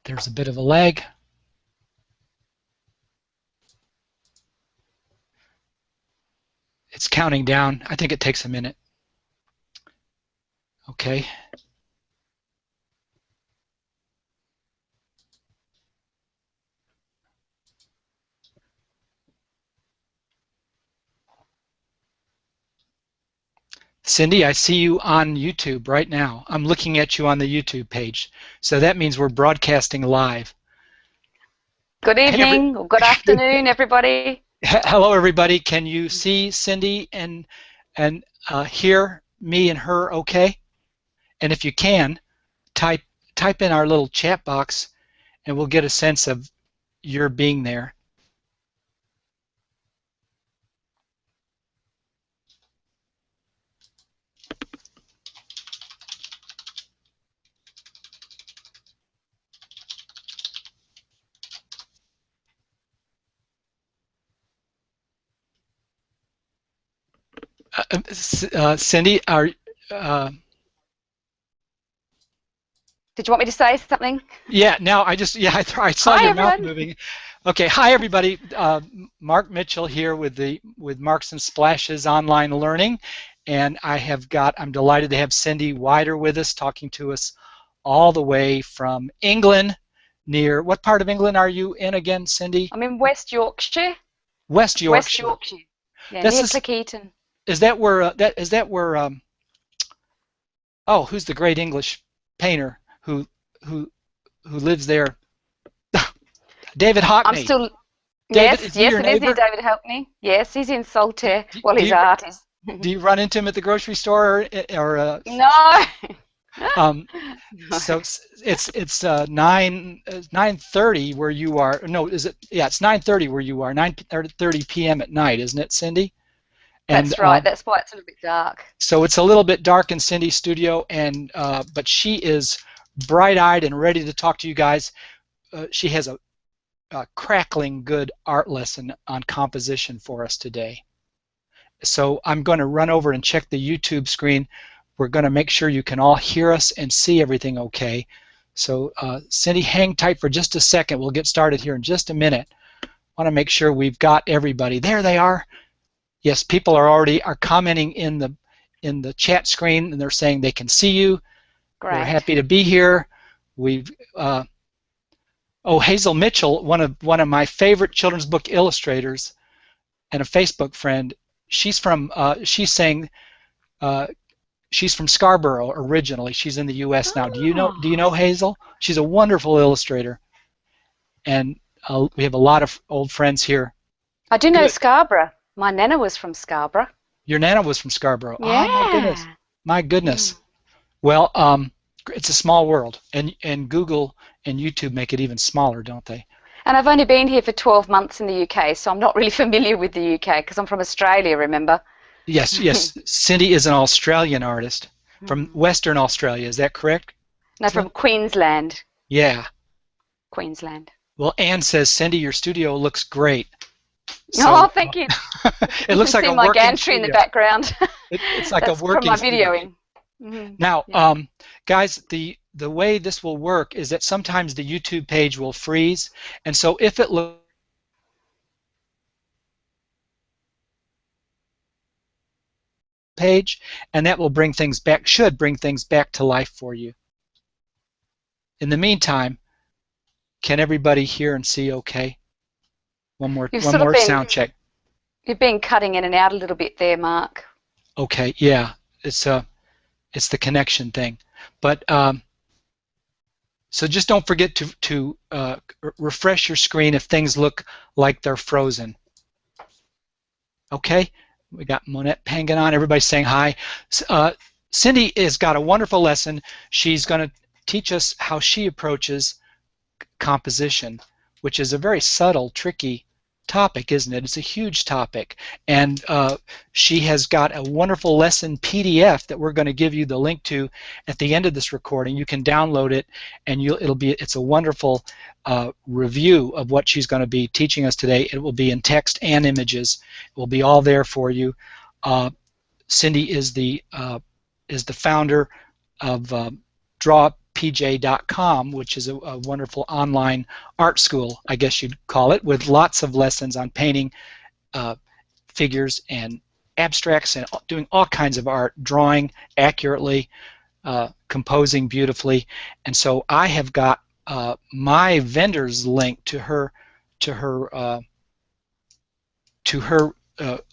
There's a bit of a lag. It's counting down. I think it takes a minute. Okay. Cindy, I see you on YouTube right now. I'm looking at you on the YouTube page. So that means we're broadcasting live. Good evening or good afternoon, everybody. Hello, everybody. Can you see Cindy and hear me and her okay? And if you can, type in our little chat box and we'll get a sense of your being there. Cindy, are did you want me to say something? Yeah, now I saw your mouth moving. Okay, hi everybody. Mark Mitchell here with Marks and Splashes Online Learning, and I'm delighted to have Cindy Wider with us, talking to us all the way from England. Near what part of England are you in again, Cindy? I'm in West Yorkshire. West Yorkshire. West Yorkshire. Yeah, near Cleckheaton. Is that where oh, who's the great English painter who lives there? David Hockney. Yes, it is David Hockney. Yes, he's in Saltaire. Well, his art is. Do you run into him at the grocery store or no? No. So it's 9:30 where you are. No, is it? Yeah, it's 9:30 where you are. 9:30 p.m. at night, isn't it, Cindy? That's right. That's why it's a little bit dark. So it's a little bit dark in Cindy's studio, and but she is bright-eyed and ready to talk to you guys. She has a crackling good art lesson on composition for us today. So I'm going to run over and check the YouTube screen. We're going to make sure you can all hear us and see everything okay. So Cindy, hang tight for just a second. We'll get started here in just a minute. I want to make sure we've got everybody. There they are. Yes, people are commenting in the chat screen, and they're saying they can see you. Great. We're happy to be here. We've oh, Hazel Mitchell, one of my favorite children's book illustrators, and a Facebook friend. She's saying she's from Scarborough originally. She's in the U.S. now. Do you know Hazel? She's a wonderful illustrator, and we have a lot of old friends here. I do know Scarborough. My nana was from Scarborough. Your nana was from Scarborough. Yeah. Oh my goodness. My goodness. Well, it's a small world, and Google and YouTube make it even smaller, don't they? And I've only been here for 12 months in the UK, so I'm not really familiar with the UK because I'm from Australia, remember? Yes, yes. Cindy is an Australian artist from Western Australia. Is that correct? No, from Queensland. Yeah. Queensland. Well, Anne says, Cindy, your studio looks great. So, oh, thank you. It looks like a my working gantry studio. in the background. It's like a working from my videoing. Now, guys, the way this will work is that sometimes the YouTube page will freeze, and so if it looks page, and that will bring things back, should bring things back to life for you. In the meantime, can everybody hear and see okay? One more sound check. You've been cutting in and out a little bit there, Mark. Okay, yeah, it's the connection thing, but so just don't forget to refresh your screen if things look like they're frozen. Okay, we got Monette hanging on. Everybody's saying hi. Cindy has got a wonderful lesson. She's going to teach us how she approaches composition, which is a very subtle, tricky topic, isn't it? It's a huge topic, and she has got a wonderful lesson PDF that we're going to give you the link to at the end of this recording. You can download it, and it's a wonderful review of what she's going to be teaching us today. It will be in text and images. It will be all there for you. Cindy is the founder of artpj.com, which is a wonderful online art school, I guess you'd call it, with lots of lessons on painting figures and abstracts and doing all kinds of art, drawing accurately, composing beautifully. And so I have got my vendor's link to her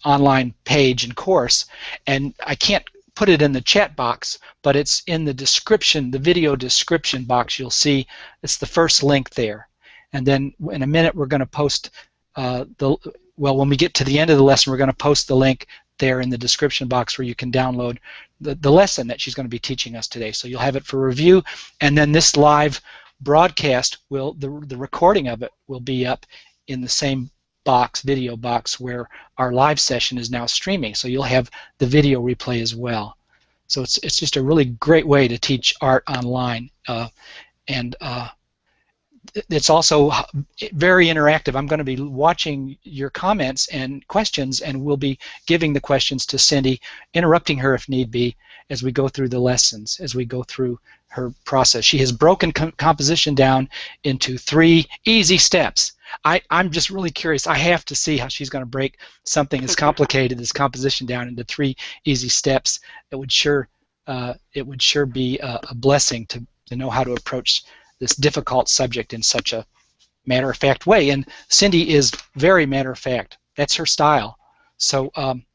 online page and course, and I can't put it in the chat box, but it's in the description, the video description box. You'll see it's the first link there. And then in a minute we're going to post when we get to the end of the lesson, we're going to post the link there in the description box where you can download the lesson that she's going to be teaching us today. So you'll have it for review, and then this live broadcast the recording of it will be up in the same box, video box, where our live session is now streaming. So you'll have the video replay as well. So it's just a really great way to teach art online, and it's also very interactive. I'm going to be watching your comments and questions, and we'll be giving the questions to Cindy, interrupting her if need be, as we go through the lessons, as we go through her process. She has broken composition down into 3 easy steps. I'm just really curious. I have to see how she's going to break something as complicated as composition down into 3 easy steps. It would sure be a blessing to know how to approach this difficult subject in such a matter-of-fact way. And Cindy is very matter-of-fact. That's her style. So I'm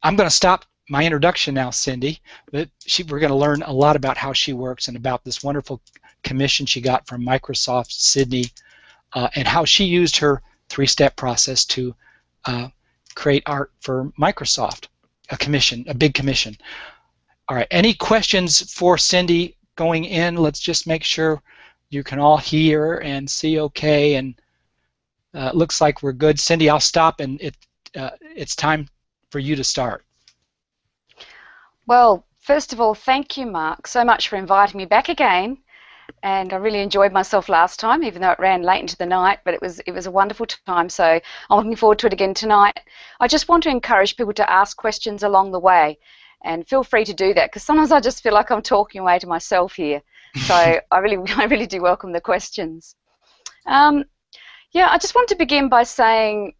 going to stop my introduction now, Cindy. But we're going to learn a lot about how she works and about this wonderful commission she got from Microsoft Sydney, and how she used her 3-step process to create art for Microsoft, a big commission. All right, any questions for Cindy going in? Let's just make sure you can all hear and see okay, and it looks like we're good. Cindy, I'll stop, and it's time for you to start. Well, first of all, thank you, Mark, so much for inviting me back again. And I really enjoyed myself last time, even though it ran late into the night, but it was a wonderful time, so I'm looking forward to it again tonight. I just want to encourage people to ask questions along the way, and feel free to do that, because sometimes I just feel like I'm talking away to myself here. So I really do welcome the questions. Yeah, I just want to begin by saying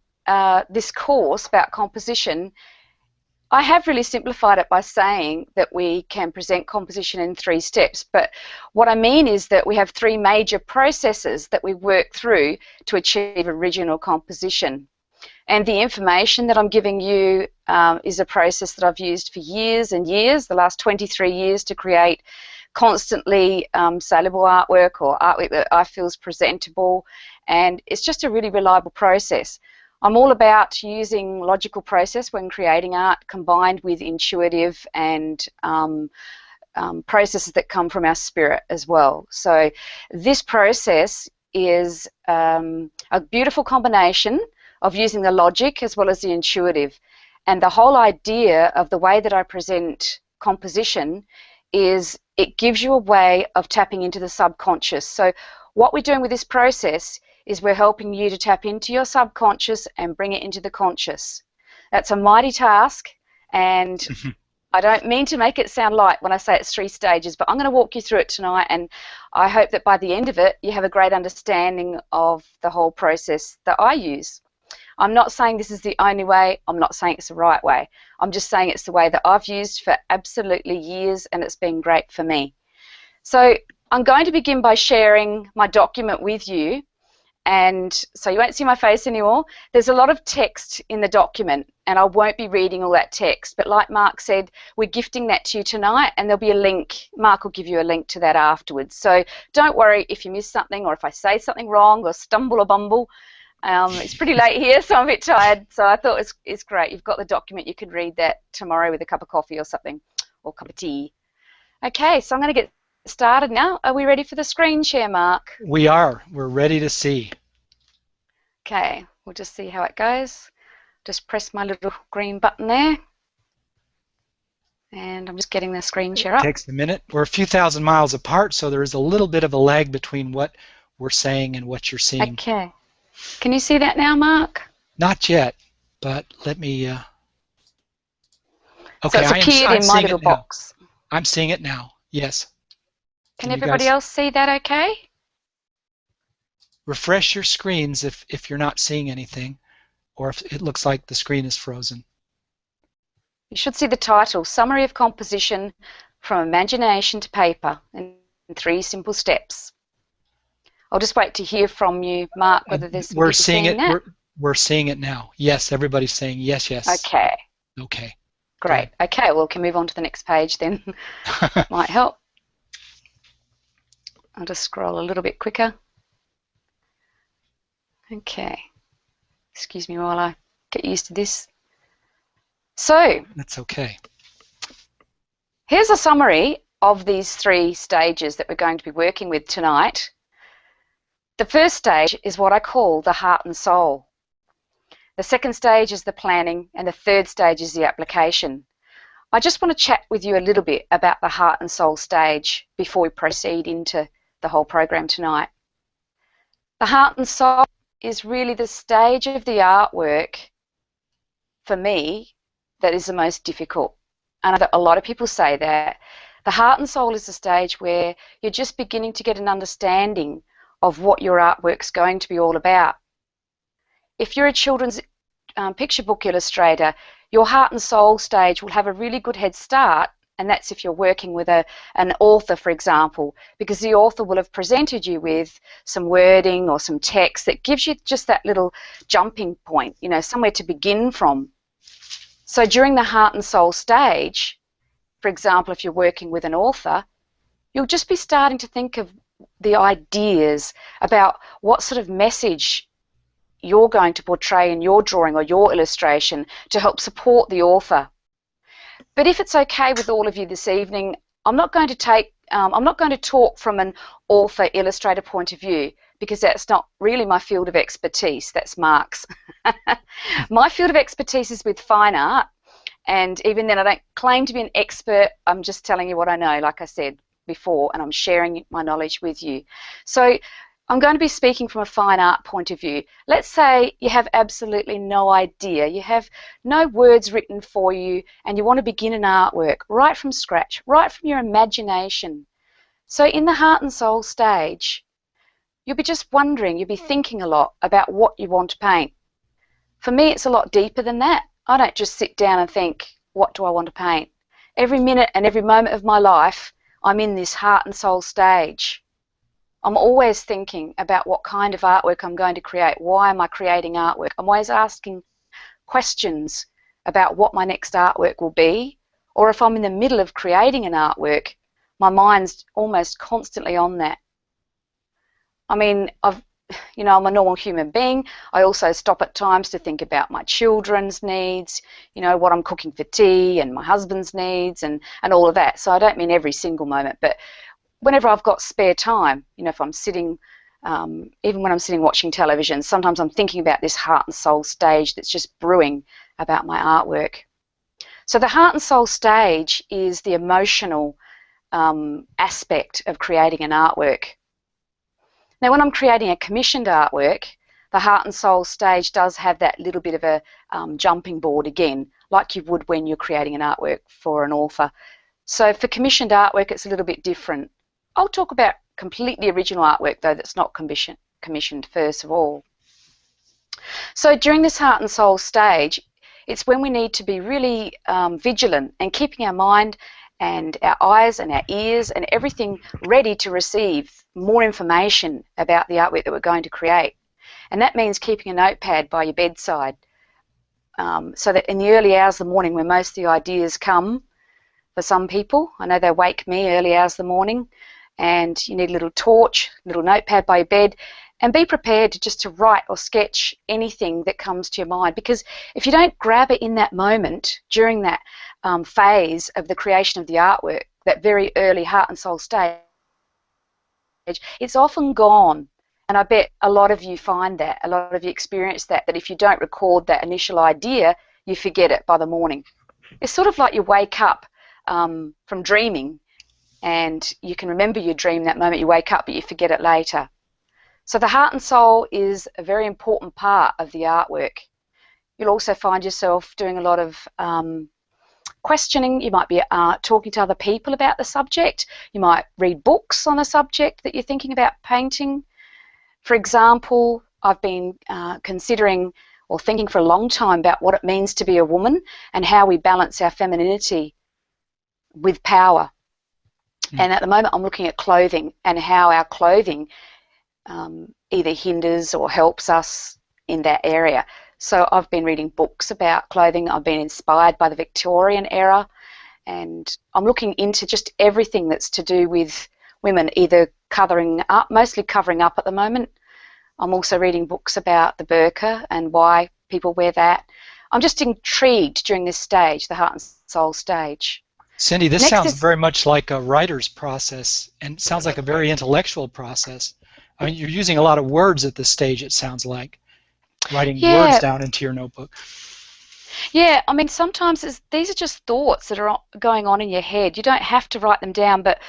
this course about composition, I have really simplified it by saying that we can present composition in 3 steps, but what I mean is that we have 3 major processes that we work through to achieve original composition. And the information that I'm giving you is a process that I've used for years and years, the last 23 years, to create constantly saleable artwork, or artwork that I feel is presentable, and it's just a really reliable process. I'm all about using logical process when creating art, combined with intuitive and processes that come from our spirit as well. So this process is a beautiful combination of using the logic as well as the intuitive. And the whole idea of the way that I present composition is it gives you a way of tapping into the subconscious. So what we're doing with this process is we're helping you to tap into your subconscious and bring it into the conscious. That's a mighty task, and I don't mean to make it sound light when I say it's 3 stages, but I'm going to walk you through it tonight, and I hope that by the end of it you have a great understanding of the whole process that I use. I'm not saying this is the only way, I'm not saying it's the right way, I'm just saying it's the way that I've used for absolutely years, and it's been great for me. So I'm going to begin by sharing my document with you, and so you won't see my face anymore. There's a lot of text in the document, and I won't be reading all that text, but like Mark said, we're gifting that to you tonight, and there'll be a link. Mark will give you a link to that afterwards. So don't worry if you miss something, or if I say something wrong or stumble or bumble. It's pretty late here, so I'm a bit tired, so I thought it's great. You've got the document. You could read that tomorrow with a cup of coffee or something, or a cup of tea. Okay, so I'm going to get started now. Are we ready for the screen share, Mark? We are. We're ready to see. Okay, we'll just see how it goes. Just press my little green button there. And I'm just getting the screen share up. It takes a minute. We're a few thousand miles apart, so there is a little bit of a lag between what we're saying and what you're seeing. Okay. Can you see that now, Mark? Not yet, but let me... Okay, so it's appeared in my little box. I'm seeing it now, yes. Can Can you everybody guys else see that okay? refresh your screens if you're not seeing anything, or if it looks like the screen is frozen? You should see the title, Summary of Composition from Imagination to Paper in 3 Simple Steps. I'll just wait to hear from you, Mark, whether there's some We're people seeing seeing it. that. We're seeing it now. Yes, everybody's saying yes, yes. Okay, Okay, great. good. Okay, well, we can move on to the next page then. Might help. I'll just scroll a little bit quicker. Okay, excuse me while I get used to this. So, That's okay. here's a summary of these 3 stages that we're going to be working with tonight. The first stage is what I call the heart and soul. The second stage is the planning, and the third stage is the application. I just want to chat with you a little bit about the heart and soul stage before we proceed into the whole program tonight. The heart and soul is really the stage of the artwork, for me, that is the most difficult. And I know a lot of people say that. The heart and soul is the stage where you're just beginning to get an understanding of what your artwork's going to be all about. If you're a children's picture book illustrator, your heart and soul stage will have a really good head start, and that's if you're working with an author, for example, because the author will have presented you with some wording or some text that gives you just that little jumping point, you know, somewhere to begin from. So during the heart and soul stage, for example, if you're working with an author, you'll just be starting to think of the ideas about what sort of message you're going to portray in your drawing or your illustration to help support the author. But if it's okay with all of you this evening, I'm not going to talk from an author illustrator point of view, because that's not really my field of expertise. That's Mark's. My field of expertise is with fine art, and even then I don't claim to be an expert. I'm just telling you what I know, like I said before, and I'm sharing my knowledge with you. So I'm going to be speaking from a fine art point of view. Let's say you have absolutely no idea, you have no words written for you, and you want to begin an artwork right from scratch, right from your imagination. So in the heart and soul stage, you'll be just wondering, you'll be thinking a lot about what you want to paint. For me, it's a lot deeper than that. I don't just sit down and think, what do I want to paint? Every minute and every moment of my life, I'm in this heart and soul stage. I'm always thinking about what kind of artwork I'm going to create. Why am I creating artwork? I'm always asking questions about what my next artwork will be, or if I'm in the middle of creating an artwork, my mind's almost constantly on that. I mean, I'm a normal human being. I also stop at times to think about my children's needs, what I'm cooking for tea, and my husband's needs, and all of that. So I don't mean every single moment, but whenever I've got spare time, if I'm sitting, even when I'm sitting watching television, sometimes I'm thinking about this heart and soul stage that's just brewing about my artwork. So the heart and soul stage is the emotional aspect of creating an artwork. Now, when I'm creating a commissioned artwork, the heart and soul stage does have that little bit of a jumping board again, like you would when you're creating an artwork for an author. So for commissioned artwork, it's a little bit different. I'll talk about completely original artwork, though, that's not commissioned first of all. So during this heart and soul stage, it's when we need to be really vigilant and keeping our mind and our eyes and our ears and everything ready to receive more information about the artwork that we're going to create. And that means keeping a notepad by your bedside, so that in the early hours of the morning, when most of the ideas come, for some people, I know they wake me early hours of the morning, and you need a little torch, a little notepad by your bed, and be prepared to write or sketch anything that comes to your mind, because if you don't grab it in that moment, during that phase of the creation of the artwork, that very early heart and soul stage, it's often gone. And I bet a lot of you find that, a lot of you experience that if you don't record that initial idea, you forget it by the morning. It's sort of like you wake up from dreaming, and you can remember your dream that moment you wake up, but you forget it later. So the heart and soul is a very important part of the artwork. You'll also find yourself doing a lot of questioning, you might be talking to other people about the subject, you might read books on a subject that you're thinking about painting. For example, I've been considering or thinking for a long time about what it means to be a woman and how we balance our femininity with power. And at the moment I'm looking at clothing and how our clothing either hinders or helps us in that area. So I've been reading books about clothing. I've been inspired by the Victorian era, and I'm looking into just everything that's to do with women, either covering up, mostly covering up at the moment. I'm also reading books about the burqa and why people wear that. I'm just intrigued during this stage, the heart and soul stage. Cindy, this Next sounds is, very much like a writer's process, and sounds like a very intellectual process. I mean, you're using a lot of words at this stage, it sounds like, writing words yeah, down into your notebook. yeah. I mean, sometimes these are just thoughts that are going on in your head. You don't have to write them down, but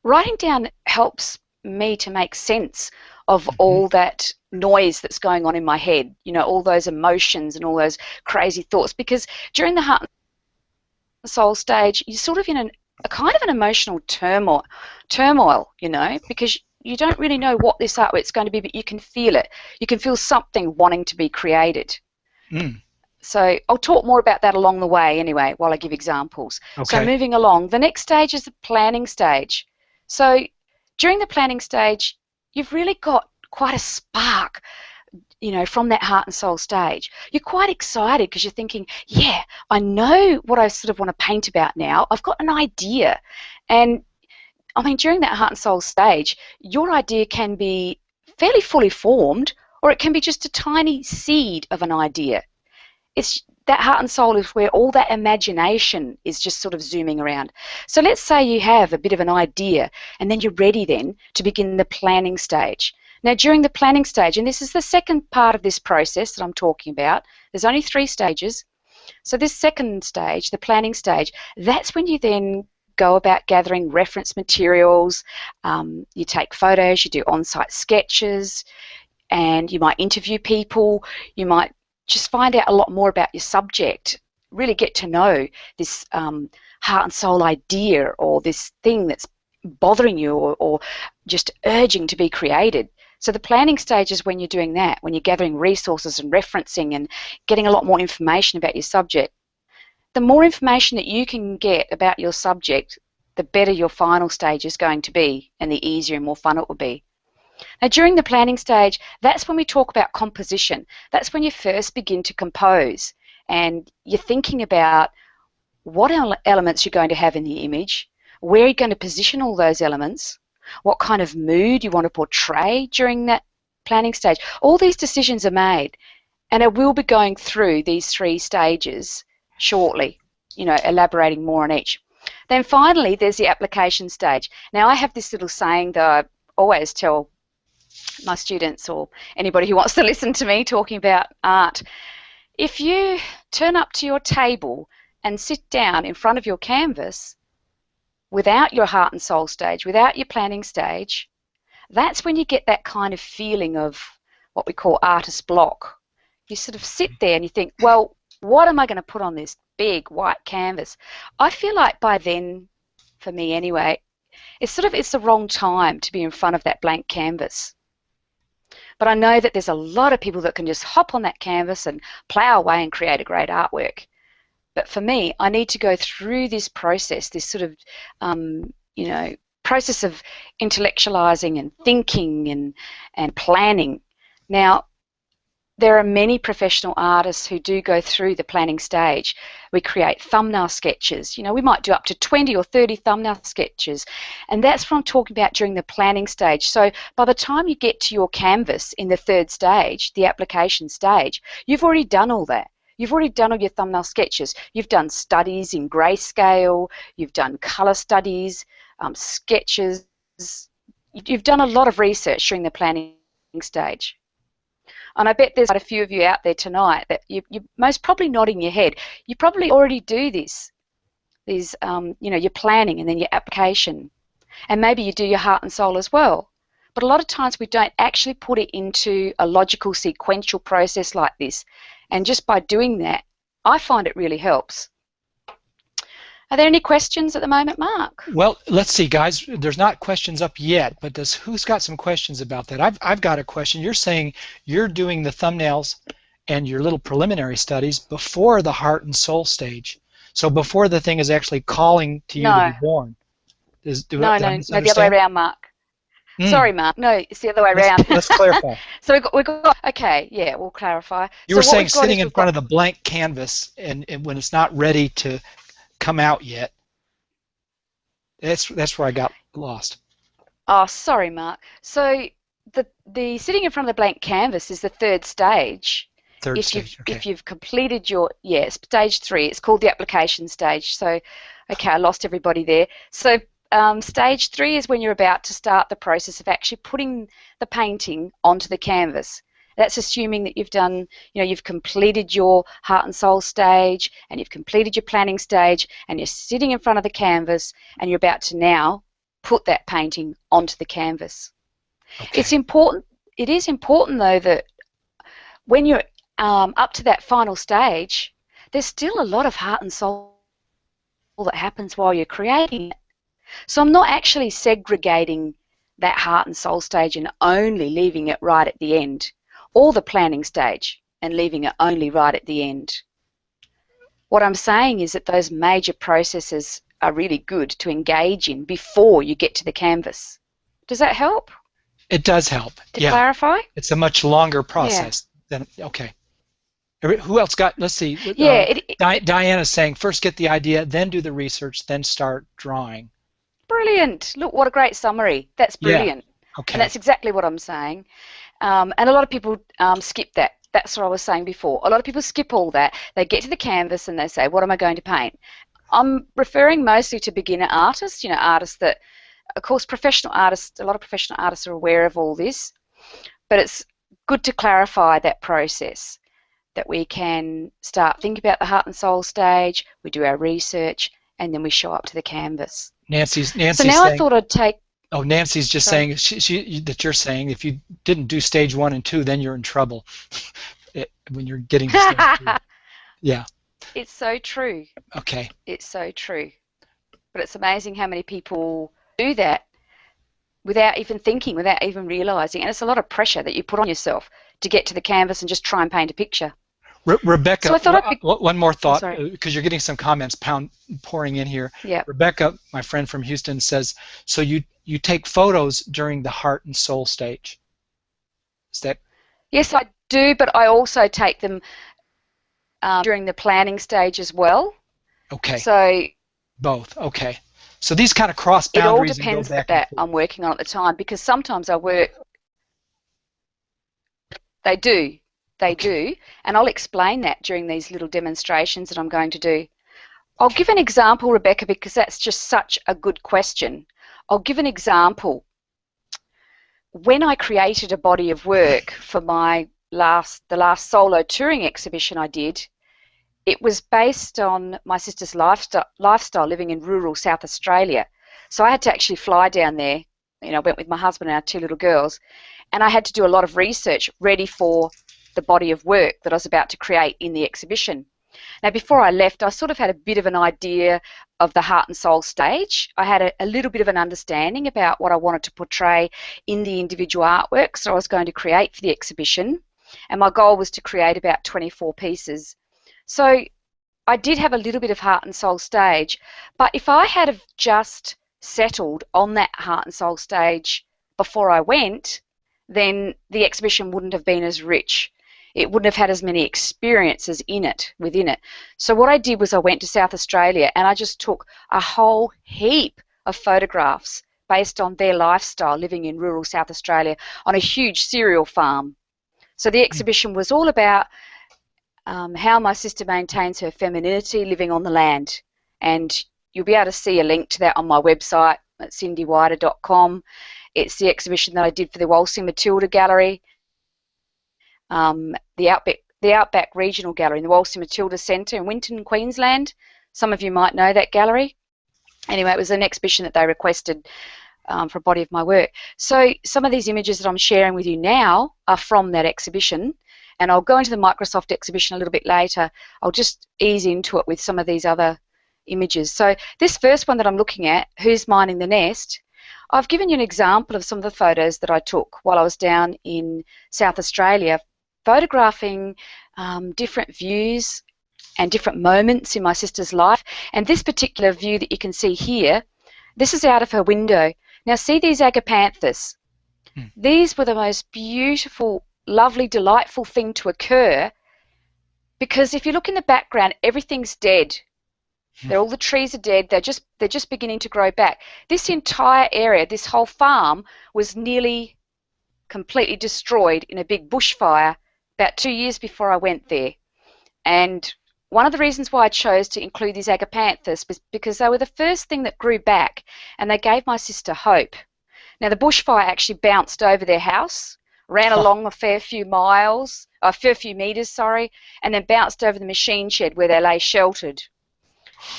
writing down helps me to make sense of Mm-hmm. all that noise that's going on in my head, you know, all those emotions and all those crazy thoughts, because during the heart and soul stage you're sort of in a kind of an emotional turmoil, you know, because you don't really know what this artwork's going to be, but you can feel it. You can feel something wanting to be created. Mm. So I'll talk more about that along the way anyway, while I give examples. So Okay. moving along, the next stage is the planning stage. So during the planning stage, you've really got quite a spark, you know, from that heart and soul stage. You're quite excited because you're thinking, yeah, I know what I sort of want to paint about now. I've got an idea. And I mean, during that heart and soul stage, your idea can be fairly fully formed, or it can be just a tiny seed of an idea. It's that heart and soul is where all that imagination is just sort of zooming around. So let's say you have a bit of an idea, and then you're ready then to begin the planning stage. Now, during the planning stage, and this is the second part of this process that I'm talking about, there's only 3 stages. So this second stage, the planning stage, that's when you then go about gathering reference materials, you take photos, you do on-site sketches, and you might interview people, you might just find out a lot more about your subject, really get to know this heart and soul idea or this thing that's bothering you or just urging to be created. So the planning stage is when you're doing that, when you're gathering resources and referencing and getting a lot more information about your subject. The more information that you can get about your subject, the better your final stage is going to be and the easier and more fun it will be. Now, during the planning stage, that's when we talk about composition. That's when you first begin to compose and you're thinking about what elements you're going to have in the image, where you're going to position all those elements, what kind of mood you want to portray during that planning stage. All these decisions are made, and I will be going through these 3 stages shortly, you know, elaborating more on each. Then finally, there's the application stage. Now, I have this little saying that I always tell my students or anybody who wants to listen to me talking about art. If you turn up to your table and sit down in front of your canvas without your heart and soul stage, without your planning stage, that's when you get that kind of feeling of what we call artist block. You sort of sit there and you think, well, what am I going to put on this big white canvas? I feel like by then, for me anyway, it's the wrong time to be in front of that blank canvas. But I know that there's a lot of people that can just hop on that canvas and plow away and create a great artwork. But for me, I need to go through this process, this sort of, you know, process of intellectualizing and thinking and planning. Now, there are many professional artists who do go through the planning stage. We create thumbnail sketches. You know, we might do up to 20 or 30 thumbnail sketches. And that's what I'm talking about during the planning stage. So by the time you get to your canvas in the 3rd stage, the application stage, you've already done all that. You've already done all your thumbnail sketches. You've done studies in grayscale. You've done colour studies, sketches. You've done a lot of research during the planning stage. And I bet there's quite a few of you out there tonight that you're most probably nodding your head. You probably already do this, you know, your planning and then your application. And maybe you do your heart and soul as well. But a lot of times we don't actually put it into a logical sequential process like this. And just by doing that, I find it really helps. Are there any questions at the moment, Mark? Well, let's see, guys. There's not questions up yet, but who's got some questions about that? I've got a question. You're saying you're doing the thumbnails and your little preliminary studies before the heart and soul stage. So before the thing is actually calling to you to be No, born. Did no, I no, no, the other way misunderstand? around, Mark. Sorry, Mark. No, it's the other way around. Let's clarify. So we've got, okay, yeah, we'll clarify. You So were what saying we've got sitting is in we've front got, of the blank canvas and when it's not ready to come out yet. That's where I got lost. oh, sorry, Mark. So the sitting in front of the blank canvas is the third stage. Third stage, okay. If you've completed your, yes, stage 3, it's called the application stage. So, okay, I lost everybody there. So stage 3 is when you're about to start the process of actually putting the painting onto the canvas. That's assuming that you've done, you've completed your heart and soul stage and you've completed your planning stage and you're sitting in front of the canvas and you're about to now put that painting onto the canvas. Okay. It is important though that when you're up to that final stage, there's still a lot of heart and soul that happens while you're creating it. So I'm not actually segregating that heart and soul stage and only leaving it right at the end, or the planning stage and leaving it only right at the end. What I'm saying is that those major processes are really good to engage in before you get to the canvas. Does that help? It does help. To clarify? It's a much longer Yeah. process than, okay. Who else got, let's see. Yeah. Diana's saying first get the idea, then do the research, then start drawing. Brilliant. Look, what a great summary. That's brilliant. Yeah. Okay. And that's exactly what I'm saying. And a lot of people skip that. That's what I was saying before. A lot of people skip all that. They get to the canvas and they say, what am I going to paint? I'm referring mostly to beginner artists, artists that, of course, professional artists, a lot of professional artists are aware of all this, but it's good to clarify that process, that we can start think about the heart and soul stage, we do our research, and then we show up to the canvas. Nancy's so now saying, I thought I'd take... Oh, Nancy's just saying that you're saying if you didn't do stage 1 and 2, then you're in trouble when you're getting to stage 3. Yeah. It's so true. Okay. It's so true. But it's amazing how many people do that without even thinking, without even realizing. And it's a lot of pressure that you put on yourself to get to the canvas and just try and paint a picture. Rebecca, so I thought one more thought, because you're getting some comments pouring in here. Yeah. Rebecca, my friend from Houston, says, so you take photos during the heart and soul stage. Is that? Yes, I do, but I also take them during the planning stage as well. Okay. So both. Okay. So these kind of cross boundaries. It all depends that I'm working on at the time, because sometimes I work. They do. They do, and I'll explain that during these little demonstrations that I'm going to do. I'll give an example, Rebecca, because that's just such a good question. I'll give an example. When I created a body of work for the last solo touring exhibition I did, it was based on my sister's lifestyle living in rural South Australia. So I had to actually fly down there. I went with my husband and our 2 little girls, and I had to do a lot of research ready for the body of work that I was about to create in the exhibition. Now, before I left, I sort of had a bit of an idea of the heart and soul stage. I had a little bit of an understanding about what I wanted to portray in the individual artworks that I was going to create for the exhibition, and my goal was to create about 24 pieces. So I did have a little bit of heart and soul stage, but if I had have just settled on that heart and soul stage before I went, then the exhibition wouldn't have been as rich. It wouldn't have had as many experiences within it. So what I did was I went to South Australia and I just took a whole heap of photographs based on their lifestyle living in rural South Australia on a huge cereal farm. So the exhibition was all about how my sister maintains her femininity living on the land. And you'll be able to see a link to that on my website at cindywider.com. It's the exhibition that I did for the Waltzing Matilda Gallery, the Outback Regional Gallery in the Waltzing Matilda Centre in Winton, Queensland. Some of you might know that gallery. Anyway, it was an exhibition that they requested for a body of my work. So some of these images that I'm sharing with you now are from that exhibition, and I'll go into the Microsoft exhibition a little bit later. I'll just ease into it with some of these other images. So this first one that I'm looking at, Who's Minding the Nest, I've given you an example of some of the photos that I took while I was down in South Australia, photographing different views and different moments in my sister's life. And this particular view that you can see here, this is out of her window. Now see these agapanthus. These were the most beautiful, lovely, delightful thing to occur, because if you look in the background, everything's dead. All the trees are dead. They're just beginning to grow back. This entire area, this whole farm, was nearly completely destroyed in a big bushfire about 2 years before I went there. And one of the reasons why I chose to include these agapanthus was because they were the first thing that grew back, and they gave my sister hope. Now the bushfire actually bounced over their house, ran along a fair few meters, sorry, and then bounced over the machine shed where they lay sheltered.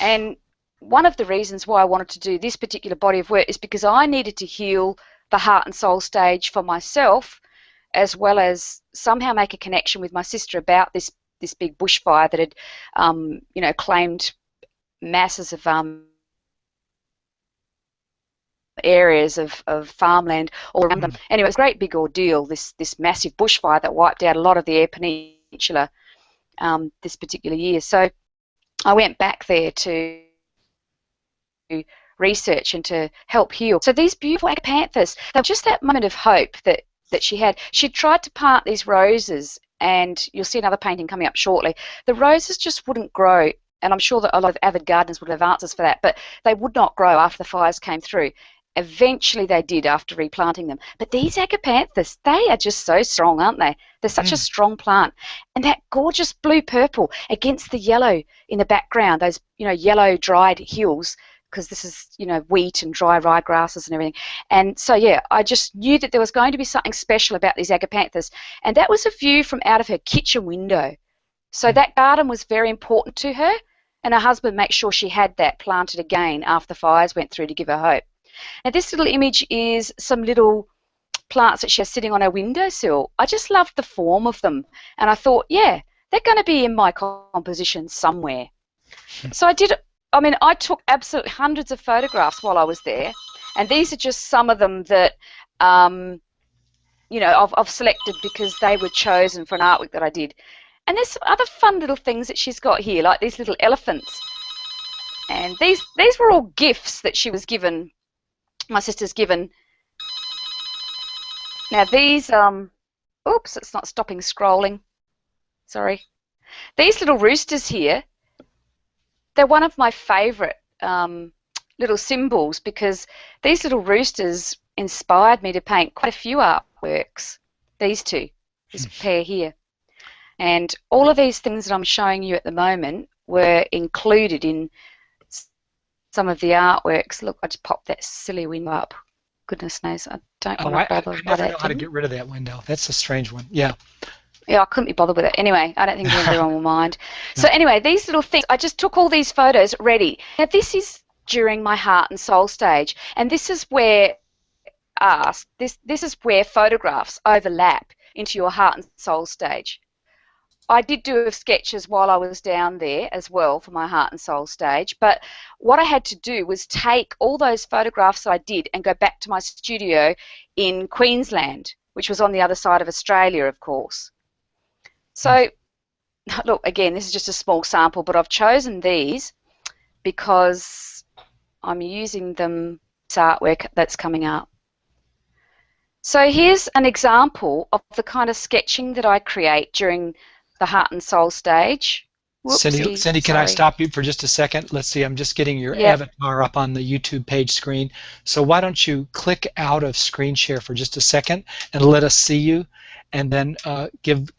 And one of the reasons why I wanted to do this particular body of work is because I needed to heal the heart and soul stage for myself, as well as somehow make a connection with my sister about this big bushfire that had claimed masses of areas of farmland all around them. Anyway, it was a great big ordeal, this massive bushfire that wiped out a lot of the Eyre Peninsula this particular year. So I went back there to research and to help heal. So these beautiful agapanthus, they were just that moment of hope that she had. She tried to plant these roses, and you'll see another painting coming up shortly. The roses just wouldn't grow, and I'm sure that a lot of avid gardeners would have answers for that, but they would not grow after the fires came through. Eventually they did after replanting them. But these agapanthus, they are just so strong, aren't they? They're such a strong plant. And that gorgeous blue-purple against the yellow in the background, those yellow dried hills, because this is wheat and dry ryegrasses and everything. And so yeah, I just knew that there was going to be something special about these agapanthus. And that was a view from out of her kitchen window. So that garden was very important to her, and her husband made sure she had that planted again after the fires went through to give her hope. Now this little image is some little plants that she has sitting on her windowsill. I just loved the form of them, and I thought, yeah, they're going to be in my composition somewhere. So I took absolutely hundreds of photographs while I was there, and these are just some of them that I've selected because they were chosen for an artwork that I did. And there's some other fun little things that she's got here, like these little elephants. And these were all gifts that she was given, my sister's given. Now these, oops, it's not stopping scrolling. Sorry. These little roosters here, they're one of my favourite little symbols, because these little roosters inspired me to paint quite a few artworks. These two, this pair here. And all of these things that I'm showing you at the moment were included in some of the artworks. Look, I just popped that silly window up. Goodness knows, I don't want to bother with that. I never know how to get rid of that window. That's a strange one. Yeah. Yeah, I couldn't be bothered with it. Anyway, I don't think everyone will mind. So anyway, these little things, I just took all these photos ready. Now this is during my heart and soul stage, and this is where this is where photographs overlap into your heart and soul stage. I did do sketches while I was down there as well for my heart and soul stage, but what I had to do was take all those photographs that I did and go back to my studio in Queensland, which was on the other side of Australia, of course. So, look, again, this is just a small sample, but I've chosen these because I'm using them, this artwork that's coming up. So here's an example of the kind of sketching that I create during the heart and soul stage. Whoopsie, Cindy, can I stop you for just a second? Let's see, I'm just getting your avatar up on the YouTube page screen. So why don't you click out of screen share for just a second and let us see you, and then give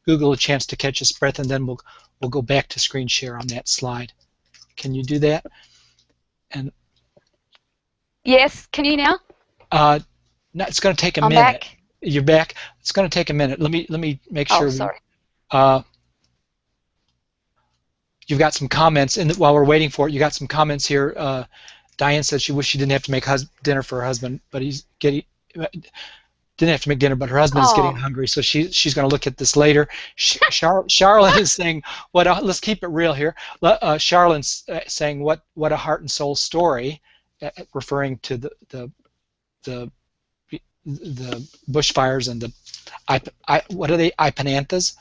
Google a chance to catch its breath, and then we'll go back to screen share on that slide. Can you do that? And yes, can you now? No, it's going to take a minute. Back. You're back. It's going to take a minute. Let me make sure. Oh, sorry. You've got some comments, and while we're waiting for it, you got some comments here. Diane said she wished she didn't have to make dinner for her husband, but he's getting. didn't have to make dinner, but her husband's getting Oh, hungry, so she's going to look at this later. Charlotte is saying, let's keep it real here. Charlotte's saying, what a heart and soul story, referring to the bushfires and the what are they, Ipananthas?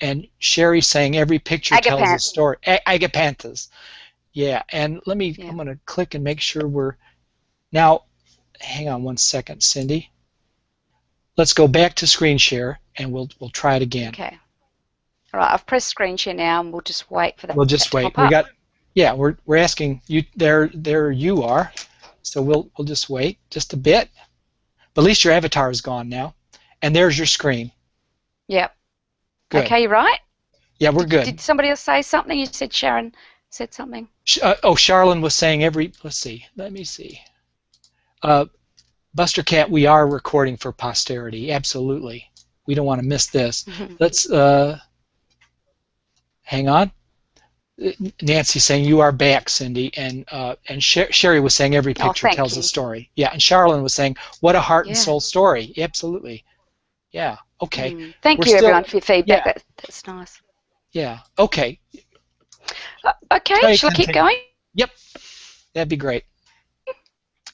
And Sherry's saying every picture tells a agapanth. story. Agapanthus. Yeah, and Yeah. I'm going to click and make sure we're now. Hang on one second, Cindy. Let's go back to screen share and we'll try it again. Okay. All right. I've pressed screen share now, and we'll just wait for that We'll just to wait. pop up. We're asking you there you are. So we'll just wait just a bit. But at least your avatar is gone now. And there's your screen. Yep. Good. Okay, you right? Yeah, we're good. Did somebody else say something? You said Sharon said something. Charlene was saying let's see. Let me see. Buster Cat, we are recording for posterity. Absolutely. We don't want to miss this. Let's hang on. Nancy saying you are back, Cindy, and Sherry was saying every picture tells a story. Yeah, and Charlene was saying what a heart and soul story. Absolutely. Yeah. Okay. Thank you, everyone, for your feedback. Yeah. That's nice. Yeah. Okay. Okay. Shall I keep going? Yep. That'd be great.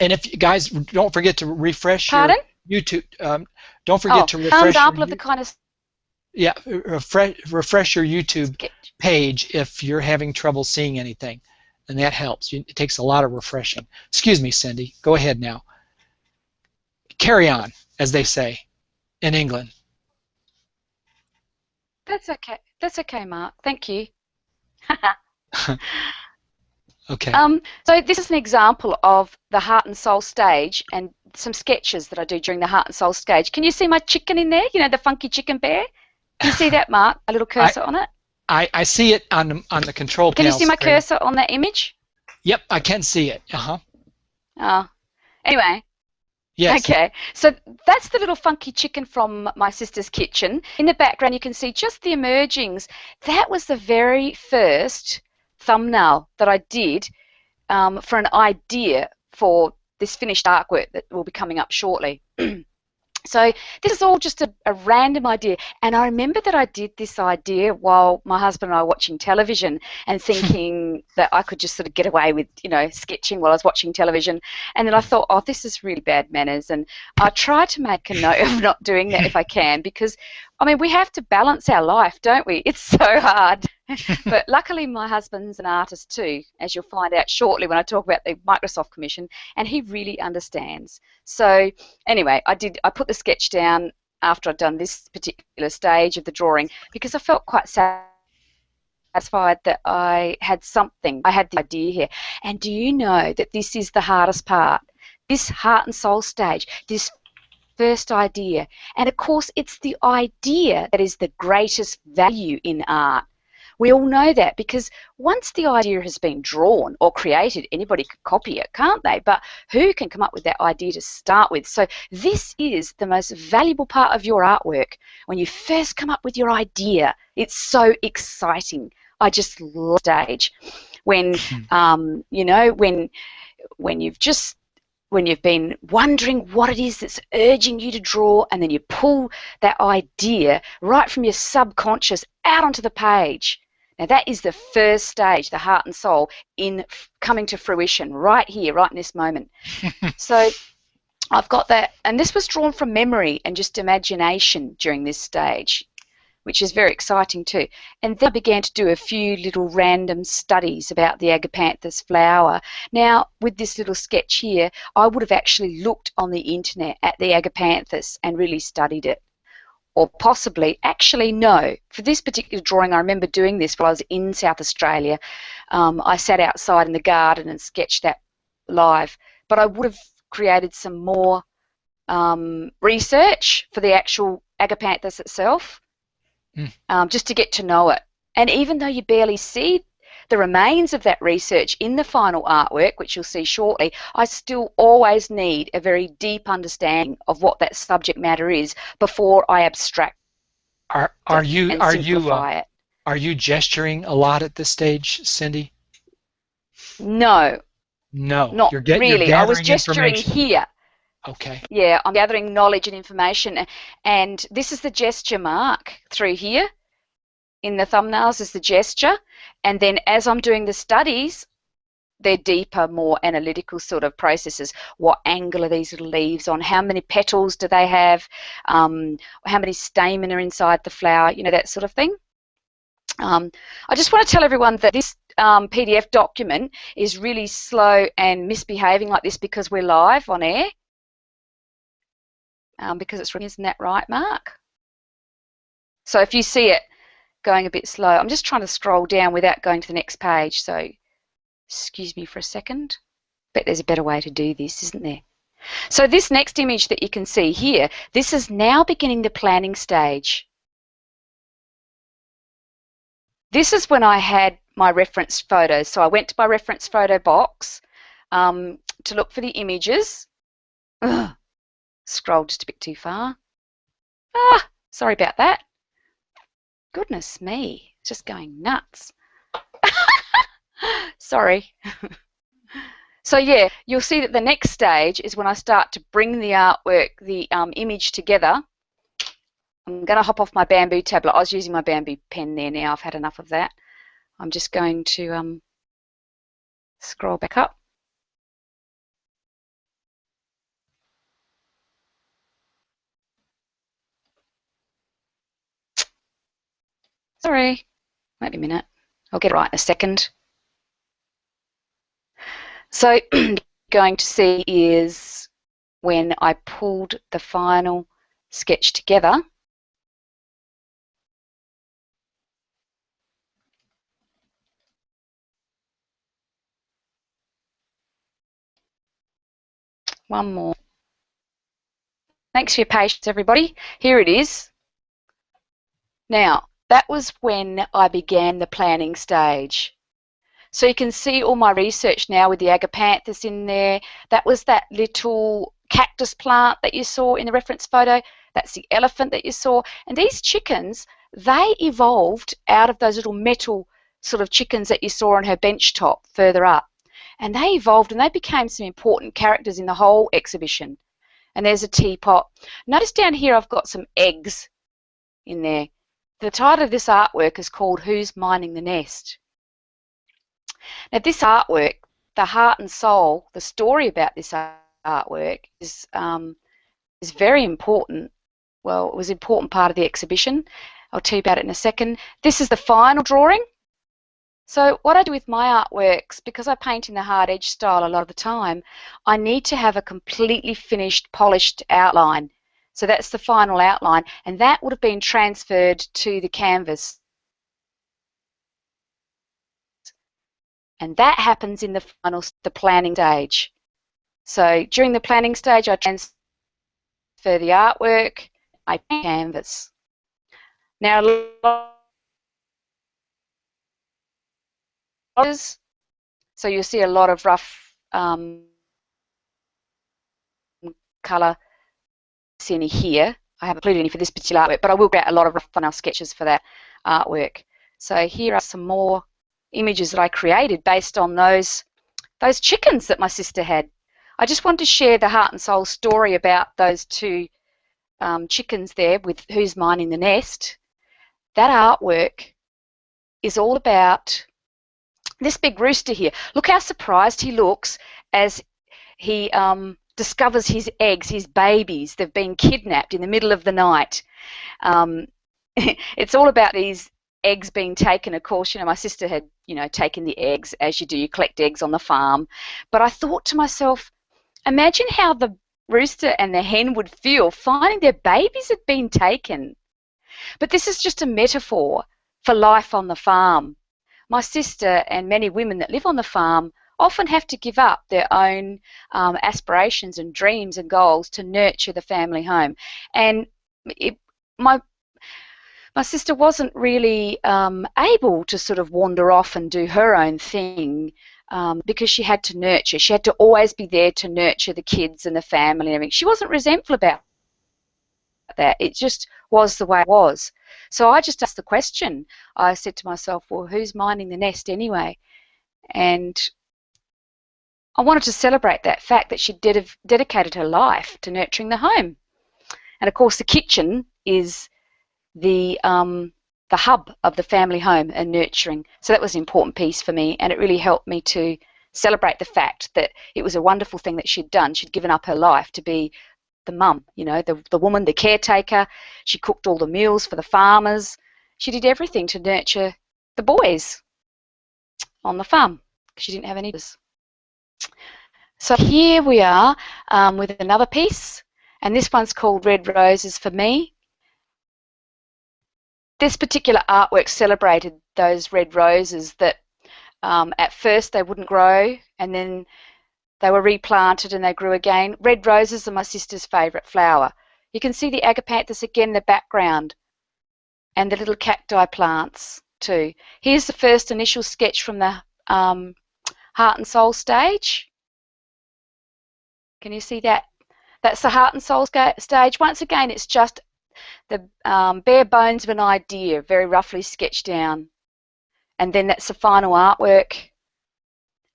And if you guys don't forget to refresh Pardon? your YouTube. Don't forget to refresh. Example of the kind of. Yeah, refresh your YouTube page if you're having trouble seeing anything, and that helps. It takes a lot of refreshing. Excuse me, Cindy. Go ahead now. Carry on, as they say in England. That's okay. That's okay, Mark. Thank you. Okay. So this is an example of the heart and soul stage and some sketches that I do during the heart and soul stage. Can you see my chicken in there? You know, the funky chicken bear? Can you see that, Mark? A little cursor on it? I see it on the control panel. Can you see my cursor on that image? Yep, I can see it. Oh. Anyway. Yes. Okay. So that's the little funky chicken from my sister's kitchen. In the background, you can see just the emergings. That was the very first thumbnail that I did for an idea for this finished artwork that will be coming up shortly. So this is all just a random idea, and I remember that I did this idea while my husband and I were watching television and thinking that I could just sort of get away with, you know, sketching while I was watching television, and then I thought, oh, this is really bad manners, and I try to make a note of not doing that if I can, because, I mean, we have to balance our life, don't we? It's so hard. But luckily my husband's an artist too, as you'll find out shortly when I talk about the Microsoft Commission, and he really understands. So anyway, I put the sketch down after I'd done this particular stage of the drawing because I felt quite satisfied that I had something. I had the idea here. And do you know that this is the hardest part? This heart and soul stage, this first idea. And of course, it's the idea that is the greatest value in art. We all know that because once the idea has been drawn or created, anybody could copy it, can't they? But who can come up with that idea to start with? So this is the most valuable part of your artwork. When you first come up with your idea, it's so exciting. I just love stage. When, you know, when you've been wondering what it is that's urging you to draw, and then you pull that idea right from your subconscious out onto the page. Now that is the first stage, the heart and soul, in coming to fruition right here, right in this moment. So I've got that, and this was drawn from memory and just imagination during this stage, which is very exciting too. And then I began to do a few little random studies about the agapanthus flower. Now, with this little sketch here, I would have actually looked on the internet at the agapanthus and really studied it. Or possibly, actually no. For this particular drawing, I remember doing this while I was in South Australia. I sat outside in the garden and sketched that live. But I would have created some more research for the actual agapanthus itself. Just to get to know it. And even though you barely see the remains of that research in the final artwork, which you'll see shortly, I still always need a very deep understanding of what that subject matter is before I abstract it and simplify it. Are you gesturing a lot at this stage, Cindy? No. No. Not really. I was gesturing here. Okay. Yeah, I'm gathering knowledge and information. And this is the gesture mark through here. In the thumbnails is the gesture. And then as I'm doing the studies, they're deeper, more analytical sort of processes. What angle are these little leaves on? How many petals do they have? How many stamen are inside the flower? You know, that sort of thing. I just want to tell everyone that this PDF document is really slow and misbehaving like this because we're live on air. Because it's, isn't that right, Mark? So if you see it going a bit slow, I'm just trying to scroll down without going to the next page. So excuse me for a second. Bet there's a better way to do this, isn't there? So this next image that you can see here, this is now beginning the planning stage. This is when I had my reference photos. So I went to my reference photo box to look for the images. Ugh, scrolled just a bit too far. Sorry about that. Goodness me, it's just going nuts. Sorry. So yeah, you'll see that the next stage is when I start to bring the artwork, the image together. I'm going to hop off my bamboo tablet. I was using my bamboo pen there now. I've had enough of that. I'm just going to scroll back up. Sorry, wait a minute. I'll get it right in a second. So going to see is when I pulled the final sketch together. One more. Thanks for your patience, everybody. Here it is. Now, that was when I began the planning stage. So you can see all my research now with the agapanthus in there. That was that little cactus plant that you saw in the reference photo. That's the elephant that you saw. And these chickens, they evolved out of those little metal sort of chickens that you saw on her bench top further up. And they evolved and they became some important characters in the whole exhibition. And there's a teapot. Notice down here I've got some eggs in there. The title of this artwork is called Who's Mining the Nest? Now this artwork, the heart and soul, the story about this artwork is very important. Well, it was an important part of the exhibition. I'll tell you about it in a second. This is the final drawing. So what I do with my artworks, because I paint in the hard edge style a lot of the time, I need to have a completely finished, polished outline. So that's the final outline, and that would have been transferred to the canvas. And that happens in the planning stage. So during the planning stage, I transfer the artwork, I paint canvas. Now, so you'll see a lot of rough colour. See any here. I haven't included any for this particular artwork, but I will get a lot of rough thumbnail sketches for that artwork. So here are some more images that I created based on those chickens that my sister had. I just wanted to share the heart and soul story about those two chickens there with Who's Mining the Nest. That artwork is all about this big rooster here. Look how surprised he looks as he discovers his eggs, his babies. They've been kidnapped in the middle of the night. It's all about these eggs being taken. Of course, you know, my sister had, you know, taken the eggs, as you do. You collect eggs on the farm. But I thought to myself, imagine how the rooster and the hen would feel finding their babies had been taken. But this is just a metaphor for life on the farm. My sister and many women that live on the farm often have to give up their own aspirations and dreams and goals to nurture the family home. And my sister wasn't really able to sort of wander off and do her own thing because she had to nurture. She had to always be there to nurture the kids and the family and everything. She wasn't resentful about that. It just was the way it was. So I just asked the question. I said to myself, well, who's minding the nest anyway? And I wanted to celebrate that fact that she dedicated her life to nurturing the home. And of course, the kitchen is the hub of the family home and nurturing. So that was an important piece for me, and it really helped me to celebrate the fact that it was a wonderful thing that she'd done. She'd given up her life to be the mum, you know, the woman, the caretaker. She cooked all the meals for the farmers. She did everything to nurture the boys on the farm because she didn't have any others. So here we are with another piece, and this one's called Red Roses for Me. This particular artwork celebrated those red roses that at first they wouldn't grow, and then they were replanted and they grew again. Red roses are my sister's favourite flower. You can see the agapanthus again in the background, and the little cacti plants too. Here's the first initial sketch from the Heart and Soul stage. Can you see that? That's the Heart and Soul stage. Once again, it's just the bare bones of an idea, very roughly sketched down. And then that's the final artwork.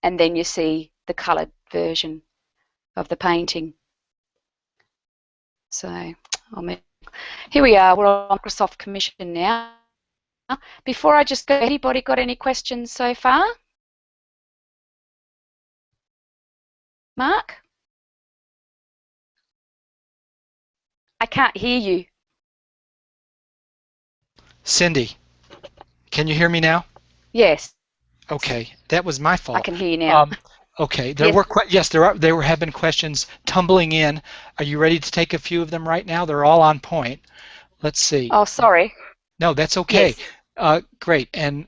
And then you see the coloured version of the painting. So here we are. We're on Microsoft Commission now. Before I just go, anybody got any questions so far? Mark? I can't hear you. Cindy, can you hear me now? Yes. Okay, that was my fault. I can hear you now. Okay, there have been questions tumbling in. Are you ready to take a few of them right now? They're all on point. Let's see. Oh, sorry. No, that's okay. Yes. Great. And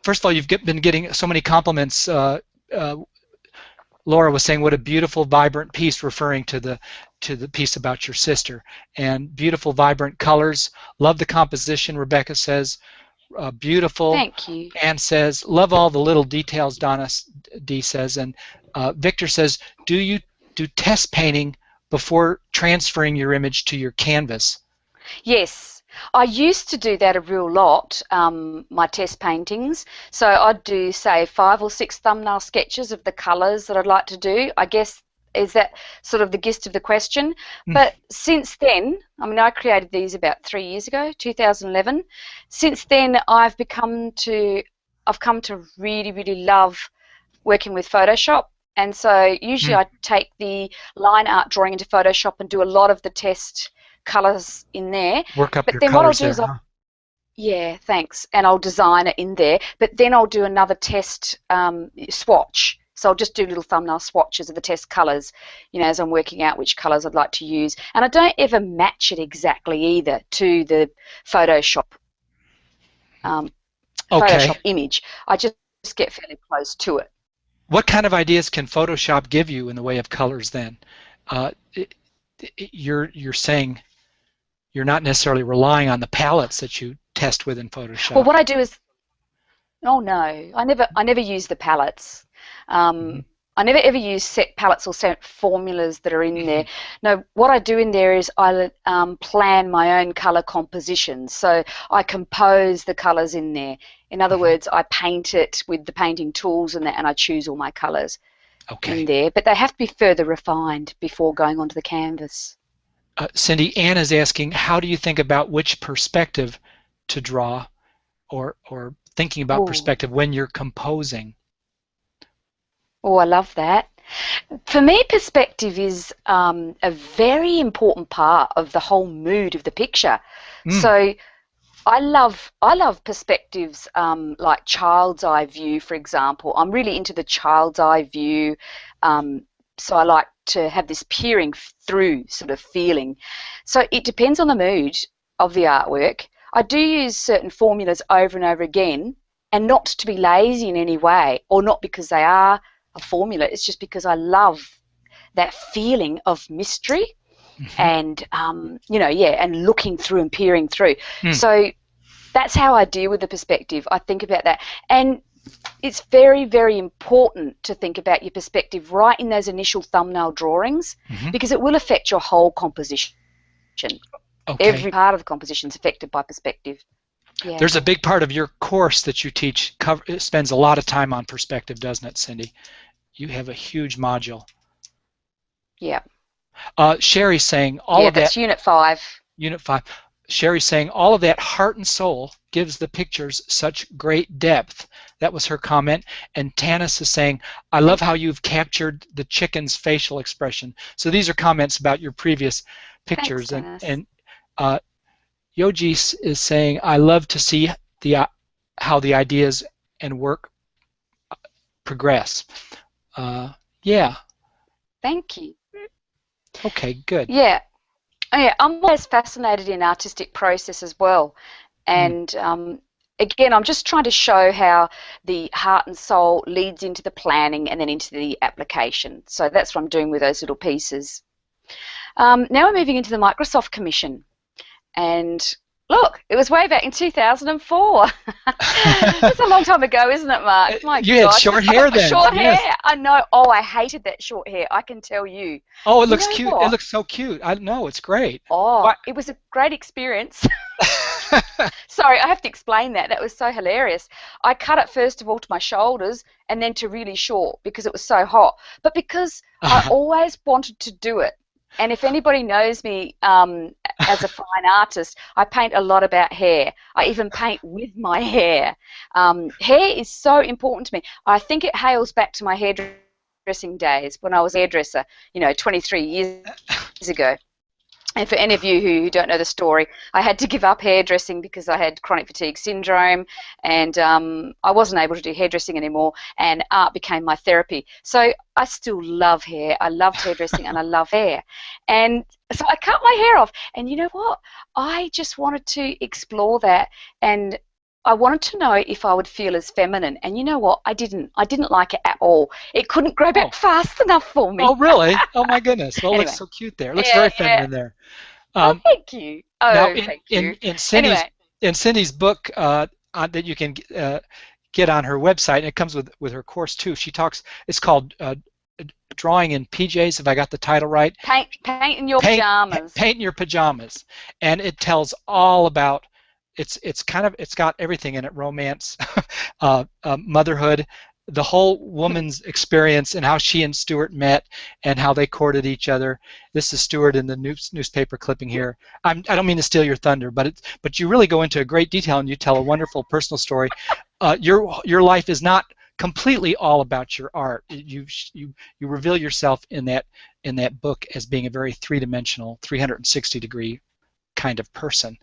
first of all, you've been getting so many compliments. Laura was saying what a beautiful, vibrant piece, referring to the piece about your sister. And beautiful, vibrant colors. Love the composition, Rebecca says. Beautiful. Thank you. Anne says, love all the little details, Donna D says. And Victor says, do you do test painting before transferring your image to your canvas? Yes. I used to do that a real lot, my test paintings. So I'd do, say, 5 or 6 thumbnail sketches of the colours that I'd like to do. I guess, is that sort of the gist of the question? But since then, I mean, I created these about 3 years ago, 2011. Since then, I've come to really, really love working with Photoshop. And so usually I take the line art drawing into Photoshop and do a lot of the test colours in there. Work up but your then what I'll colours do there, is huh? Yeah, thanks. And I'll design it in there. But then I'll do another test swatch. So I'll just do little thumbnail swatches of the test colours, you know, as I'm working out which colours I'd like to use. And I don't ever match it exactly either to the Photoshop Photoshop image. I just get fairly close to it. What kind of ideas can Photoshop give you in the way of colors then? You're saying you're not necessarily relying on the palettes that you test with in Photoshop. Well, what I do is, oh no, I never use the palettes. I never ever use set palettes or set formulas that are in there. No, what I do in there is I plan my own colour compositions. So I compose the colours in there. In other words, I paint it with the painting tools and I choose all my colours in there. But they have to be further refined before going onto the canvas. Cindy, Anne is asking, how do you think about which perspective to draw, or thinking about perspective when you're composing? Oh, I love that. For me, perspective is a very important part of the whole mood of the picture. So I love perspectives like child's eye view, for example. I'm really into the child's eye view. So I like to have this peering through sort of feeling. So it depends on the mood of the artwork. I do use certain formulas over and over again, and not to be lazy in any way, or not because they are a formula. It's just because I love that feeling of mystery and, you know, yeah, and looking through and peering through. So that's how I deal with the perspective. I think about that. And it's very, very important to think about your perspective right in those initial thumbnail drawings because it will affect your whole composition. Every part of the composition is affected by perspective. Yeah. There's a big part of your course that you teach spends a lot of time on perspective, doesn't it, Cindy? You have a huge module. Yeah. Sherry's saying all Yeah, of that. that's Unit 5. Unit 5. Sherry's saying all of that heart and soul gives the pictures such great depth. That was her comment. And Tanis is saying, I love how you've captured the chicken's facial expression. So these are comments about your previous Thanks, pictures. Dennis. And Yogi is saying, I love to see how the ideas and work progress. Yeah. Thank you. Okay, good. Yeah. Oh, yeah, I'm always fascinated in artistic process as well. Mm. And again, I'm just trying to show how the heart and soul leads into the planning and then into the application. So that's what I'm doing with those little pieces. Now we're moving into the Microsoft Commission. And look, it was way back in 2004. That's a long time ago, isn't it, Mark? My You had short hair then. Short Yes. hair. I know. Oh, I hated that short hair. I can tell you. Oh, it You looks know cute. It what? looks so cute. I know, it's great. Oh, What? it was a great experience. Sorry, I have to explain that. That was so hilarious. I cut it first of all to my shoulders and then to really short because it was so hot. But because I always wanted to do it. And if anybody knows me as a fine artist, I paint a lot about hair. I even paint with my hair. Hair is so important to me. I think it hails back to my hairdressing days when I was a hairdresser, 23 years ago. And for any of you who don't know the story, I had to give up hairdressing because I had chronic fatigue syndrome and I wasn't able to do hairdressing anymore, and art became my therapy. So I still love hair. I loved hairdressing and I love hair. And so I cut my hair off, and you know what? I just wanted to explore that, and I wanted to know if I would feel as feminine. And you know what? I didn't. I didn't like it at all. It couldn't grow back fast enough for me. Oh, really? Oh, my goodness. Well, it looks Anyway. so cute there. It looks Yeah, very yeah. feminine there. Oh, thank you. Now, Oh, thank you. Anyway, in Cindy's book that you can get on her website, and it comes with her course too. She talks. It's called Drawing in PJs. If I got the title right. paint in your pajamas. Paint in your pajamas, and it tells all about. It's got everything in it: romance, motherhood, the whole woman's experience, and how she and Stuart met, and how they courted each other. This is Stuart in the newspaper clipping here. I don't mean to steal your thunder, but you really go into a great detail, and you tell a wonderful personal story. Your life is not completely all about your art. You reveal yourself in that book as being a very three-dimensional, 360-degree kind of person.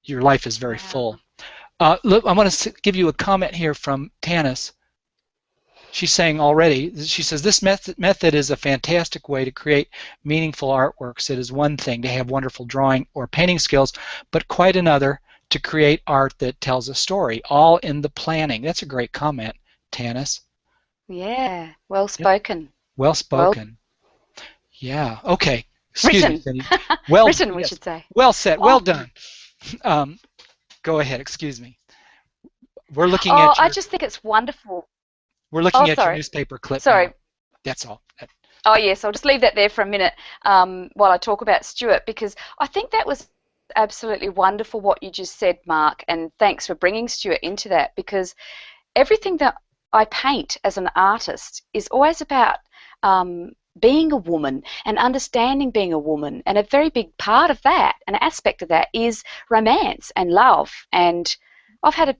Your life is very full. Look, I want to give you a comment here from Tanis. She's saying already, she says, this method is a fantastic way to create meaningful artworks. It is one thing to have wonderful drawing or painting skills, but quite another to create art that tells a story, all in the planning. That's a great comment, Tanis. Yeah, well spoken. Yep. Well spoken. Yeah, okay. Excuse me, Cindy. Well, written, we should say. Well said, well done. Go ahead, excuse me. We're looking at I just think it's wonderful. We're looking at your newspaper clip. Sorry. Now. That's all. Oh, yes, I'll just leave that there for a minute while I talk about Stuart, because I think that was absolutely wonderful what you just said, Mark, and thanks for bringing Stuart into that, because everything that I paint as an artist is always about being a woman and understanding being a woman, and a very big part of that, an aspect of that, is romance and love. And I've had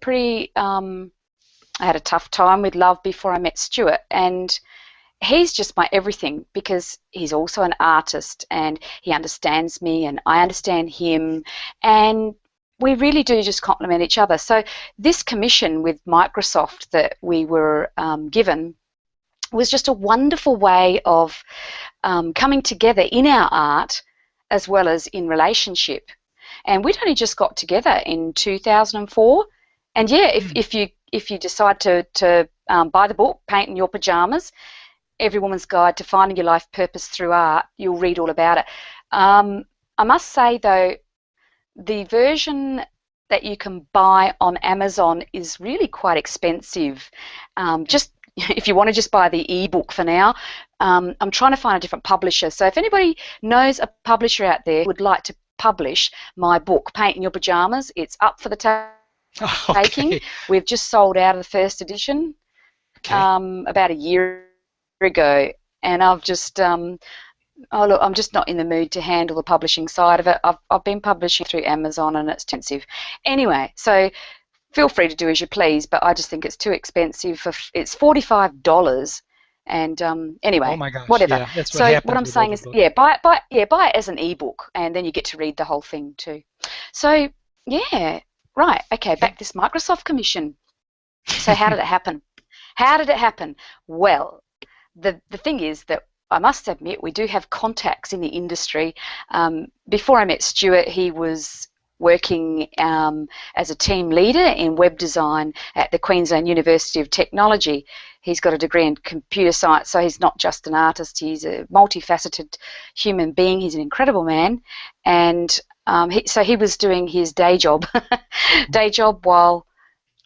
I had a tough time with love before I met Stuart, and he's just my everything because he's also an artist and he understands me and I understand him, and we really do just complement each other. So this commission with Microsoft that we were given was just a wonderful way of coming together in our art as well as in relationship. And we'd only just got together in 2004. And yeah, if you decide to buy the book, Paint in Your Pajamas, Every Woman's Guide to Finding Your Life Purpose Through Art, you'll read all about it. I must say, though, the version that you can buy on Amazon is really quite expensive. Just if you want to just buy the ebook for now, I'm trying to find a different publisher. So if anybody knows a publisher out there who would like to publish my book, Paint in Your Pajamas, it's up for the taking. Okay. We've just sold out of the first edition Okay. about a year ago, and I've just oh look, I'm just not in the mood to handle the publishing side of it. I've been publishing through Amazon and it's expensive. Anyway, so feel free to do as you please, but I just think it's too expensive. It's $45, and Oh anyway, my gosh. whatever. Yeah, that's what So what happens I'm with saying is, overbook. yeah, buy it as an ebook, and then you get to read the whole thing too. So yeah, right, okay, back Okay. to this Microsoft commission. So how did it happen? How did it happen? Well, the thing is that I must admit we do have contacts in the industry. Before I met Stuart, he was working as a team leader in web design at the Queensland University of Technology. He's got a degree in computer science, so he's not just an artist, he's a multifaceted human being. He's an incredible man. And so he was doing his day job, day job while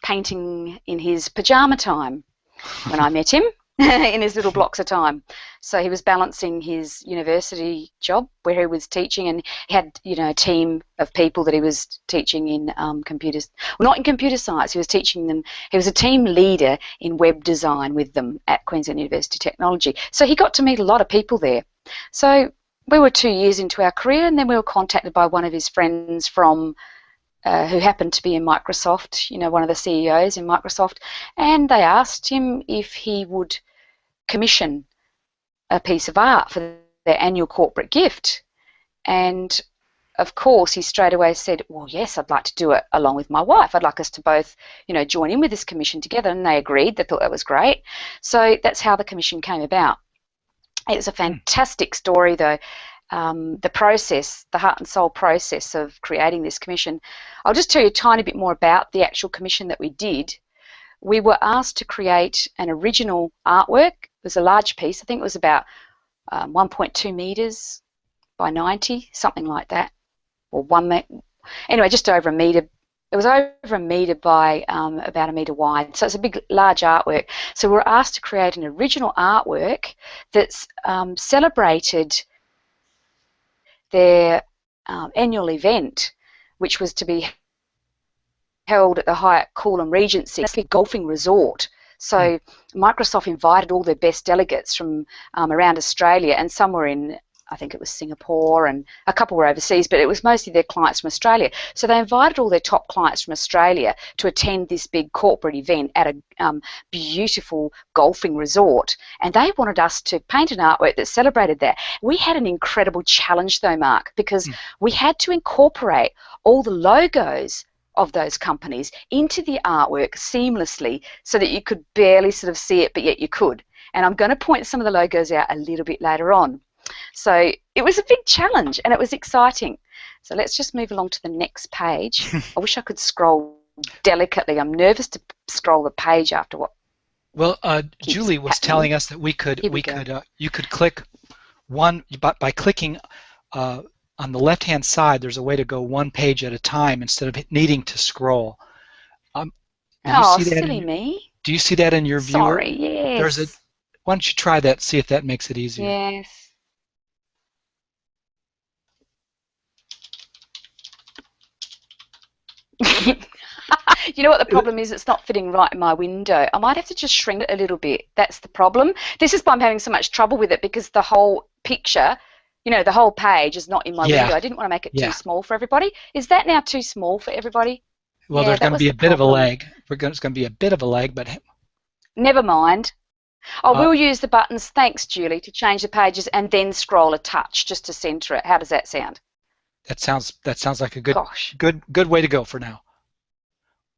painting in his pajama time when I met him in his little blocks of time. So he was balancing his university job where he was teaching, and he had, a team of people that he was teaching in computers. Well, not in computer science. He was teaching them. He was a team leader in web design with them at Queensland University Technology. So he got to meet a lot of people there. So we were 2 years into our career, and then we were contacted by one of his friends from who happened to be in Microsoft, one of the CEOs in Microsoft, and they asked him if he would commission a piece of art for their annual corporate gift. And of course, he straight away said, well, yes, I'd like to do it along with my wife. I'd like us to both, join in with this commission together. And they agreed. They thought that was great. So that's how the commission came about. It was a fantastic story, though. The process, the heart and soul process of creating this commission. I'll just tell you a tiny bit more about the actual commission that we did. We were asked to create an original artwork. It was a large piece. I think it was about 1.2 metres by 90, something like that, or 1 metre. Anyway, just over a metre. It was over a metre by about a metre wide. So it's a big, large artwork. So we were asked to create an original artwork that's celebrated their annual event, which was to be held at the Hyatt Coolum Regency. It's a golfing resort. So Microsoft invited all their best delegates from around Australia, and some were in, I think it was Singapore, and a couple were overseas, but it was mostly their clients from Australia. So they invited all their top clients from Australia to attend this big corporate event at a beautiful golfing resort, and they wanted us to paint an artwork that celebrated that. We had an incredible challenge though, Mark, because we had to incorporate all the logos of those companies into the artwork seamlessly so that you could barely sort of see it, but yet you could. And I'm going to point some of the logos out a little bit later on. So it was a big challenge and it was exciting. So let's just move along to the next page. I wish I could scroll delicately. I'm nervous to scroll the page after what. Well, Julie was telling us that you could click one by clicking on the left-hand side. There's a way to go one page at a time instead of needing to scroll. Do you see that silly me. Do you see that in your viewer? Sorry, yes. Why don't you try that? See if that makes it easier. Yes. You know what the problem is? It's not fitting right in my window. I might have to just shrink it a little bit. That's the problem. This is why I'm having so much trouble with it, because the whole picture, the whole page is not in my window. I didn't want to make it too small for everybody. Is that now too small for everybody? Well, there's going to be a bit of a lag. It's going to be a bit of a lag, but never mind. I will use the buttons, thanks Julie, to change the pages and then scroll a touch just to center it. How does that sound? That sounds like a good way to go for now.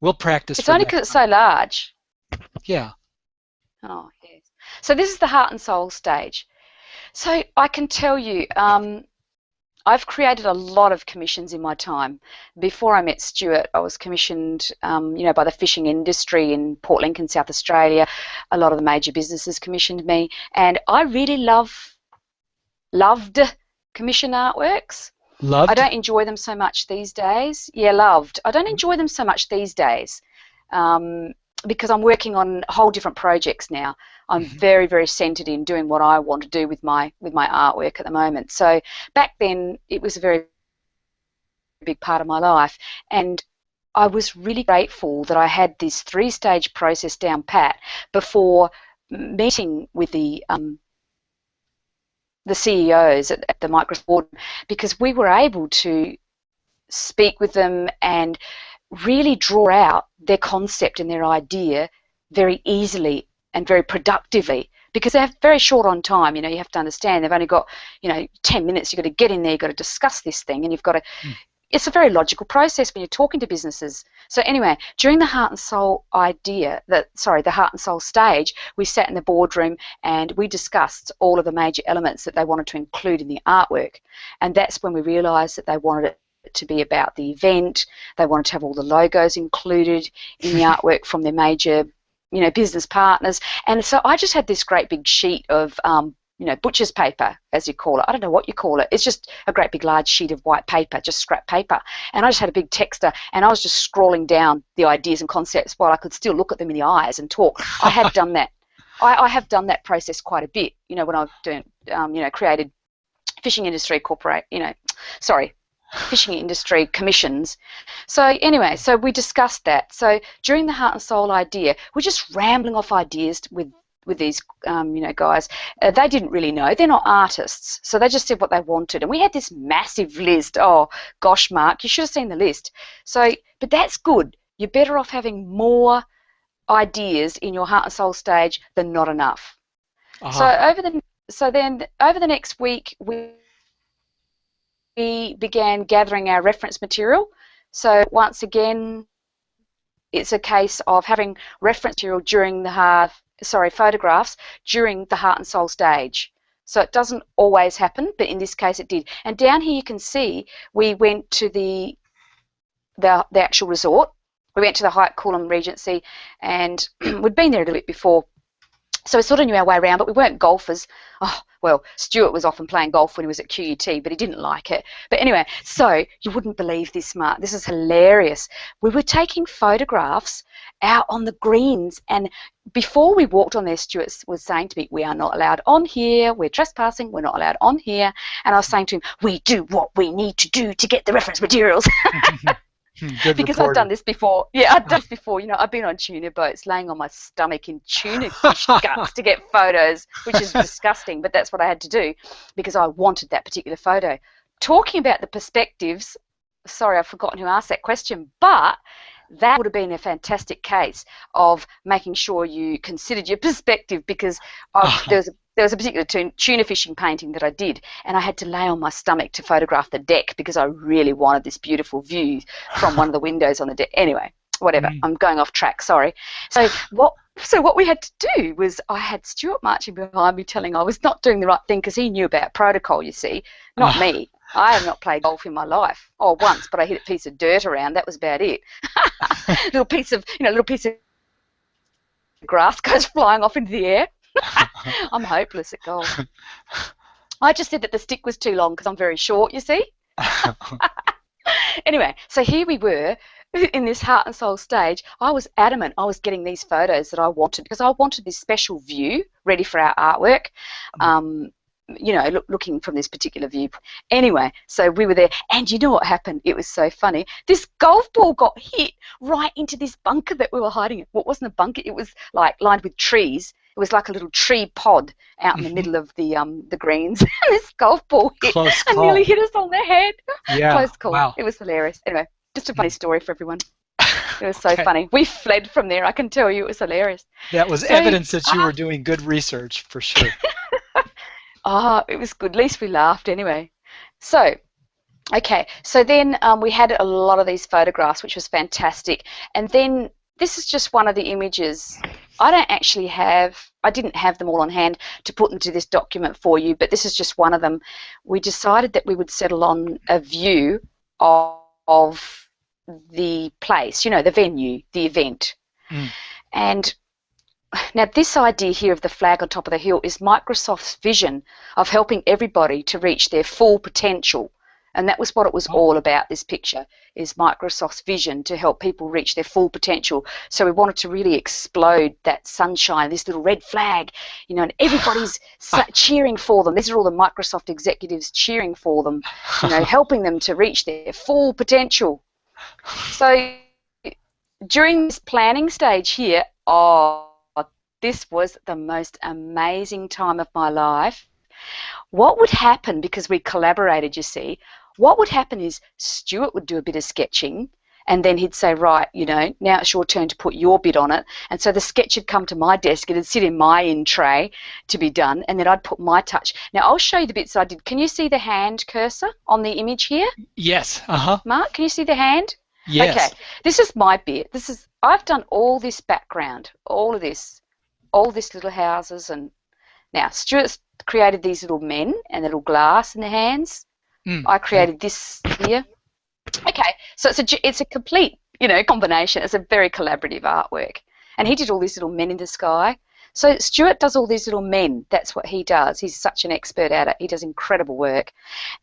We'll practice. It's only because it's so large. Yeah. Oh, yes. So this is the heart and soul stage. So I can tell you, I've created a lot of commissions in my time. Before I met Stuart, I was commissioned, by the fishing industry in Port Lincoln, South Australia. A lot of the major businesses commissioned me, and I really loved commission artworks. Loved? I don't enjoy them so much these days. Yeah, loved. I don't enjoy them so much these days because I'm working on whole different projects now. I'm very, very centered in doing what I want to do with my artwork at the moment. So back then, it was a very big part of my life. And I was really grateful that I had this 3-stage process down pat before meeting with the CEOs at the Microsoft board, because we were able to speak with them and really draw out their concept and their idea very easily and very productively, because they're very short on time. You have to understand they've only got 10 minutes. You've got to get in there, you've got to discuss this thing, and you've got to it's a very logical process when you're talking to businesses. So anyway, during the heart and soul the heart and soul stage, we sat in the boardroom and we discussed all of the major elements that they wanted to include in the artwork. And that's when we realised that they wanted it to be about the event. They wanted to have all the logos included in the artwork from their major, business partners. And so I just had this great big sheet of butcher's paper, as you call it. I don't know what you call it. It's just a great big large sheet of white paper, just scrap paper. And I just had a big texter, and I was just scrolling down the ideas and concepts while I could still look at them in the eyes and talk. I had done that. I have done that process quite a bit, when I've created fishing industry fishing industry commissions. So anyway, so we discussed that. So during the heart and soul idea, we're just rambling off ideas with these guys. They didn't really know. They're not artists, so they just said what they wanted. And we had this massive list. Oh gosh, Mark, you should have seen the list. So, but that's good. You're better off having more ideas in your heart and soul stage than not enough. So then over the next week, we began gathering our reference material. So once again, it's a case of having reference material during the photographs during the heart and soul stage. So it doesn't always happen, but in this case it did. And down here you can see we went to the actual resort. We went to the Hyatt Coolum Regency, and we'd been there a little bit before. So we sort of knew our way around, but we weren't golfers. Oh, well, Stuart was often playing golf when he was at QUT, but he didn't like it. But anyway, so you wouldn't believe this, Mark. This is hilarious. We were taking photographs out on the greens, and before we walked on there, Stuart was saying to me, we are not allowed on here, we're trespassing, we're not allowed on here. And I was saying to him, we do what we need to do to get the reference materials. Good because reporter. I've done this before. Yeah, I've done this before. I've been on tuna boats laying on my stomach in tuna fish guts to get photos, which is disgusting, but that's what I had to do because I wanted that particular photo. Talking about the perspectives, sorry, I've forgotten who asked that question, but that would have been a fantastic case of making sure you considered your perspective, because there was a particular tuna fishing painting that I did, and I had to lay on my stomach to photograph the deck because I really wanted this beautiful view from one of the windows on the deck. Anyway, whatever. I'm going off track, sorry. So what we had to do was I had Stuart marching behind me telling I was not doing the right thing because he knew about protocol, you see, not me. I have not played golf in my life. Oh, once, but I hit a piece of dirt around. That was about it. little piece of grass goes flying off into the air. I'm hopeless at golf. I just said that the stick was too long because I'm very short, you see. Anyway, so here we were in this heart and soul stage. I was adamant I was getting these photos that I wanted because I wanted this special view ready for our artwork. Looking from this particular view. Anyway, so we were there, and you know what happened? It was so funny. This golf ball got hit right into this bunker that we were hiding in. Well, it wasn't a bunker. It was like lined with trees. It was like a little tree pod out in the middle of the greens. And this golf ball hit and nearly hit us on the head. Yeah. Close call. Wow. It was hilarious. Anyway, just a funny story for everyone. It was so funny. We fled from there. I can tell you, it was hilarious. That was evidence that you were doing good research, for sure. It was good. At least we laughed anyway. So, okay. So then we had a lot of these photographs, which was fantastic. And then this is just one of the images. I didn't have them all on hand to put into this document for you, but this is just one of them. We decided that we would settle on a view of the place, the venue, the event. And now, this idea here of the flag on top of the hill is Microsoft's vision of helping everybody to reach their full potential. And that was what it was all about, this picture, is Microsoft's vision to help people reach their full potential. So we wanted to really explode that sunshine, this little red flag, and everybody's cheering for them. These are all the Microsoft executives cheering for them, helping them to reach their full potential. So during this planning stage here, oh, this was the most amazing time of my life. What would happen, because we collaborated, you see, what would happen is Stuart would do a bit of sketching, and then he'd say, right, you know, now it's your turn to put your bit on it. And so the sketch would come to my desk, it'd sit in my in tray to be done, and then I'd put my touch. Now I'll show you the bits I did. Can you see the hand cursor on the image here? Yes. Mark, can you see the hand? Yes. Okay, this is my bit. I've done all this background, all these little houses, and now Stuart's created these little men and the little glass in their hands. I created this here. Okay, so it's a complete, you know, combination. It's a very collaborative artwork. And he did all these little men in the sky. So Stuart does all these little men. That's what he does. He's such an expert at it. He does incredible work.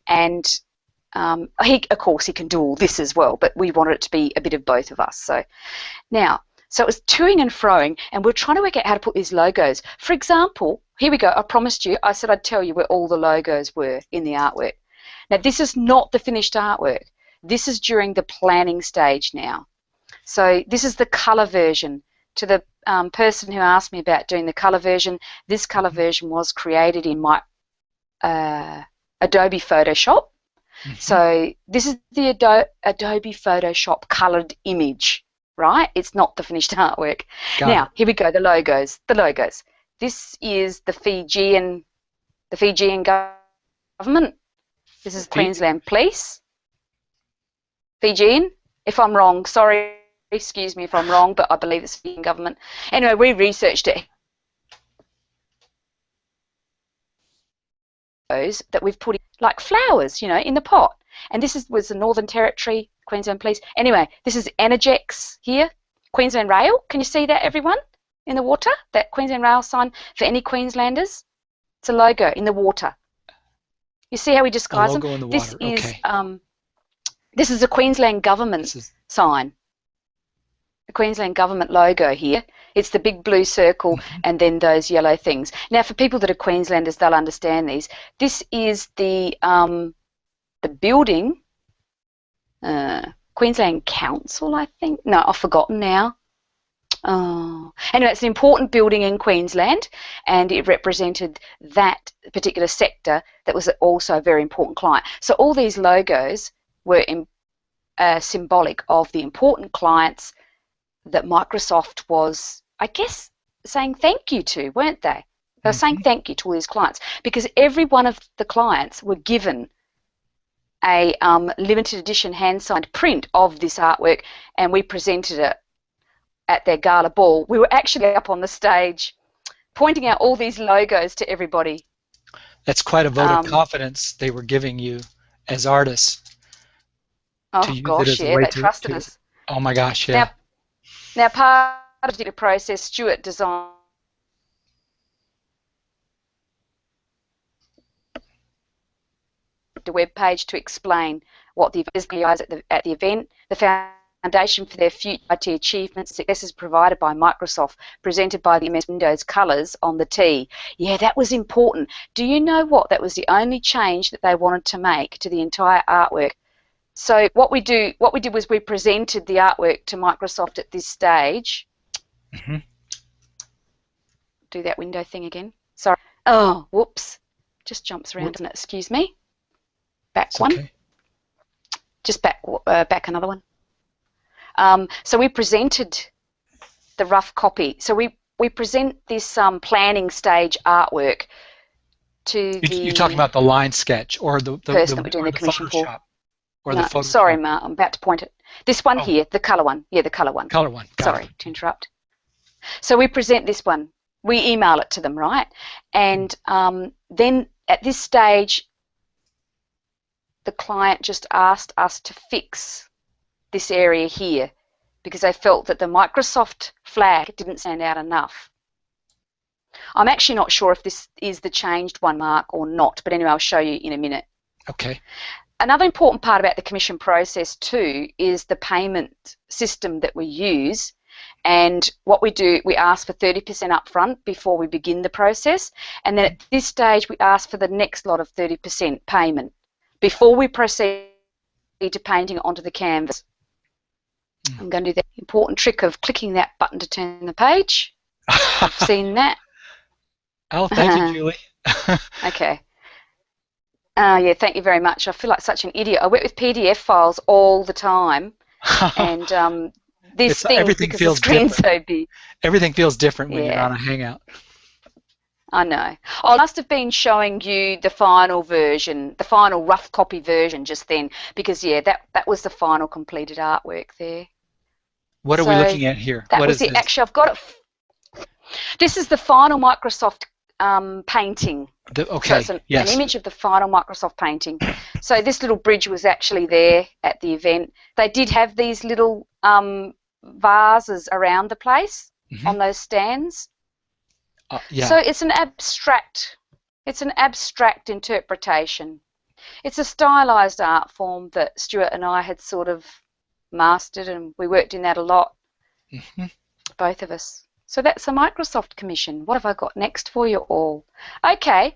And of course, he can do all this as well, but we wanted it to be a bit of both of us. So it was toing and froing, and we're trying to work out how to put these logos. For example, here we go. I promised you, I said I'd tell you where all the logos were in the artwork. Now, this is not the finished artwork. This is during the planning stage now. So this is the colour version. To the person who asked me about doing the colour version, this colour version was created in my Adobe Photoshop. So this is the Adobe Photoshop coloured image, right? It's not the finished artwork. Now, here we go, the logos. The logos. This is the Fijian government. This is Queensland Police. Fijian. If I'm wrong, sorry, excuse me if I'm wrong, but I believe it's Fijian government. Anyway, we researched it. That we've put in, like flowers, you know, in the pot. And this was the Northern Territory, Queensland Police. Anyway, this is Energex here, Queensland Rail. Can you see that, everyone, in the water? That Queensland Rail sign for any Queenslanders? It's a logo in the water. You see how we disguise them? In the this water. is this is a Queensland government sign. The Queensland government logo here. It's the big blue circle and then those yellow things. Now, for people that are Queenslanders, they'll understand these. This is the building, Queensland Council, I think. No, I've forgotten now. Oh. Anyway, it's an important building in Queensland, and it represented that particular sector that was also a very important client. So all these logos were symbolic of the important clients that Microsoft was, I guess, saying thank you to, weren't they? They were saying thank you to all these clients, because every one of the clients were given a limited edition hand-signed print of this artwork, and we presented it at their gala ball. We were actually up on the stage pointing out all these logos to everybody. That's quite a vote of confidence they were giving you as artists. Oh gosh, yeah, they trusted us. Oh my gosh, yeah. Now part of the process, Stuart designed a web page to explain what the event at the event, the foundation for their future IT achievements, successes provided by Microsoft, presented by the MS Windows colours on the T. Yeah, that was important. Do you know what? That was the only change that they wanted to make to the entire artwork. So what we did was we presented the artwork to Microsoft at this stage. Do that window thing again. Sorry. Oh, whoops. Just jumps around, doesn't it? Excuse me. Back it's one. Okay. Just back another one. So we presented the rough copy. So we present this planning stage artwork to You're talking about the line sketch or the person that we're doing the commission Photoshop. For. No, sorry, Mark, I'm about to point it. This one here, the colour one. Yeah, the colour one. Colour one. Sorry to interrupt. So we present this one. We email it to them, right? And then at this stage, the client just asked us to fix this area here because they felt that the Microsoft flag didn't stand out enough. I'm actually not sure if this is the changed one, Mark, or not, but anyway, I'll show you in a minute. Okay. Another important part about the commission process too is the payment system that we use. And what we do, we ask for 30% up front before we begin the process. And then at this stage, we ask for the next lot of 30% payment before we proceed to painting it onto the canvas. I'm going to do the important trick of clicking that button to turn the page. I've seen that. Oh, thank you, Julie. Okay. Yeah, thank you very much. I feel like such an idiot. I work with PDF files all the time, and this thing, everything because the feels screen's different. so big. Everything feels different when you're Yeah, on a Hangout. I know. I must have been showing you the final version, the final rough copy version just then, because yeah, that was the final completed artwork there. What are we So looking at here? that What was is it. this? Actually, I've got it. This is the final Microsoft painting. So Okay, it's an yes. image of the final Microsoft painting. So this little bridge was actually there at the event. They did have these little vases around the place on those stands. Yeah. So it's an abstract interpretation. It's a stylized art form that Stuart and I had sort of mastered, and we worked in that a lot, both of us. So that's a Microsoft commission. What have I got next for you all? Okay,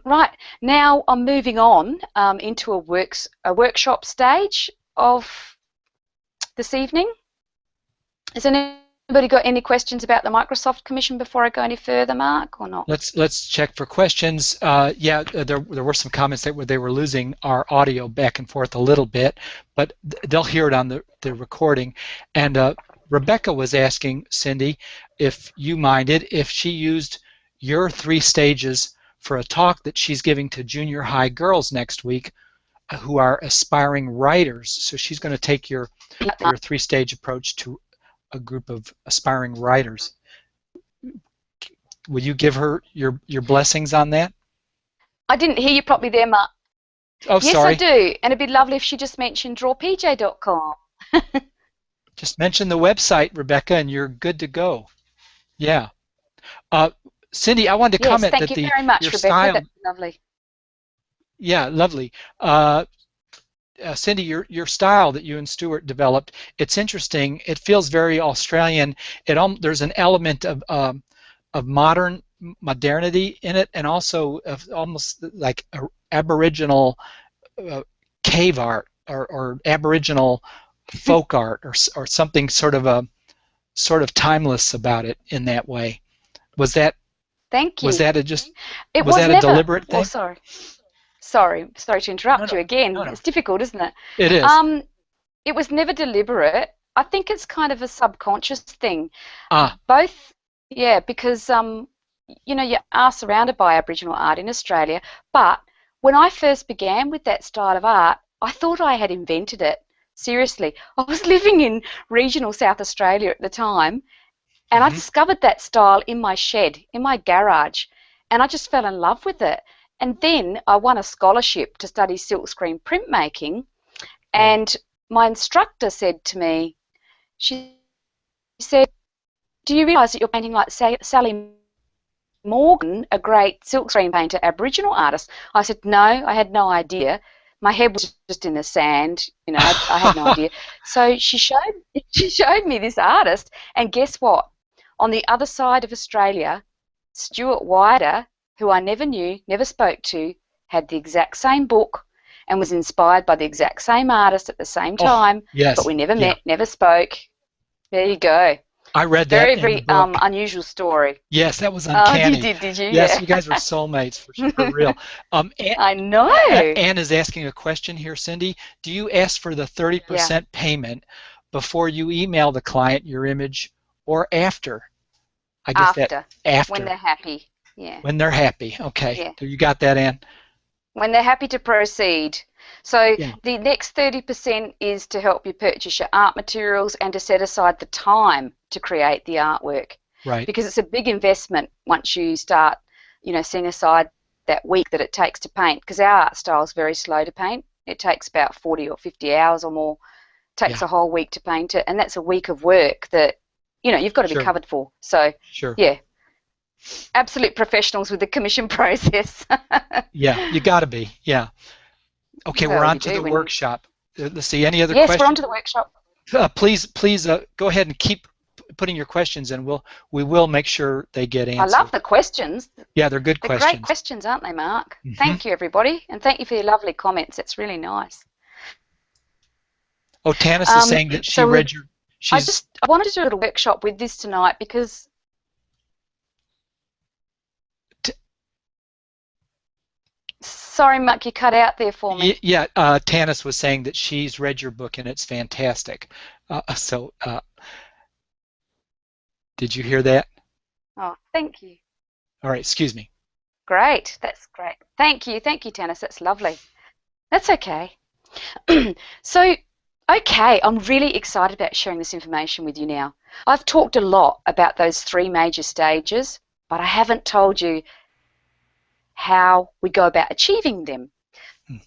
right, now I'm moving on into a workshop stage of this evening. Has anybody got any questions about the Microsoft commission before I go any further, Mark, or not? Let's check for questions. Yeah, there were some comments that they were losing our audio back and forth a little bit, but they'll hear it on the recording. And Rebecca was asking Cindy if you minded if she used your 3 stages for a talk that she's giving to junior high girls next week who are aspiring writers. So she's going to take your 3-stage approach to a group of aspiring writers. Will you give her your blessings on that? I didn't hear you properly there, Mark. Oh, yes, sorry. I do. And it'd be lovely if she just mentioned drawpj.com. Just mention the website, Rebecca, and you're good to go. Yeah. Cindy, I wanted to comment thank that you very much, your Rebecca. style. That's lovely. Yeah, lovely. Cindy, your style that you and Stuart developed, it's interesting. It feels very Australian. There's an element of modernity in it, and also of almost like Aboriginal cave art or Aboriginal folk art or something sort of timeless about it in that way. Was that? Thank you. Was that a deliberate thing? Oh, sorry to interrupt you again. No. It's difficult, isn't it? It is. It was never deliberate. I think it's kind of a subconscious thing. Both, yeah, because you are surrounded by Aboriginal art in Australia, but when I first began with that style of art, I thought I had invented it. Seriously, I was living in regional South Australia at the time, and I discovered that style in my shed, in my garage, and I just fell in love with it. And then I won a scholarship to study silkscreen printmaking, and my instructor said to me, she said, "Do you realise that you're painting like Sally Morgan, a great silkscreen painter, Aboriginal artist?" I said, "No, I had no idea. My head was just in the sand, I had no idea." So she showed me this artist, and guess what? On the other side of Australia, Stuart Wider, who I never knew, never spoke to, had the exact same book and was inspired by the exact same artist at the same time, but we never met, never spoke. There you go. I read that in the book. Unusual story. Yes, that was uncanny. Oh, did you? Yes, yeah. You guys were soulmates for real. I know. Anne is asking a question here, Cindy. Do you ask for the 30% payment before you email the client your image or after? I guess after. When they're happy. Yeah. When they're happy. Okay. Yeah. So you got that, Anne? When they're happy to proceed. So the next 30% is to help you purchase your art materials and to set aside the time to create the artwork. Right. Because it's a big investment once you start, setting aside that week that it takes to paint. Because our art style is very slow to paint. It takes about 40 or 50 hours or more. It takes a whole week to paint it, and that's a week of work that, you've got to be covered for. So, yeah. Absolute professionals with the commission process. Yeah, you got to be. Yeah. Okay, we're on to the workshop. Let's see, any other questions? Yes, we're on to the workshop. Please go ahead and keep putting your questions in. We will make sure they get answered. I love the questions. Yeah, they're good questions. They're great questions, aren't they, Mark? Thank you, everybody, and thank you for your lovely comments. It's really nice. Oh, Tanis is saying that she So read your. I She's. wanted to do a little workshop with this tonight because. Sorry, Mark, you cut out there for me. Yeah, Tanis was saying that she's read your book and it's fantastic. So, did you hear that? Oh, thank you. All right, excuse me. Great, that's great. Thank you, Tanis. That's lovely. That's okay. So, okay, I'm really excited about sharing this information with you now. I've talked a lot about those three major stages, but I haven't told you how we go about achieving them. Hmm.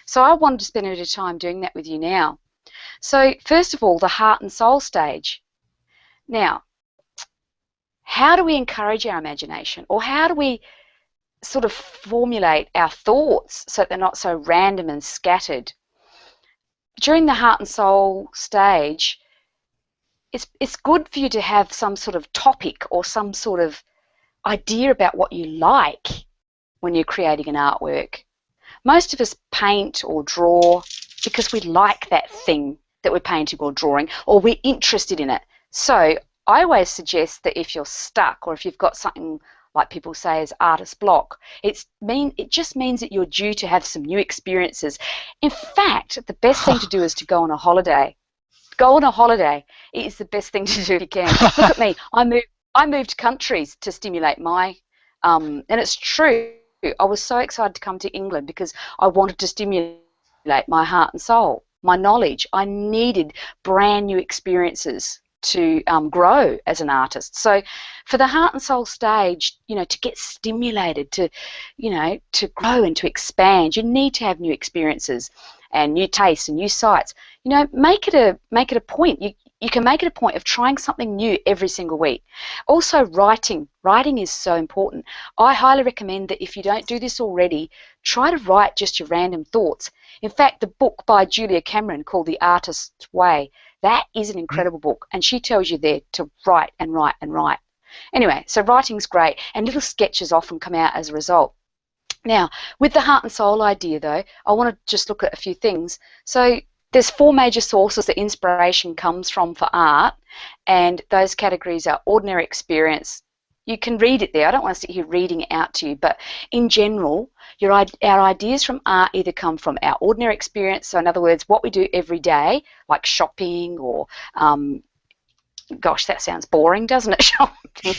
So I wanted to spend a bit of time doing that with you now. So first of all, the heart and soul stage. Now, how do we encourage our imagination, or how do we sort of formulate our thoughts so that they're not so random and scattered? During the heart and soul stage, it's good for you to have some sort of topic or some sort of idea about what you like when you're creating an artwork. Most of us paint or draw because we like that thing that we're painting or drawing, or we're interested in it. So I always suggest that if you're stuck, or if you've got something like people say is artist block, it just means that you're due to have some new experiences. In fact, the best thing to do is to go on a holiday. Go on a holiday. It is the best thing to do if you can. Look at me. I moved countries to stimulate my, and it's true. I was so excited to come to England because I wanted to stimulate my heart and soul, my knowledge. I needed brand new experiences to grow as an artist. So for the heart and soul stage, to get stimulated, to grow and to expand, you need to have new experiences and new tastes and new sights. Make it a point. You can make it a point of trying something new every single week. Also, writing is so important. I highly recommend that if you don't do this already, try to write just your random thoughts. In fact, the book by Julia Cameron called The Artist's Way, that is an incredible book, and she tells you there to write and write and write. Anyway, so writing's great, and little sketches often come out as a result. Now, with the heart and soul idea, though, I want to just look at a few things. So there's four major sources that inspiration comes from for art, and those categories are ordinary experience. You can read it there. I don't want to sit here reading it out to you, but in general, our ideas from art either come from our ordinary experience, so in other words, what we do every day, like shopping or, gosh, that sounds boring, doesn't it, shopping?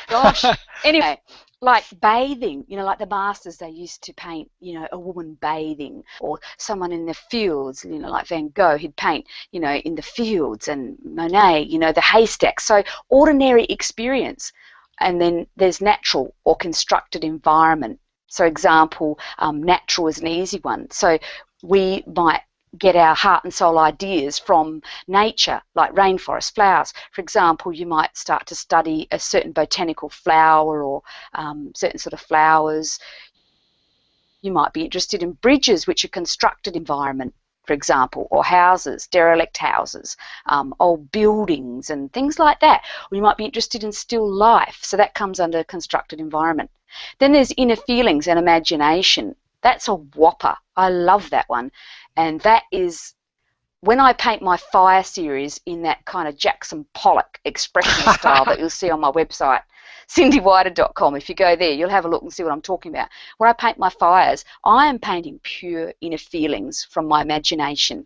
Gosh. Anyway, like bathing, like the masters, they used to paint, a woman bathing, or someone in the fields, like Van Gogh, he'd paint, in the fields, and Monet, the haystacks. So ordinary experience. And then there's natural or constructed environment. So example, natural is an easy one. So we might get our heart and soul ideas from nature, like rainforest, flowers. For example, you might start to study a certain botanical flower or certain sort of flowers. You might be interested in bridges, which are constructed environment, for example, or houses, derelict houses, old buildings and things like that. Or you might be interested in still life, so that comes under constructed environment. Then there's inner feelings and imagination. That's a whopper. I love that one. And that is when I paint my fire series in that kind of Jackson Pollock expressionist style that you'll see on my website, cindywider.com. If you go there, you'll have a look and see what I'm talking about. When I paint my fires, I am painting pure inner feelings from my imagination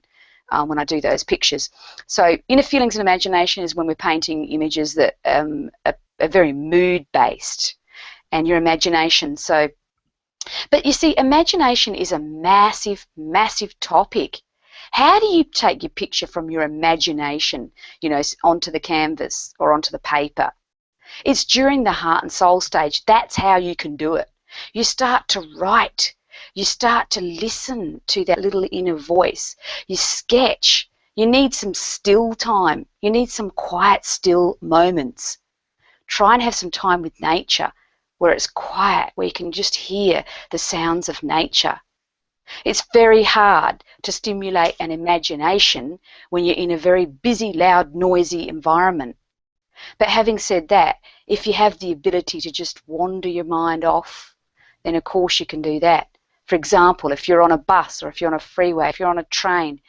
when I do those pictures. So inner feelings and imagination is when we're painting images that are very mood-based, and your imagination. But you see, imagination is a massive, massive topic. How do you take your picture from your imagination, onto the canvas or onto the paper? It's during the heart and soul stage. That's how you can do it. You start to write. You start to listen to that little inner voice. You sketch. You need some still time. You need some quiet, still moments. Try and have some time with nature, where it's quiet, where you can just hear the sounds of nature. It's very hard to stimulate an imagination when you're in a very busy, loud, noisy environment. But having said that, if you have the ability to just wander your mind off, then of course you can do that. For example, if you're on a bus or if you're on a freeway, if you're on a train,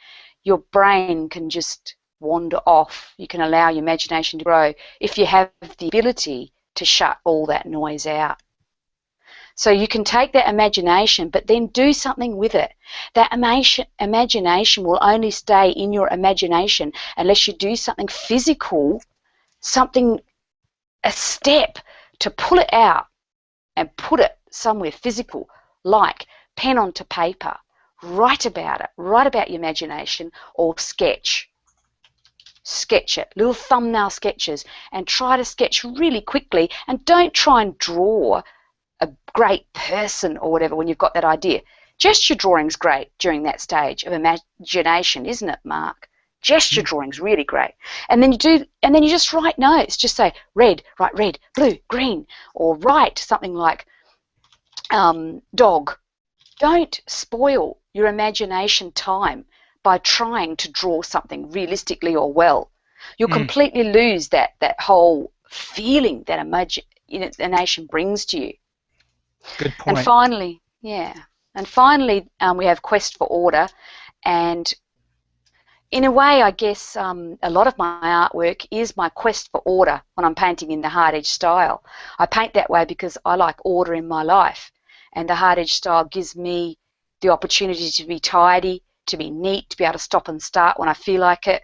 your brain can just wander off. You can allow your imagination to grow if you have the ability to shut all that noise out. So you can take that imagination, but then do something with it. That imagination will only stay in your imagination unless you do something physical, a step to pull it out and put it somewhere physical, like pen onto paper. Write about it. Write about your imagination, or sketch. Sketch it, little thumbnail sketches, and try to sketch really quickly, and don't try and draw a great person or whatever when you've got that idea. Gesture drawing's great during that stage of imagination, isn't it, Mark? Gesture drawing's really great. And then you just write notes. Just say red, write red, blue, green, or write something like dog. Don't spoil your imagination time by trying to draw something realistically or well. You'll completely lose that whole feeling that imagination brings to you. Good point. And finally, we have quest for order. And in a way, I guess a lot of my artwork is my quest for order when I'm painting in the hard edge style. I paint that way because I like order in my life, and the hard edge style gives me the opportunity to be tidy, to be neat, to be able to stop and start when I feel like it.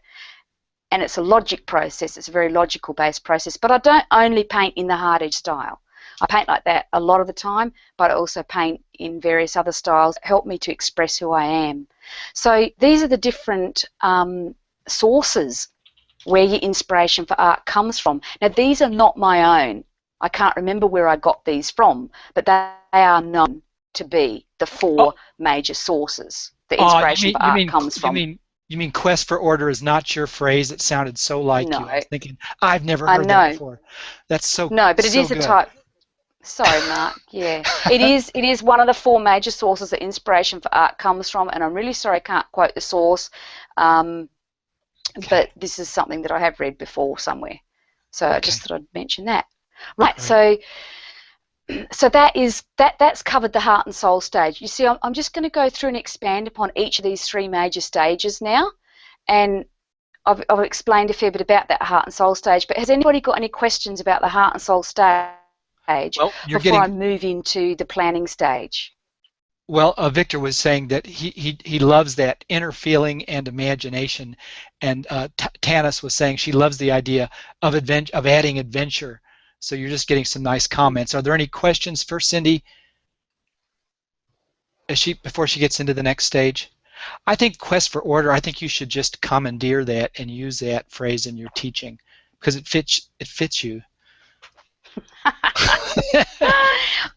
And it's a logic process. It's a very logical based process. But I don't only paint in the hard edge style. I paint like that a lot of the time, but I also paint in various other styles that help me to express who I am. So these are the different sources where your inspiration for art comes from. Now, these are not my own. I can't remember where I got these from, but they are known to be the four major sources the inspiration for art comes from. You mean quest for order is not your phrase? It sounded so like No. you. I was thinking, I've never heard that before. That's so No, but it is good. a type. Sorry, Mark. Yeah, it is one of the four major sources that inspiration for art comes from, and I'm really sorry I can't quote the source, but this is something that I have read before somewhere, so I just thought I'd mention that. Right. So that's covered the heart and soul stage. You see, I'm just going to go through and expand upon each of these three major stages now, and I've explained a fair bit about that heart and soul stage. But has anybody got any questions about the heart and soul stage? Before I move into the planning stage. Well, Victor was saying that he loves that inner feeling and imagination, and Tanis was saying she loves the idea of adding adventure. So you're just getting some nice comments. Are there any questions for Cindy before she gets into the next stage? I think quest for order, I think you should just commandeer that and use that phrase in your teaching because it fits you.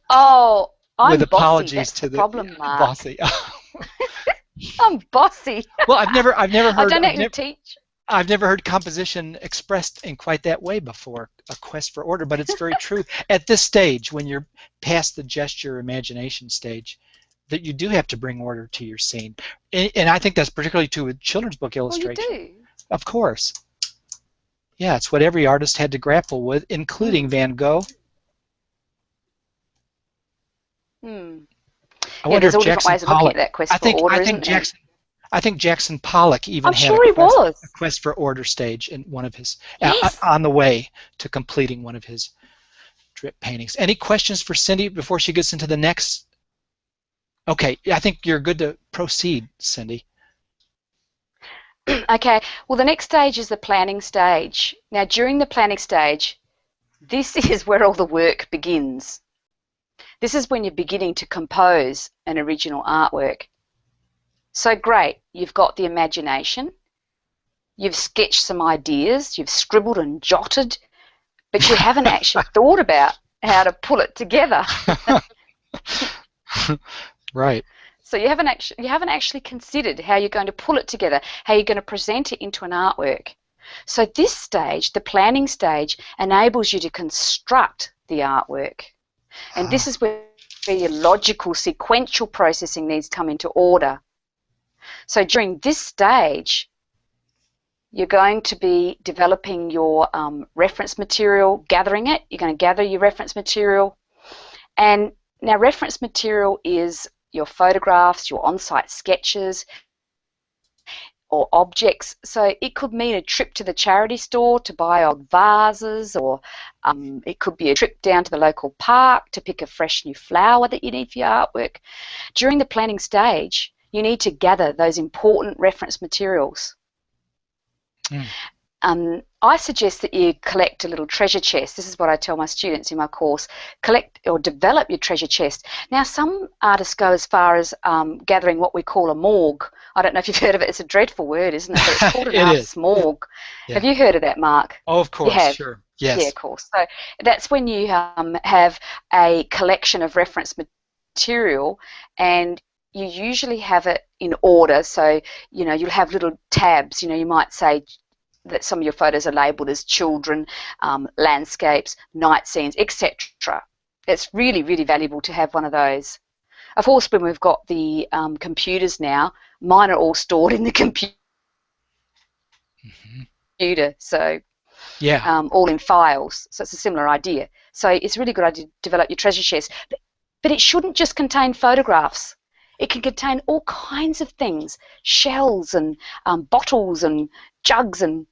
Oh, I'm with bossy. Apologies That's to the problem, Mark. Bossy. I'm bossy. Well, I've never heard. I don't actually teach. I've never heard composition expressed in quite that way before. A quest for order, but it's very true at this stage when you're past the gesture imagination stage, that you do have to bring order to your scene, and I think that's particularly true with children's book illustration. Well, you do. Of course. Yeah, it's what every artist had to grapple with, including Van Gogh. I wonder there's all different ways of looking at that quest for order, isn't there? I think Jackson Pollock even had a quest for order stage in one of his on the way to completing one of his drip paintings. Any questions for Cindy before she gets into the next? Okay, I think you're good to proceed, Cindy. Okay, well the next stage is the planning stage. Now during the planning stage, this is where all the work begins. This is when you're beginning to compose an original artwork. So great, you've got the imagination, you've sketched some ideas, you've scribbled and jotted, but you haven't actually thought about how to pull it together. Right. So you haven't actually considered how you're going to pull it together, how you're going to present it into an artwork. So this stage, the planning stage, enables you to construct the artwork. And this is where your logical, sequential processing needs to come into order. So during this stage, you're going to be developing your reference material, gathering it. You're going to gather your reference material. And now reference material is your photographs, your on-site sketches. or objects. So it could mean a trip to the charity store to buy old vases, or it could be a trip down to the local park to pick a fresh new flower that you need for your artwork. During the planning stage, you need to gather those important reference materials. I suggest that you collect a little treasure chest. This is what I tell my students in my course. Collect or develop your treasure chest. Now, some artists go as far as gathering what we call a morgue. I don't know if you've heard of it. It's a dreadful word, isn't it? But it's called an artist's morgue. Yeah. Have you heard of that, Mark? Oh, of course. You have? Sure. Yes. Yeah, of course. So that's when you have a collection of reference material, and you usually have it in order. So, you'll have little tabs. You might say that some of your photos are labelled as children, landscapes, night scenes, etc. It's really, really valuable to have one of those. Of course, when we've got the computers now, mine are all stored in the computer, so yeah, all in files. So it's a similar idea. So it's a really good idea to develop your treasure chest. But it shouldn't just contain photographs. It can contain all kinds of things, shells and bottles and jugs and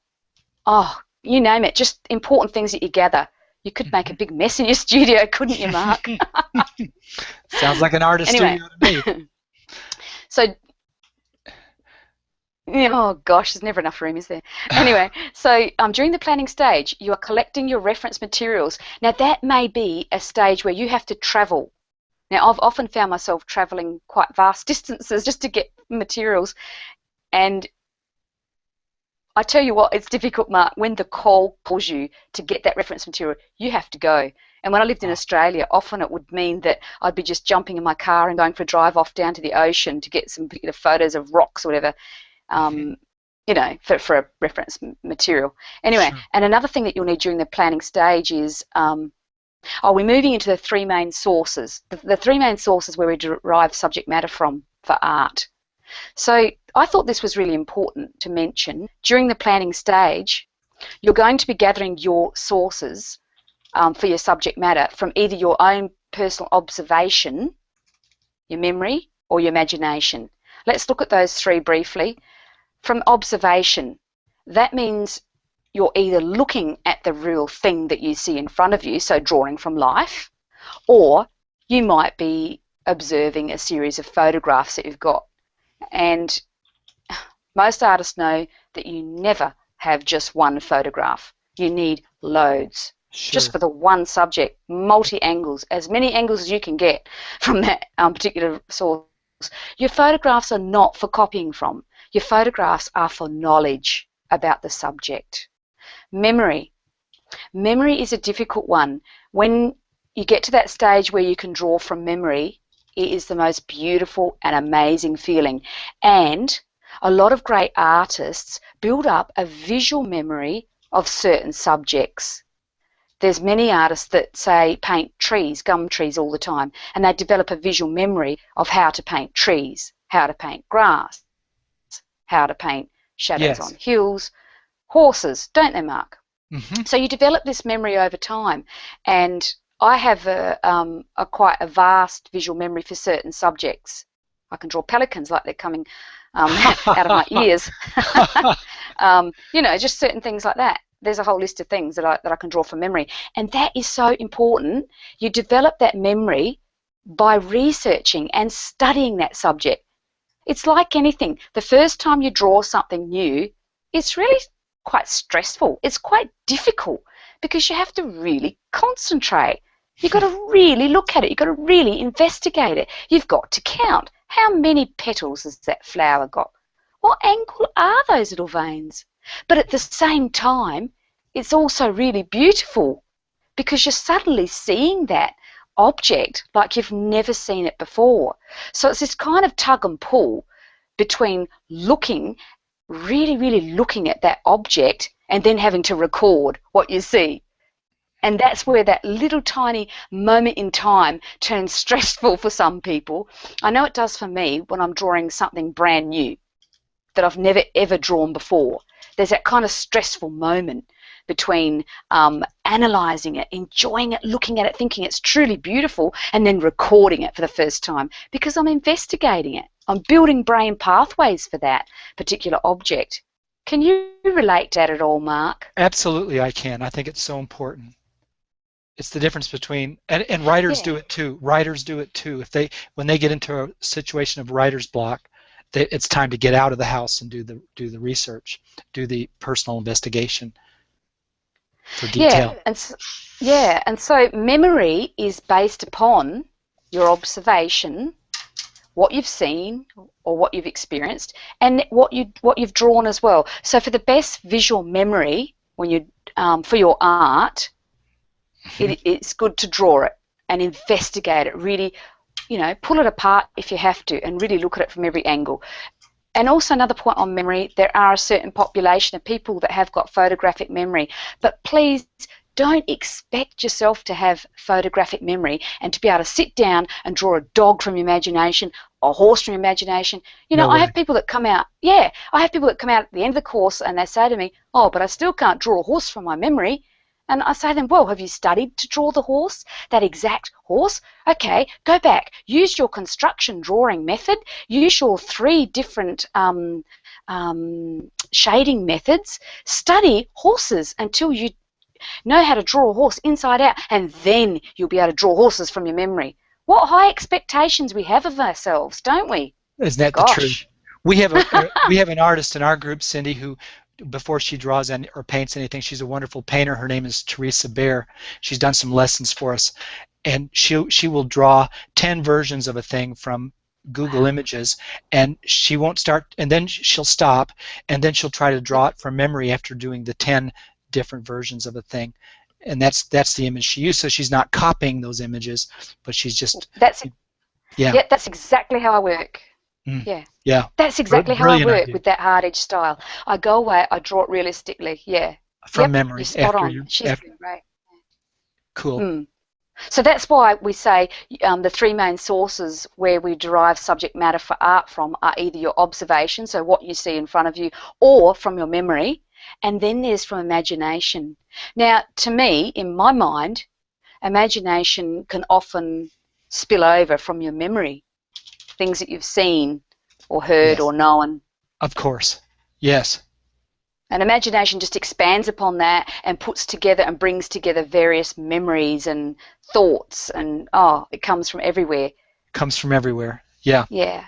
you name it, just important things that you gather. You could make a big mess in your studio, couldn't you, Mark? Sounds like an artist studio to me. So, oh gosh, there's never enough room, is there? Anyway, so during the planning stage, you are collecting your reference materials. Now, that may be a stage where you have to travel. Now, I've often found myself travelling quite vast distances just to get materials, and I tell you what, it's difficult, Mark. When the call calls you to get that reference material, you have to go. And when I lived in Australia, often it would mean that I'd be just jumping in my car and going for a drive off down to the ocean to get some particular photos of rocks or whatever, for a reference material. Anyway, sure. And another thing that you'll need during the planning stage is, we're moving into the three main sources. The three main sources where we derive subject matter from for art. So I thought this was really important to mention. During the planning stage, you're going to be gathering your sources for your subject matter from either your own personal observation, your memory, or your imagination. Let's look at those three briefly. From observation, that means you're either looking at the real thing that you see in front of you, so drawing from life, or you might be observing a series of photographs that you've got. And most artists know that you never have just one photograph. You need loads. Sure. Just for the one subject, multi-angles, as many angles as you can get from that particular source. Your photographs are not for copying from. Your photographs are for knowledge about the subject. Memory. Memory is a difficult one. When you get to that stage where you can draw from memory, it is the most beautiful and amazing feeling. And a lot of great artists build up a visual memory of certain subjects. There's many artists that say paint trees, gum trees all the time, and they develop a visual memory of how to paint trees, how to paint grass, how to paint shadows on hills, horses, don't they, Mark? Mm-hmm. So you develop this memory over time, and I have quite a vast visual memory for certain subjects. I can draw pelicans like they're coming out of my ears. Just certain things like that. There's a whole list of things that I can draw from memory. And that is so important. You develop that memory by researching and studying that subject. It's like anything. The first time you draw something new, it's really quite stressful. It's quite difficult because you have to really concentrate. You've got to really look at it. You've got to really investigate it. You've got to count. How many petals has that flower got? What angle are those little veins? But at the same time, it's also really beautiful because you're suddenly seeing that object like you've never seen it before. So it's this kind of tug and pull between looking, really, really looking at that object and then having to record what you see. And that's where that little tiny moment in time turns stressful for some people. I know it does for me when I'm drawing something brand new that I've never ever drawn before. There's that kind of stressful moment. between analysing it, enjoying it, looking at it, thinking it's truly beautiful, and then recording it for the first time, because I'm investigating it. I'm building brain pathways for that particular object. Can you relate to that at all, Mark? Absolutely, I can. I think it's so important. It's the difference between, and writers Yeah. do it too. Writers do it too. When they get into a situation of writer's block, it's time to get out of the house and do the research, do the personal investigation for detail. And so memory is based upon your observation, what you've seen or what you've experienced, and what you've drawn as well. So for the best visual memory, when you for your art, it's good to draw it and investigate it. Really, pull it apart if you have to, and really look at it from every angle. And also another point on memory, there are a certain population of people that have got photographic memory, but please don't expect yourself to have photographic memory and to be able to sit down and draw a dog from your imagination, a horse from your imagination. No I way. have people that come out, I have people that come out at the end of the course and they say to me, oh, but I still can't draw a horse from my memory. And I say to them, well, have you studied to draw the horse, that exact horse? Okay, go back. Use your construction drawing method. Use your 3 different shading methods. Study horses until you know how to draw a horse inside out, and then you'll be able to draw horses from your memory. What high expectations we have of ourselves, don't we? Isn't that the truth? We have an artist in our group, Cindy, who, before she draws or paints anything, she's a wonderful painter. Her name is Teresa Bear. She's done some lessons for us, and she will draw 10 versions of a thing from Google Images, and she won't start, and then she'll stop, and then she'll try to draw it from memory after doing the 10 different versions of a thing, and that's the image she used. So she's not copying those images, but she's just that's exactly how I work. Yeah. That's exactly how I work idea. with that hard edge style. I go away, I draw it realistically. From memory. You're spot on. She's doing great. Cool. So that's why we say the 3 main sources where we derive subject matter for art from are either your observation, so what you see in front of you, or from your memory, and then there's from imagination. Now, to me, in my mind, imagination can often spill over from your memory, things that you've seen or heard or known. Of course, yes. And imagination just expands upon that and puts together and brings together various memories and thoughts, and it comes from everywhere. Comes from everywhere, yeah. Yeah.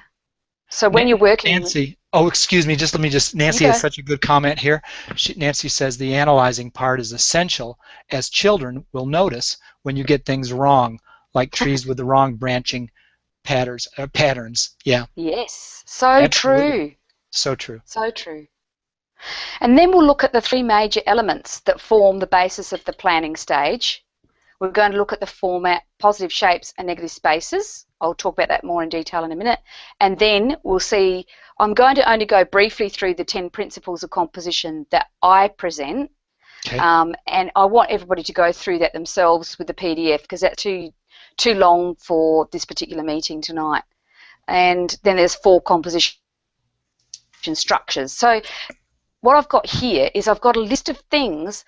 So when you're working... Nancy, excuse me, Nancy has such a good comment here. Nancy says the analyzing part is essential, as children will notice when you get things wrong, like trees with the wrong branching patterns. Yeah. Yes. So Absolutely. True. So true. So true. And then we'll look at the 3 major elements that form the basis of the planning stage. We're going to look at the format, positive shapes and negative spaces. I'll talk about that more in detail in a minute. And then we'll see, I'm going to only go briefly through the 10 principles of composition that I present. Okay. And I want everybody to go through that themselves with the PDF, because that's too long for this particular meeting tonight. And then there's 4 composition structures. So what I've got here is I've got a list of things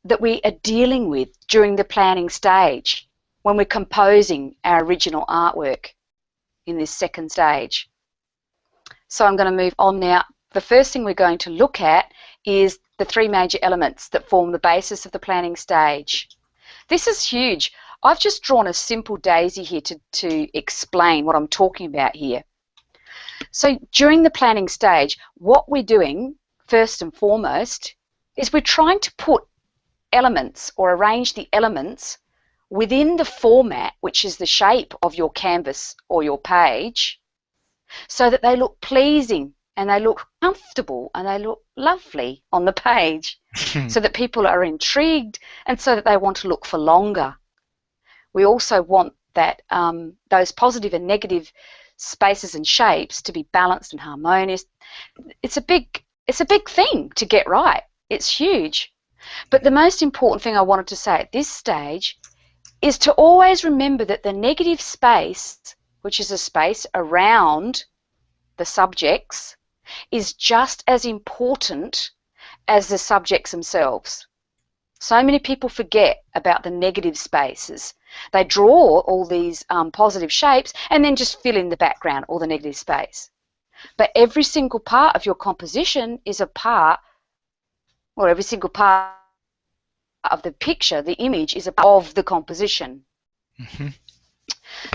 that we are dealing with during the planning stage when we're composing our original artwork in this second stage. So I'm going to move on now. The first thing we're going to look at is the 3 major elements that form the basis of the planning stage. This is huge. I've just drawn a simple daisy here to explain what I'm talking about here. So during the planning stage, what we're doing first and foremost is we're trying to put elements or arrange the elements within the format, which is the shape of your canvas or your page, so that they look pleasing and they look comfortable and they look lovely on the page, so that people are intrigued and so that they want to look for longer. We also want that those positive and negative spaces and shapes to be balanced and harmonious. It's a big thing to get right. It's huge. But the most important thing I wanted to say at this stage is to always remember that the negative space, which is a space around the subjects, is just as important as the subjects themselves. So many people forget about the negative spaces. They draw all these positive shapes and then just fill in the background or the negative space. But every single part of your composition is a part, or every single part of the picture, the image, is a part of the composition. Mm-hmm.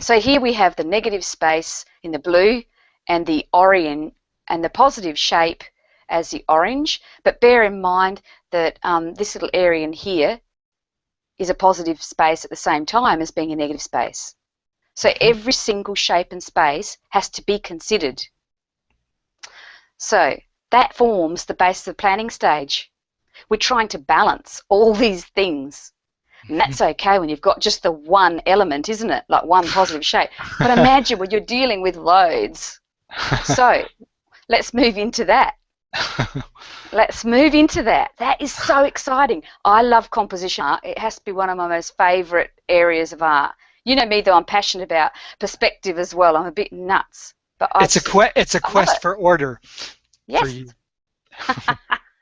So here we have the negative space in the blue and the orange and the positive shape as the orange, but bear in mind that this little area in here is a positive space at the same time as being a negative space. So every single shape and space has to be considered. So that forms the base of the planning stage. We're trying to balance all these things. And that's okay when you've got just the one element, isn't it? Like one positive shape. But imagine when you're dealing with loads. So let's move into that. Let's move into that. That is so exciting. I love composition art. It has to be one of my most favourite areas of art. You know me, though, I'm passionate about perspective as well. I'm a bit nuts. But it's a quest for order. Yes. For you.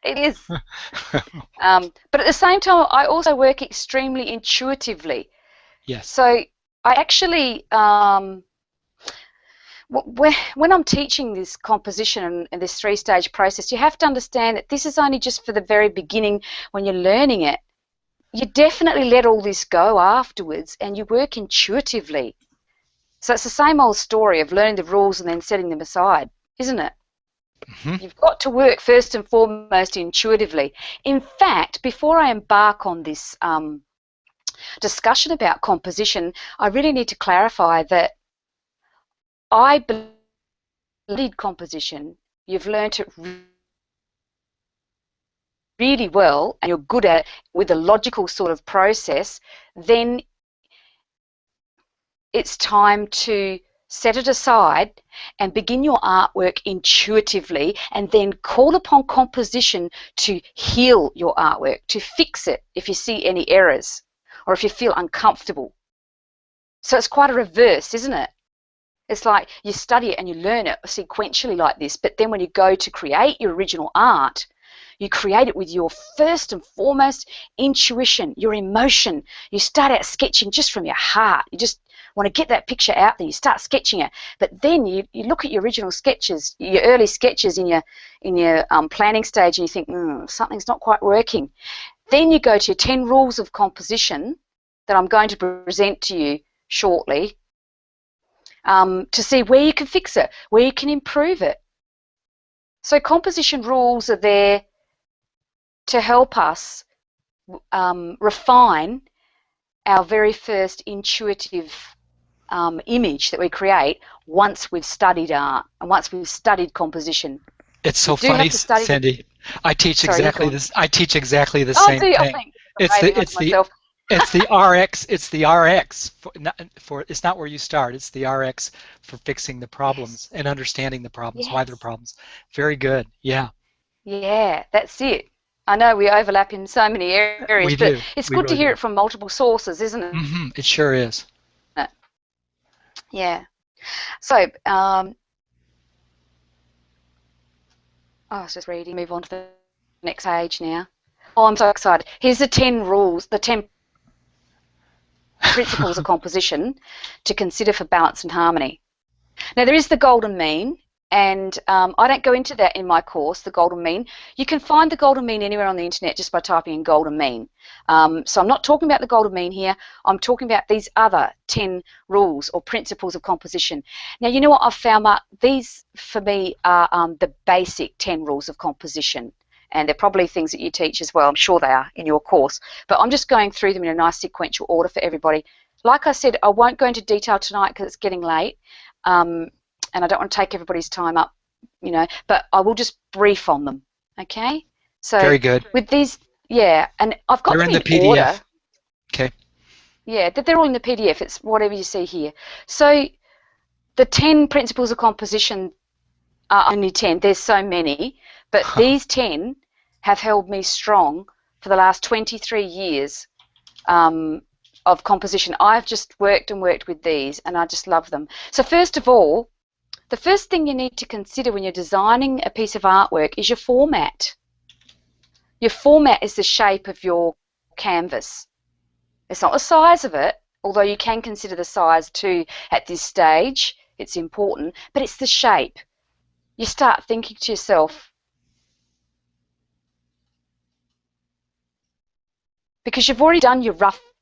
It is. But at the same time, I also work extremely intuitively. Yes. So I actually, when I'm teaching this composition and this three-stage process, you have to understand that this is only just for the very beginning when you're learning it. You definitely let all this go afterwards and you work intuitively. So it's the same old story of learning the rules and then setting them aside, isn't it? Mm-hmm. You've got to work first and foremost intuitively. In fact, before I embark on this discussion about composition, I really need to clarify that I believe composition, you've learnt it really well and you're good at it with a logical sort of process, then it's time to set it aside and begin your artwork intuitively and then call upon composition to heal your artwork, to fix it if you see any errors or if you feel uncomfortable. So it's quite a reverse, isn't it? It's like you study it and you learn it sequentially like this, but then when you go to create your original art, you create it with your first and foremost intuition, your emotion. You start out sketching just from your heart. You just want to get that picture out there. You start sketching it, but then you look at your original sketches, your early sketches in your planning stage, and you think something's not quite working. Then you go to your 10 rules of composition that I'm going to present to you shortly, to see where you can fix it, where you can improve it. So composition rules are there to help us refine our very first intuitive image that we create once we've studied art and once we've studied composition. It's so funny, Cindy. I teach exactly this. I teach exactly the same thing. It's the RX. It's the RX for. It's not where you start. It's the RX for fixing the problems and understanding the problems, why they're problems. Very good. Yeah. Yeah, that's it. I know we overlap in so many areas, but it's good to hear it from multiple sources, isn't it? Mm-hmm. It sure is. Yeah. So, I was just reading. Move on to the next page now. Oh, I'm so excited. Here's the 10 rules, the 10 principles of composition to consider for balance and harmony. Now, there is the golden mean, and I don't go into that in my course, the golden mean. You can find the golden mean anywhere on the internet just by typing in golden mean. So I'm not talking about the golden mean here. I'm talking about these other 10 rules or principles of composition. Now, you know what I've found, Mark? These, for me, are the basic 10 rules of composition. And they're probably things that you teach as well. I'm sure they are in your course. But I'm just going through them in a nice sequential order for everybody. Like I said, I won't go into detail tonight because it's getting late. And I don't want to take everybody's time up, you know, but I will just brief on them, okay? So very good. With these, yeah, and I've got them in PDF. Order. Okay. Yeah, they're all in the PDF. It's whatever you see here. So the 10 principles of composition are only 10. There's so many, but these 10 have held me strong for the last 23 years of composition. I've just worked and worked with these, and I just love them. So first of all, the first thing you need to consider when you're designing a piece of artwork is your format. Your format is the shape of your canvas. It's not the size of it, although you can consider the size too at this stage. It's important, but it's the shape. You start thinking to yourself, because you've already done your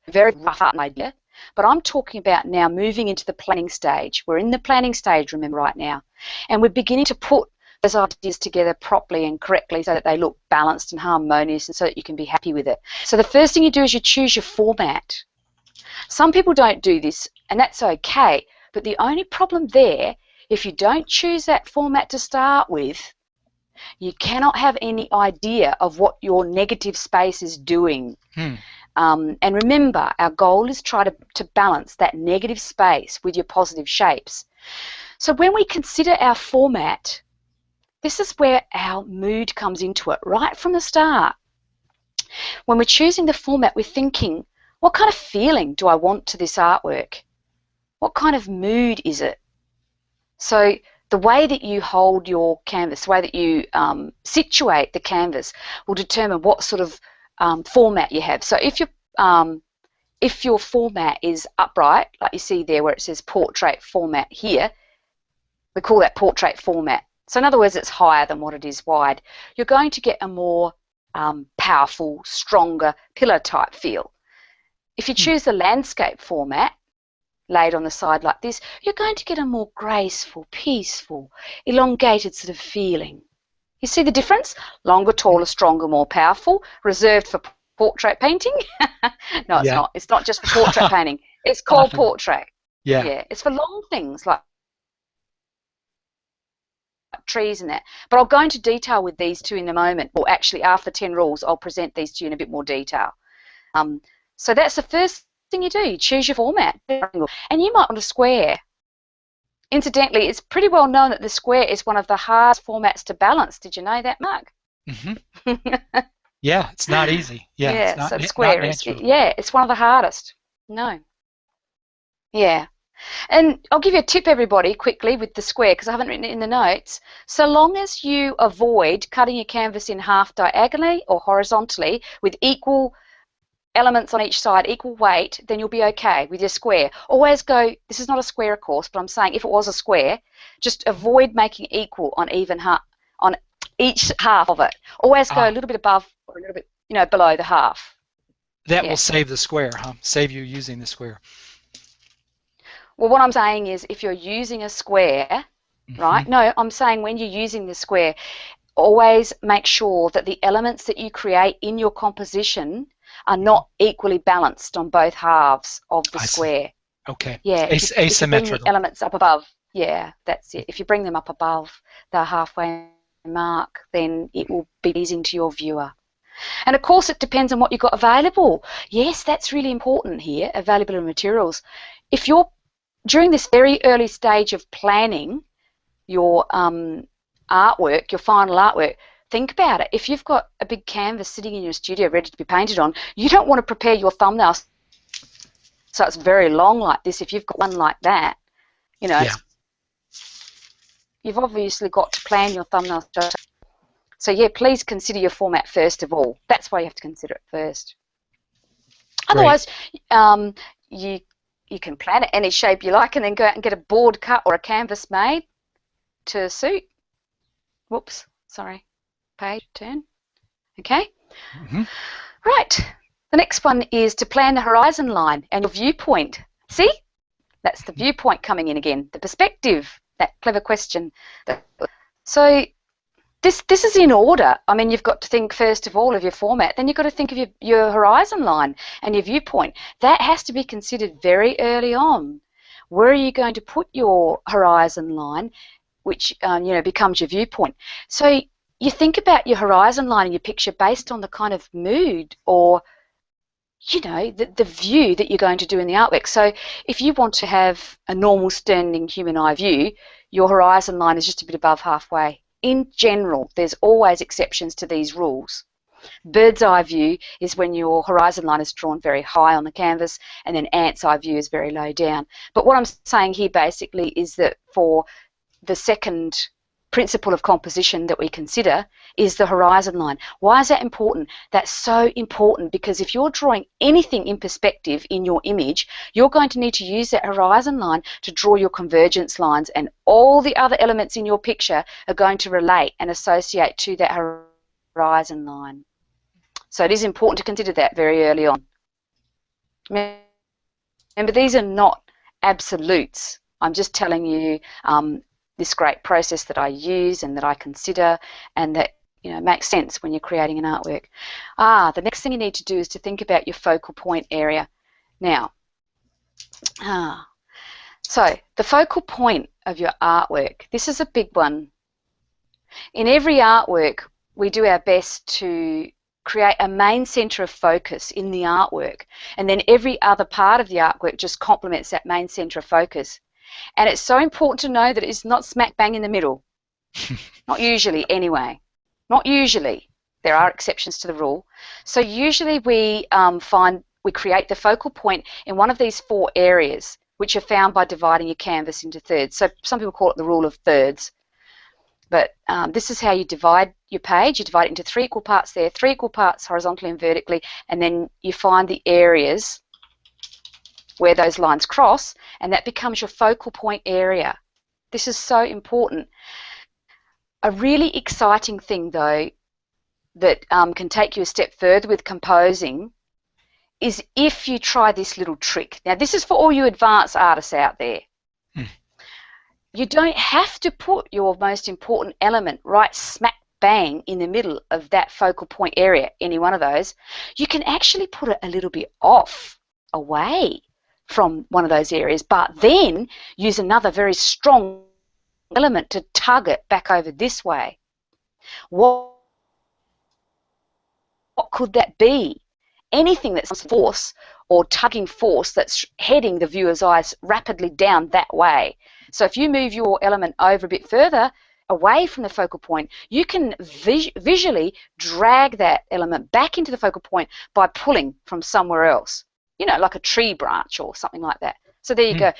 very rough idea, but I'm talking about now moving into the planning stage. We're in the planning stage, remember, right now, and we're beginning to put those ideas together properly and correctly so that they look balanced and harmonious and so that you can be happy with it. So the first thing you do is you choose your format. Some people don't do this, and that's okay, but the only problem there, if you don't choose that format to start with, you cannot have any idea of what your negative space is doing. And remember, our goal is try to balance that negative space with your positive shapes. So when we consider our format, this is where our mood comes into it, right from the start. When we're choosing the format, we're thinking, what kind of feeling do I want to this artwork? What kind of mood is it? So the way that you hold your canvas, the way that you situate the canvas will determine what sort of format you have. So if your format is upright, like you see there where it says portrait format here, we call that portrait format. So in other words, it's higher than what it is wide. You're going to get a more powerful, stronger pillar type feel. If you choose the landscape format, laid on the side like this, you're going to get a more graceful, peaceful, elongated sort of feeling. You see the difference? Longer, taller, stronger, more powerful, reserved for portrait painting. No, it's not. It's not just for portrait painting. It's called portrait. Yeah, it's for long things like trees and that. But I'll go into detail with these two in a moment. Or actually, after 10 rules, I'll present these to you in a bit more detail. So that's the first thing you do. You choose your format. And you might want a square. Incidentally, it's pretty well known that the square is one of the hardest formats to balance. Did you know that, Mark? Yeah, it's not easy. Yeah, it's not, so the square is, it's one of the hardest. No. Yeah. And I'll give you a tip, everybody, quickly with the square, because I haven't written it in the notes. So long as you avoid cutting your canvas in half diagonally or horizontally with equal elements on each side, equal weight, then you'll be okay with your square. Always go, this is not a square, of course, but I'm saying if it was a square, just avoid making equal on on each half of it. Always go a little bit above or a little bit, below the half. That will save the square, huh? Save you using the square. Well, what I'm saying is if you're using a square, right? No, I'm saying when you're using the square, always make sure that the elements that you create in your composition are not equally balanced on both halves of the square. Okay. Yeah. Asymmetrical. If you bring the elements up above, that's it. If you bring them up above the halfway mark, then it will be pleasing to your viewer. And of course, it depends on what you've got available. Yes, that's really important here, available materials. If you're during this very early stage of planning your artwork, your final artwork, think about it. If you've got a big canvas sitting in your studio ready to be painted on, you don't want to prepare your thumbnail so it's very long like this. If you've got one like that, you've obviously got to plan your thumbnail. So yeah, please consider your format first of all. That's why you have to consider it first. Otherwise, you can plan it any shape you like and then go out and get a board cut or a canvas made to suit. Whoops, sorry. Page turn. Okay. Right. The next one is to plan the horizon line and your viewpoint. See? That's the viewpoint coming in again. The perspective. That clever question. So this is in order. I mean, you've got to think first of all of your format. Then you've got to think of your horizon line and your viewpoint. That has to be considered very early on. Where are you going to put your horizon line, which becomes your viewpoint? So you think about your horizon line and your picture based on the kind of mood or, the view that you're going to do in the artwork. So if you want to have a normal standing human eye view, your horizon line is just a bit above halfway. In general, there's always exceptions to these rules. Bird's eye view is when your horizon line is drawn very high on the canvas and then ant's eye view is very low down. But what I'm saying here basically is that for the second principle of composition that we consider is the horizon line. Why is that important? That's so important because if you're drawing anything in perspective in your image, you're going to need to use that horizon line to draw your convergence lines, and all the other elements in your picture are going to relate and associate to that horizon line. So it is important to consider that very early on. Remember, these are not absolutes. I'm just telling you this great process that I use and that I consider and that makes sense when you're creating an artwork. The next thing you need to do is to think about your focal point area. Now, so the focal point of your artwork, this is a big one. In every artwork, we do our best to create a main centre of focus in the artwork, and then every other part of the artwork just complements that main centre of focus. And it's so important to know that it's not smack bang in the middle. Not usually, anyway. Not usually. There are exceptions to the rule. So usually we create the focal point in one of these 4 areas, which are found by dividing your canvas into thirds. So some people call it the rule of thirds. But this is how you divide your page. You divide it into 3 equal parts there, 3 equal parts horizontally and vertically, and then you find the areas where those lines cross, and that becomes your focal point area. This is so important. A really exciting thing, though, that can take you a step further with composing is if you try this little trick. Now, this is for all you advanced artists out there. You don't have to put your most important element right smack bang in the middle of that focal point area, any one of those. You can actually put it a little bit off, away from one of those areas, but then use another very strong element to tug it back over this way. What could that be? Anything that's force or tugging force that's heading the viewer's eyes rapidly down that way. So if you move your element over a bit further away from the focal point, you can visually drag that element back into the focal point by pulling from somewhere else. Like a tree branch or something like that. So there you go.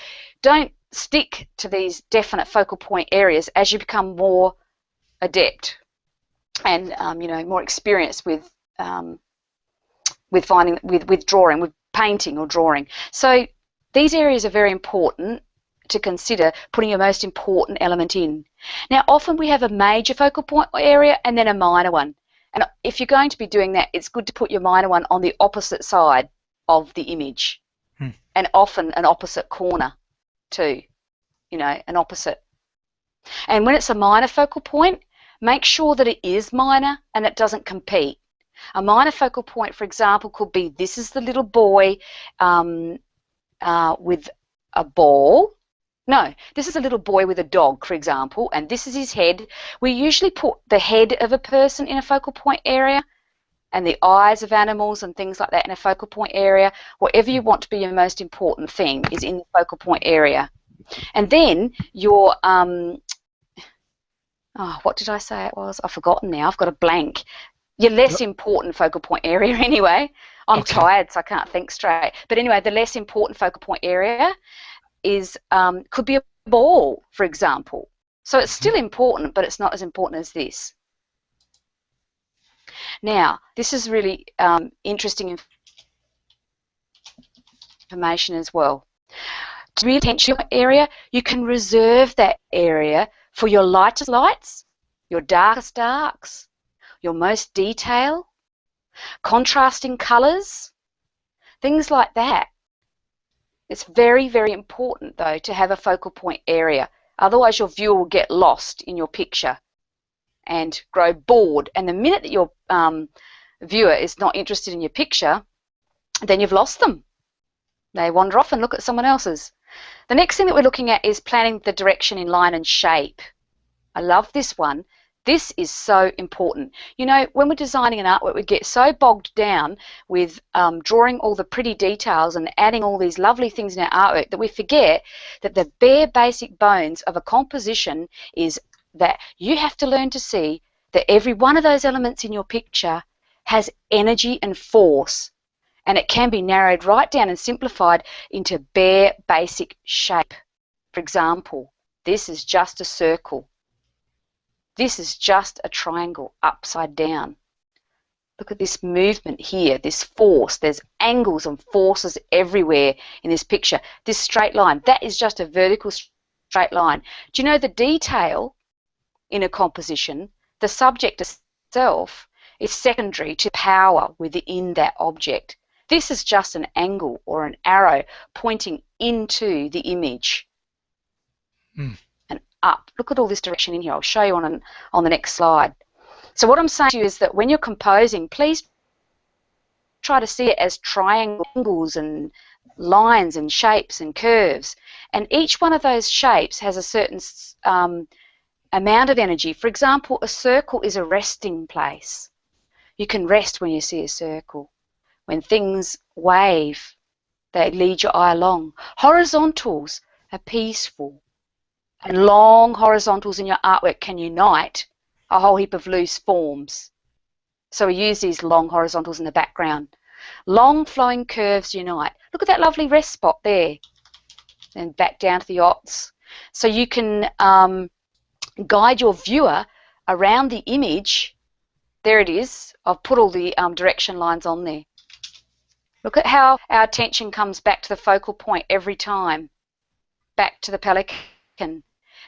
Don't stick to these definite focal point areas as you become more adept and more experienced with drawing, with painting or drawing. So these areas are very important to consider putting your most important element in. Now, often we have a major focal point area and then a minor one. And if you're going to be doing that, it's good to put your minor one on the opposite side of the image, and often an opposite corner too, an opposite. And when it's a minor focal point, make sure that it is minor and it doesn't compete. A minor focal point, for example, could be this is the little boy with a ball. No, this is a little boy with a dog, for example, and this is his head. We usually put the head of a person in a focal point area, and the eyes of animals and things like that in a focal point area. Whatever you want to be your most important thing is in the focal point area. And then your, what did I say it was? I've forgotten now. I've got a blank. Your less important focal point area anyway. I'm tired, so I can't think straight. But anyway, the less important focal point area is could be a ball, for example. So it's still important, but it's not as important as this. Now, this is really interesting information as well. To really attention area, you can reserve that area for your lightest lights, your darkest darks, your most detail, contrasting colours, things like that. It's very, very important, though, to have a focal point area. Otherwise, your viewer will get lost in your picture and grow bored. And the minute that your viewer is not interested in your picture, then you've lost them. They wander off and look at someone else's. The next thing that we're looking at is planning the direction in line and shape. I love this one. This is so important. You know, when we're designing an artwork, we get so bogged down with drawing all the pretty details and adding all these lovely things in our artwork that we forget that the bare basic bones of a composition is that you have to learn to see that every one of those elements in your picture has energy and force, and it can be narrowed right down and simplified into bare basic shape. For example, this is just a circle. This is just a triangle upside down. Look at this movement here, this force. There's angles and forces everywhere in this picture. This straight line, that is just a vertical straight line. Do you know the detail in a composition, the subject itself, is secondary to power within that object. This is just an angle or an arrow pointing into the image and up. Look at all this direction in here. I'll show you on the next slide. So what I'm saying to you is that when you're composing, please try to see it as triangles and lines and shapes and curves. And each one of those shapes has a certain amount of energy. For example, a circle is a resting place. You can rest when you see a circle. When things wave, they lead your eye along. Horizontals are peaceful. And long horizontals in your artwork can unite a whole heap of loose forms. So we use these long horizontals in the background. Long flowing curves unite. Look at that lovely rest spot there. And back down to the aughts. So you can guide your viewer around the image. There it is. I've put all the direction lines on there. Look at how our attention comes back to the focal point every time. Back to the pelican.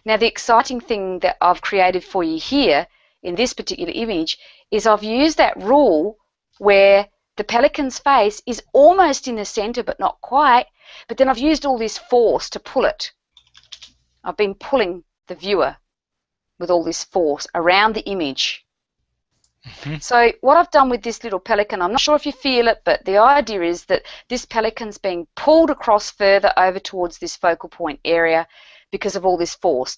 Now the exciting thing that I've created for you here in this particular image is I've used that rule where the pelican's face is almost in the center but not quite, but then I've used all this force to pull it. I've been pulling the viewer with all this force around the image. So what I've done with this little pelican, I'm not sure if you feel it, but the idea is that this pelican's being pulled across further over towards this focal point area because of all this force.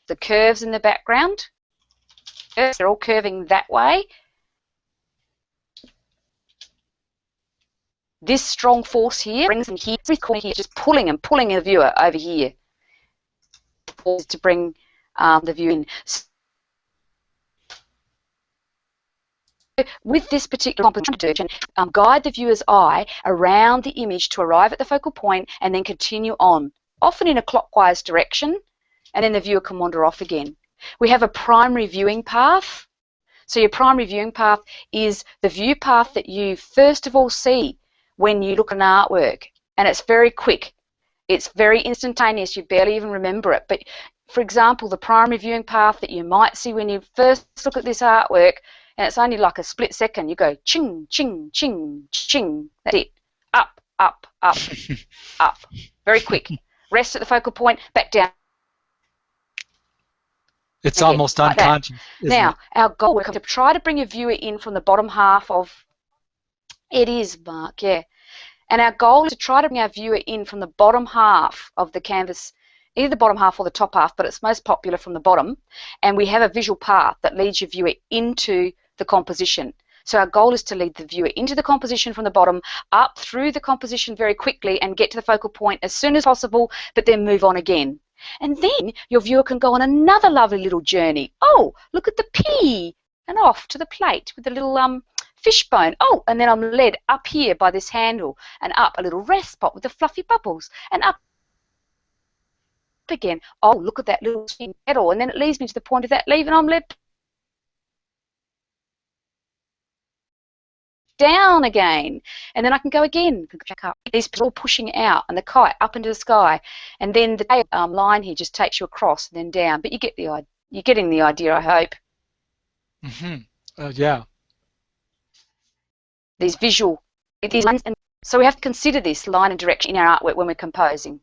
The curves in the background, they're all curving that way. This strong force here brings them here, every corner here, just pulling and pulling the viewer over here to bring the view in. With this particular composition, guide the viewer's eye around the image to arrive at the focal point and then continue on, often in a clockwise direction, and then the viewer can wander off again. We have a primary viewing path. So your primary viewing path is the view path that you first of all see when you look at an artwork, and it's very quick. It's very instantaneous. You barely even remember it. But for example, the primary viewing path that you might see when you first look at this artwork, and it's only like a split second, you go ching, ching, ching, ching. That's it. Up, up, up, up. Very quick. Rest at the focal point, back down. It's again, almost like unconscious. Now, our goal is to try to bring a viewer in from the bottom half of... It is, Mark, yeah. And our goal is to try to bring our viewer in from the bottom half of the canvas, either the bottom half or the top half, but it's most popular from the bottom. And we have a visual path that leads your viewer into the composition. So our goal is to lead the viewer into the composition from the bottom, up through the composition very quickly and get to the focal point as soon as possible, but then move on again. And then your viewer can go on another lovely little journey. Oh, look at the pea, and off to the plate with the little fishbone. Oh, and then I'm led up here by this handle and up a little rest spot with the fluffy bubbles, and up again. Oh, look at that little petal, and then it leads me to the point of that leaf, and I'm led down again, and then I can go again, back up. These all pushing out, and the kite up into the sky, and then the tail line here just takes you across and then down. But you get the you're getting the idea, I hope. Yeah. These visual, these lines, and so we have to consider this line and direction in our artwork when we're composing.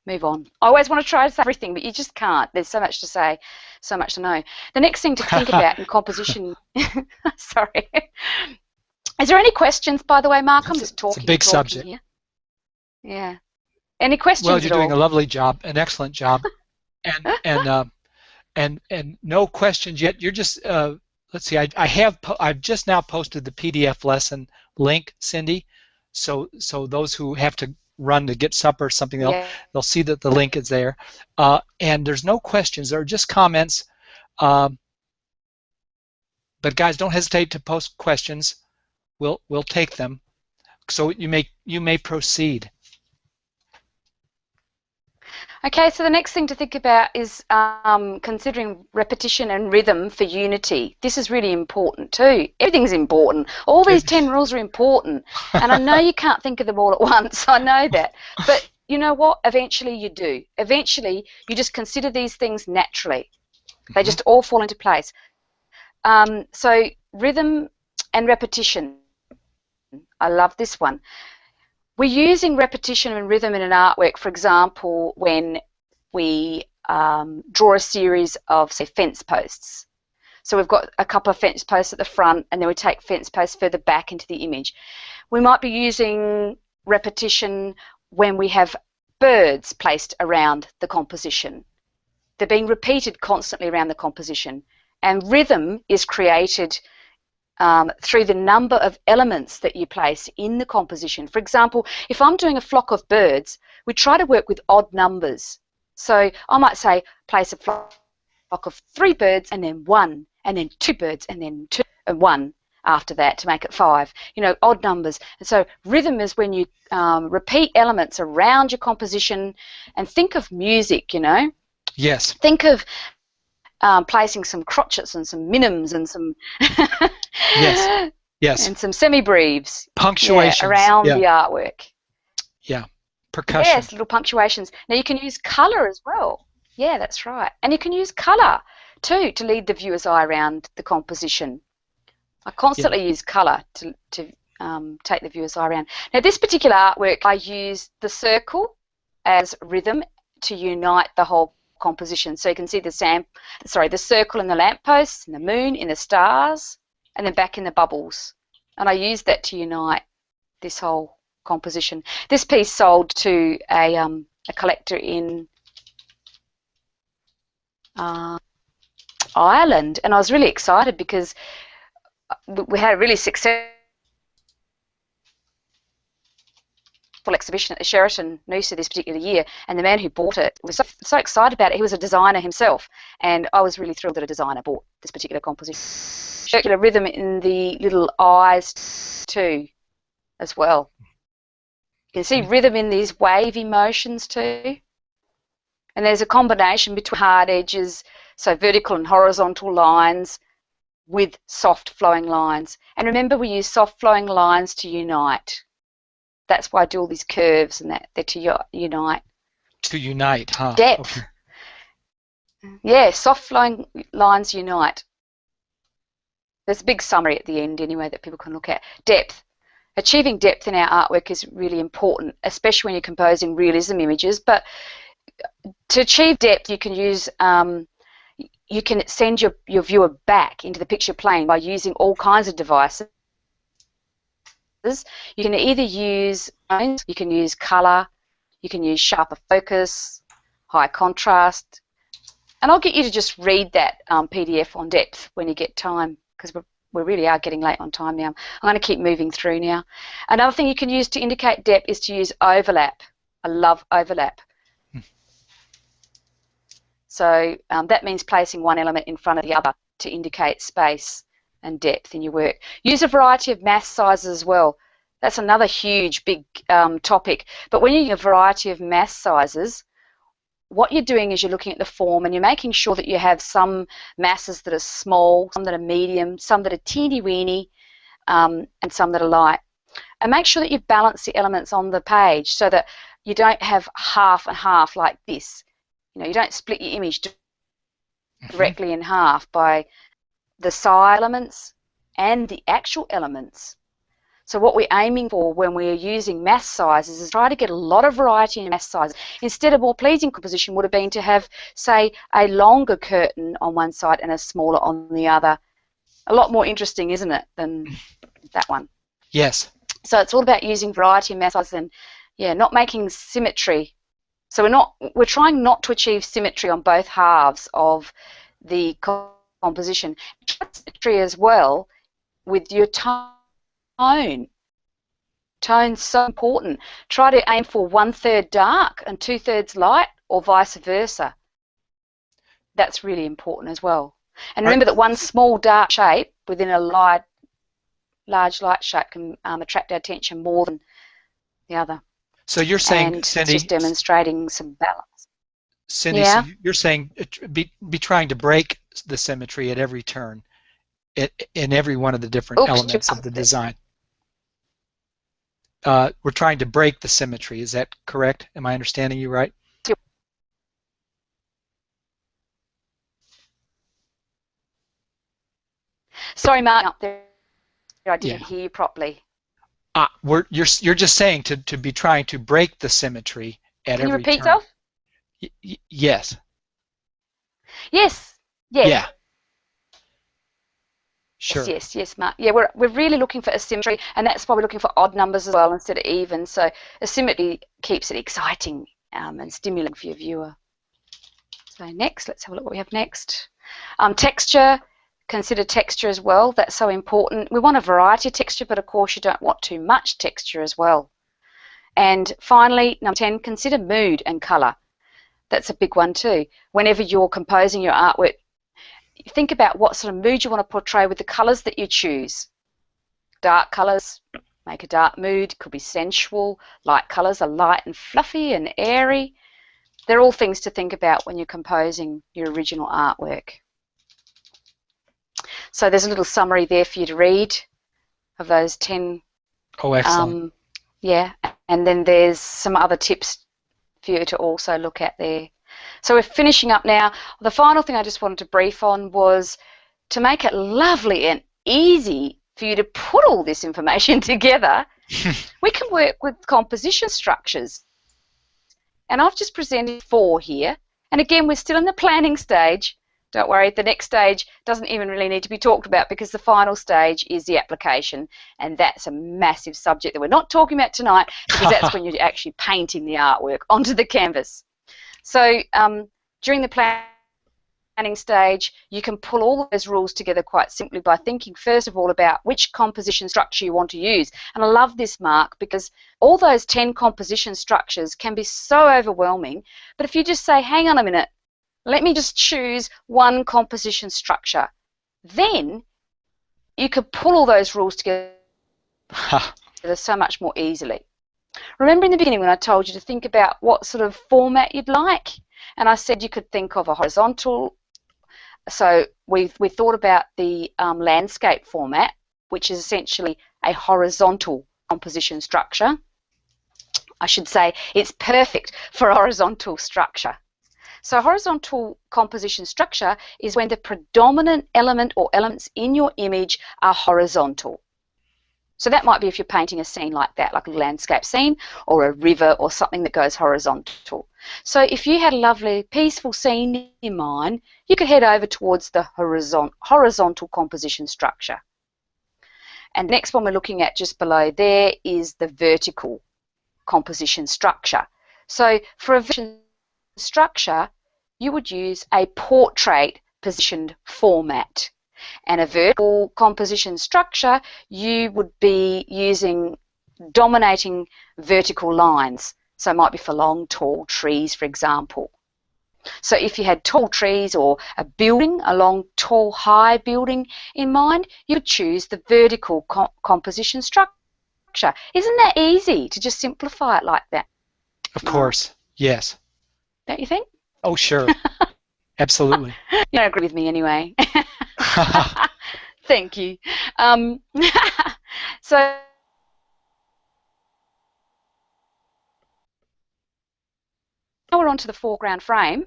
Move on. I always want to try to say everything, but you just can't. There's so much to say, so much to know. The next thing to think about in composition, sorry. Is there any questions, by the way, Mark? I'm just talking. It's a big subject. Here. Yeah. Any questions? Well, you're doing a lovely job, an excellent job, and no questions yet. You're just let's see. I've just now posted the PDF lesson link, Cindy. So those who have to run to get supper or something, they'll see that the link is there. And there's no questions. There are just comments. But guys, don't hesitate to post questions. We'll take them. So you may proceed. Okay, so the next thing to think about is considering repetition and rhythm for unity. This is really important too. Everything's important. All these 10 rules are important. And I know you can't think of them all at once. I know that. But you know what? Eventually you do. Eventually you just consider these things naturally. They just all fall into place. So rhythm and repetition. I love this one. We're using repetition and rhythm in an artwork, for example, when we draw a series of, say, fence posts. So we've got a couple of fence posts at the front, and then we take fence posts further back into the image. We might be using repetition when we have birds placed around the composition. They're being repeated constantly around the composition. And rhythm is created through the number of elements that you place in the composition. For example, if I'm doing a flock of birds, we try to work with odd numbers. So I might say place a flock of 3 birds and then 1, and then 2 birds and then 2 and 1 after that to make it 5. You know, odd numbers. And so rhythm is when you repeat elements around your composition, and think of music, you know. Yes. Think of placing some crotchets and some minims and some yes, yes, and some semibreves, punctuations around the artwork. Yeah, percussion. Yes, little punctuations. Now you can use colour as well. Yeah, that's right. And you can use colour too to lead the viewer's eye around the composition. I constantly use colour to take the viewer's eye around. Now this particular artwork, I used the circle as rhythm to unite the whole composition. So you can see the circle in the lampposts, in the moon, in the stars, and then back in the bubbles. And I used that to unite this whole composition. This piece sold to a collector in Ireland, and I was really excited because we had a really successful exhibition at the Sheraton Noosa this particular year, and the man who bought it was so excited about it. He was a designer himself, and I was really thrilled that a designer bought this particular composition. Circular rhythm in the little eyes too as well. You can see rhythm in these wavy motions too, and there's a combination between hard edges, so vertical and horizontal lines, with soft flowing lines. And remember, we use soft flowing lines to unite. That's why I do all these curves and that. They're to unite. To unite, huh? Depth. Okay. Yeah, soft flowing lines unite. There's a big summary at the end anyway that people can look at. Depth. Achieving depth in our artwork is really important, especially when you're composing realism images. But to achieve depth, you can use you can send your viewer back into the picture plane by using all kinds of devices. You can either use tones, you can use colour, you can use sharper focus, high contrast, and I'll get you to just read that PDF on depth when you get time, because we really are getting late on time now. I'm going to keep moving through now. Another thing you can use to indicate depth is to use overlap. I love overlap. So that means placing one element in front of the other to indicate space and depth in your work. Use a variety of mass sizes as well. That's another huge, big topic. But when you're using a variety of mass sizes, what you're doing is you're looking at the form and you're making sure that you have some masses that are small, some that are medium, some that are teeny-weeny, and some that are light. And make sure that you balance the elements on the page so that you don't have half and half like this. You know, you don't split your image directly in half by the side elements and the actual elements. So what we're aiming for when we're using mass sizes is try to get a lot of variety in mass sizes. Instead, a more pleasing composition would have been to have, say, a longer curtain on one side and a smaller on the other. A lot more interesting, isn't it, than that one? Yes. So it's all about using variety in mass sizes and, yeah, not making symmetry. So we're trying not to achieve symmetry on both halves of the composition. Symmetry as well with your tone. Tone's so important. Try to aim for 1/3 dark and 2/3 light, or vice versa. That's really important as well. And remember that one small dark shape within a large light shape can attract our attention more than the other. So you're saying, and Cindy, just demonstrating some balance. Cindy, so Yeah. you're saying be trying to break the symmetry at every turn, in every one of the different Oops. elements of the design. We're trying to break the symmetry. Is that correct? Am I understanding you right? Sorry, Mark, up there. I Yeah. didn't hear you properly. You're just saying to be trying to break the symmetry at Can you every repeat turn. yourself? Yes. Yes. Yes. Yeah. Sure. Yes, Mark. Yeah, we're really looking for asymmetry, and that's why we're looking for odd numbers as well instead of even. So asymmetry keeps it exciting and stimulating for your viewer. So next, let's have a look what we have next. Texture. Consider texture as well. That's so important. We want a variety of texture, but of course you don't want too much texture as well. And finally, number 10, consider mood and colour. That's a big one too. Whenever you're composing your artwork, think about what sort of mood you want to portray with the colours that you choose. Dark colours make a dark mood, could be sensual. Light colours are light and fluffy and airy. They're all things to think about when you're composing your original artwork. So there's a little summary there for you to read of those 10. Oh, excellent. Yeah, and then there's some other tips for you to also look at there. So we're finishing up now. The final thing I just wanted to brief on was to make it lovely and easy for you to put all this information together. We can work with composition structures. And I've just presented 4 here. And again, we're still in the planning stage. Don't worry, the next stage doesn't even really need to be talked about because the final stage is the application. And that's a massive subject that we're not talking about tonight because that's when you're actually painting the artwork onto the canvas. So during the planning stage, you can pull all of those rules together quite simply by thinking first of all about which composition structure you want to use. And I love this, Mark, because all those 10 composition structures can be so overwhelming. But if you just say, hang on a minute, let me just choose one composition structure, then you could pull all those rules together so much more easily. Remember in the beginning when I told you to think about what sort of format you'd like? And I said you could think of a horizontal. So we thought about the landscape format, which is essentially a horizontal composition structure. I should say it's perfect for a horizontal structure. So horizontal composition structure is when the predominant element or elements in your image are horizontal. So that might be if you're painting a scene like that, like a landscape scene or a river or something that goes horizontal. So if you had a lovely peaceful scene in mind, you could head over towards the horizontal composition structure. And the next one we're looking at just below there is the vertical composition structure. So for a vertical structure, you would use a portrait positioned format. And a vertical composition structure, you would be using dominating vertical lines. So it might be for long, tall trees, for example. So if you had tall trees or a building, a long, tall, high building in mind, you would choose the vertical composition structure. Isn't that easy to just simplify it like that? Of course. Yes. Don't you think? Oh, sure. Absolutely. You don't agree with me anyway. Thank you. So now we're on to the foreground frame,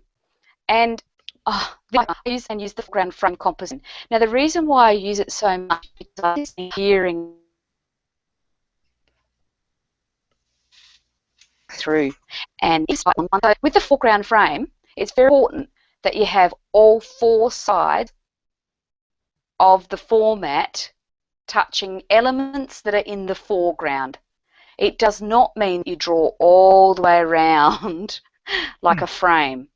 and I use the foreground frame composition. Now the reason why I use it so much is because I'm hearing through, and with the foreground frame, it's very important that you have all 4 sides of the format touching elements that are in the foreground. It does not mean you draw all the way around like a frame.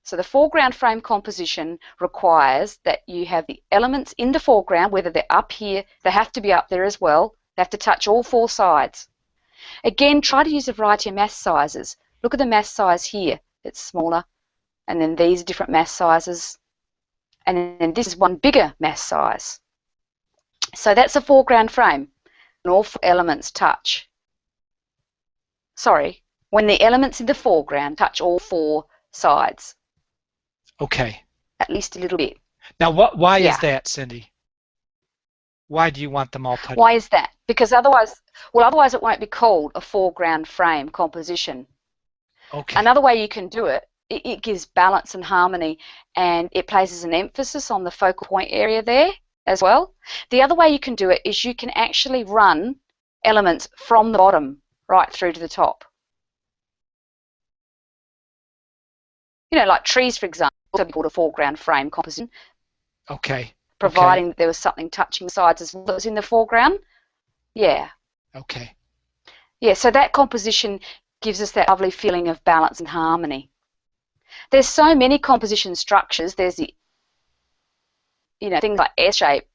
So the foreground frame composition requires that you have the elements in the foreground, whether they're up here, they have to be up there as well. They have to touch all 4 sides. Again, try to use a variety of mass sizes. Look at the mass size here. It's smaller. And then these are different mass sizes. And then this is one bigger mass size. So that's a foreground frame. And all 4 elements touch. Sorry, when the elements in the foreground touch all four sides. Okay. At least a little bit. Now, why is Yeah. that, Cindy? Why do you want them all touching? Why is that? Because otherwise it won't be called a foreground frame composition. Okay. Another way you can do it, it gives balance and harmony, and it places an emphasis on the focal point area there as well. The other way you can do it is you can actually run elements from the bottom right through to the top. You know, like trees, for example, also called a foreground frame composition. Okay. Providing that there was something touching the sides as well that was in the foreground. Yeah. Okay. Yeah, so that composition gives us that lovely feeling of balance and harmony. There's so many composition structures. There's the, you know, things like S shape,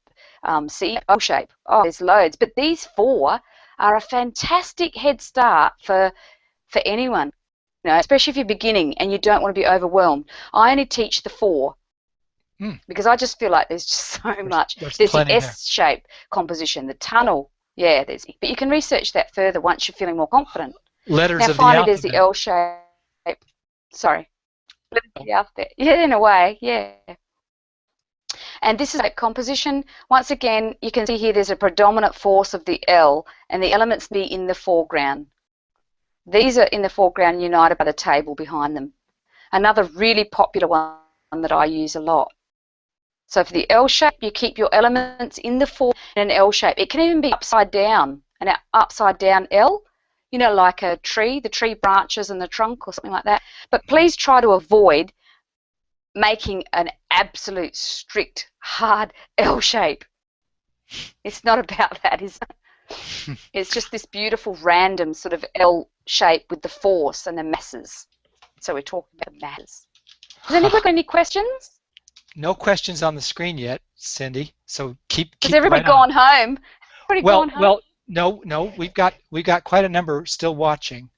C, O shape. Oh, there's loads. But these four are a fantastic head start for anyone, you know, especially if you're beginning and you don't want to be overwhelmed. I only teach the four because I just feel like there's just so much. There's the S-shape composition, the tunnel. Yeah, but you can research that further once you're feeling more confident. Letters now, of finally, the alphabet. there's the L-shape. Sorry. Letters of the alphabet. Yeah, in a way, yeah. And this is a composition. Once again, you can see here there's a predominant force of the L, and the elements be in the foreground. These are in the foreground, united by the table behind them. Another really popular one that I use a lot. So for the L shape, you keep your elements in the foreground in an L shape. It can even be upside down, an upside down L, you know, like a tree, the tree branches and the trunk or something like that. But please try to avoid making an absolute strict, hard L shape. It's not about that, is it? It's just this beautiful random sort of L shape with the force and the masses. So we're talking about masses. Has anybody got any questions? No questions on the screen yet, Cindy. So keep. Has everybody gone home? Well, no. We've got quite a number still watching.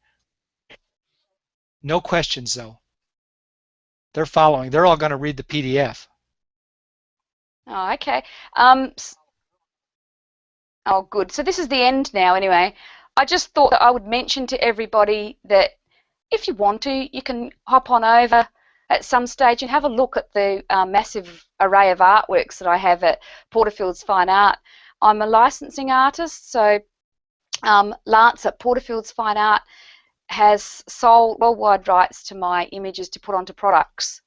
No questions though. They're following. They're all going to read the PDF. Oh, okay. Oh, good. So this is the end now anyway. I just thought that I would mention to everybody that if you want to, you can hop on over at some stage and have a look at the massive array of artworks that I have at Porterfield's Fine Art. I'm a licensing artist, so Lance at Porterfield's Fine Art has sold worldwide rights to my images to put onto products.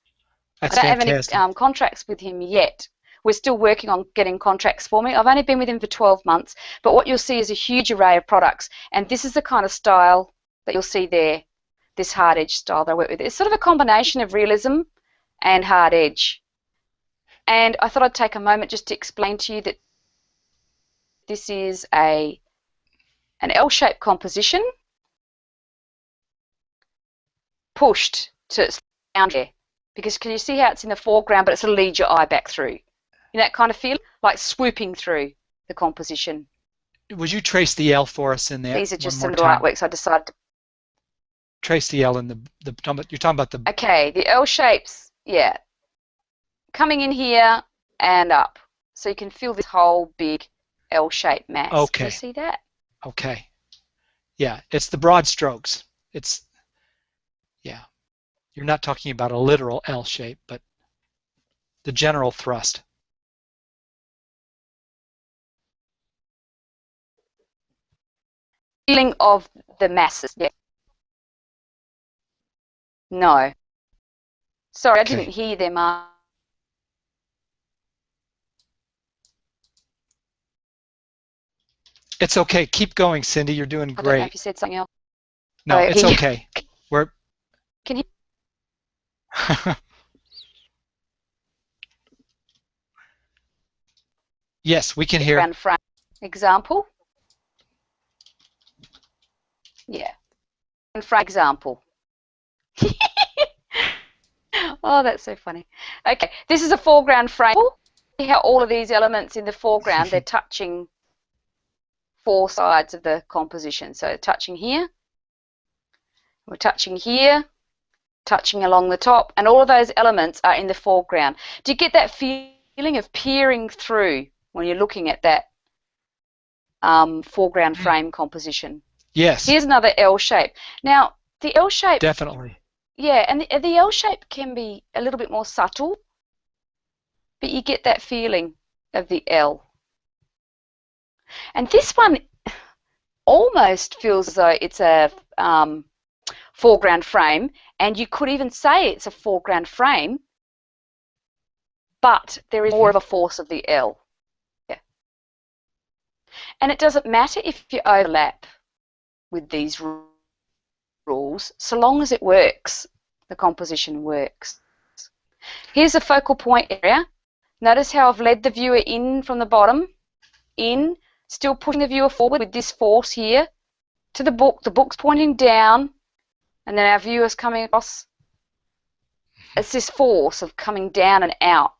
That's I don't fantastic. have any contracts with him yet. We're still working on getting contracts for me. I've only been with him for 12 months, but what you'll see is a huge array of products, and this is the kind of style that you'll see there, this hard edge style that I work with. It's sort of a combination of realism and hard edge. And I thought I'd take a moment just to explain to you that this is an L-shaped composition pushed to down there. Because can you see how it's in the foreground, but it sort of leads your eye back through? You know, that kind of feel, like swooping through the composition. Would you trace the L for us in there? These are just some little artworks I decided to trace the L in the you're talking about the. Okay, the L shapes, yeah, coming in here and up, so you can feel this whole big L-shaped mass. Okay. Can you see that? Okay. Yeah, it's the broad strokes. Yeah. You're not talking about a literal L shape, but the general thrust. Feeling of the masses, yeah. No. Sorry, okay. I didn't hear them. It's okay. Keep going, Cindy. You're doing great. I don't know if you said something else. No, it's okay. Can you? Yes, we can hear. Frame example. Yeah. And frame example. Oh, that's so funny. Okay, this is a foreground frame. See how all of these elements in the foreground, they're touching four sides of the composition. So touching here, we're touching here, touching along the top, and all of those elements are in the foreground. Do you get that feeling of peering through when you're looking at that foreground frame composition? Yes. Here's another L shape. Now, The L shape, Definitely. yeah, and the L shape can be a little bit more subtle, but you get that feeling of the L. And this one almost feels as though it's a foreground frame, and you could even say it's a foreground frame, but there is more of a force of the L. Yeah. And it doesn't matter if you overlap with these rules, so long as it works, the composition works. Here's a focal point area. Notice how I've led the viewer in from the bottom, in, still pushing the viewer forward with this force here to the book. The book's pointing down, and then our viewer's coming across. It's this force of coming down and out.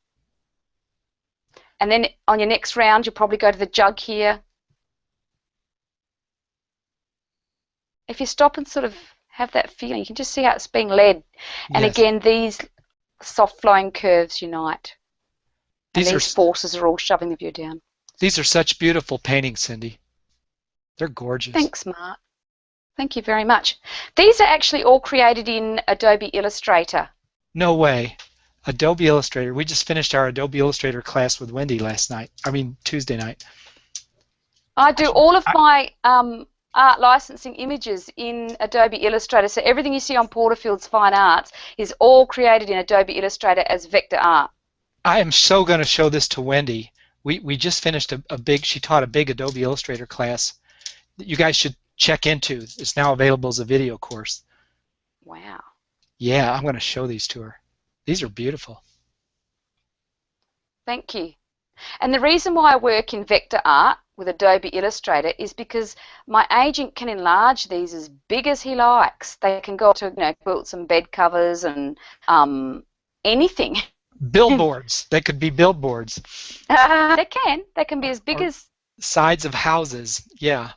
And then on your next round, you'll probably go to the jug here. If you stop and sort of have that feeling, you can just see how it's being led. And Yes. again, these soft flowing curves unite. And These forces are all shoving the view down. These are such beautiful paintings, Cindy. They're gorgeous. Thanks, Mark. Thank you very much. These are actually all created in Adobe Illustrator. No way. Adobe Illustrator. We just finished our Adobe Illustrator class with Wendy Tuesday night. I do all of my art licensing images in Adobe Illustrator. So everything you see on Porterfield's Fine Arts is all created in Adobe Illustrator as vector art. I am so going to show this to Wendy. We just finished she taught a big Adobe Illustrator class that you guys should check into. It's now available as a video course. Wow. Yeah, I'm going to show these to her. These are beautiful. Thank you. And the reason why I work in vector art with Adobe Illustrator is because my agent can enlarge these as big as he likes. They can go to quilts and bed covers and anything. Billboards. They could be billboards. They can. They can be as big as sides of houses. Yeah.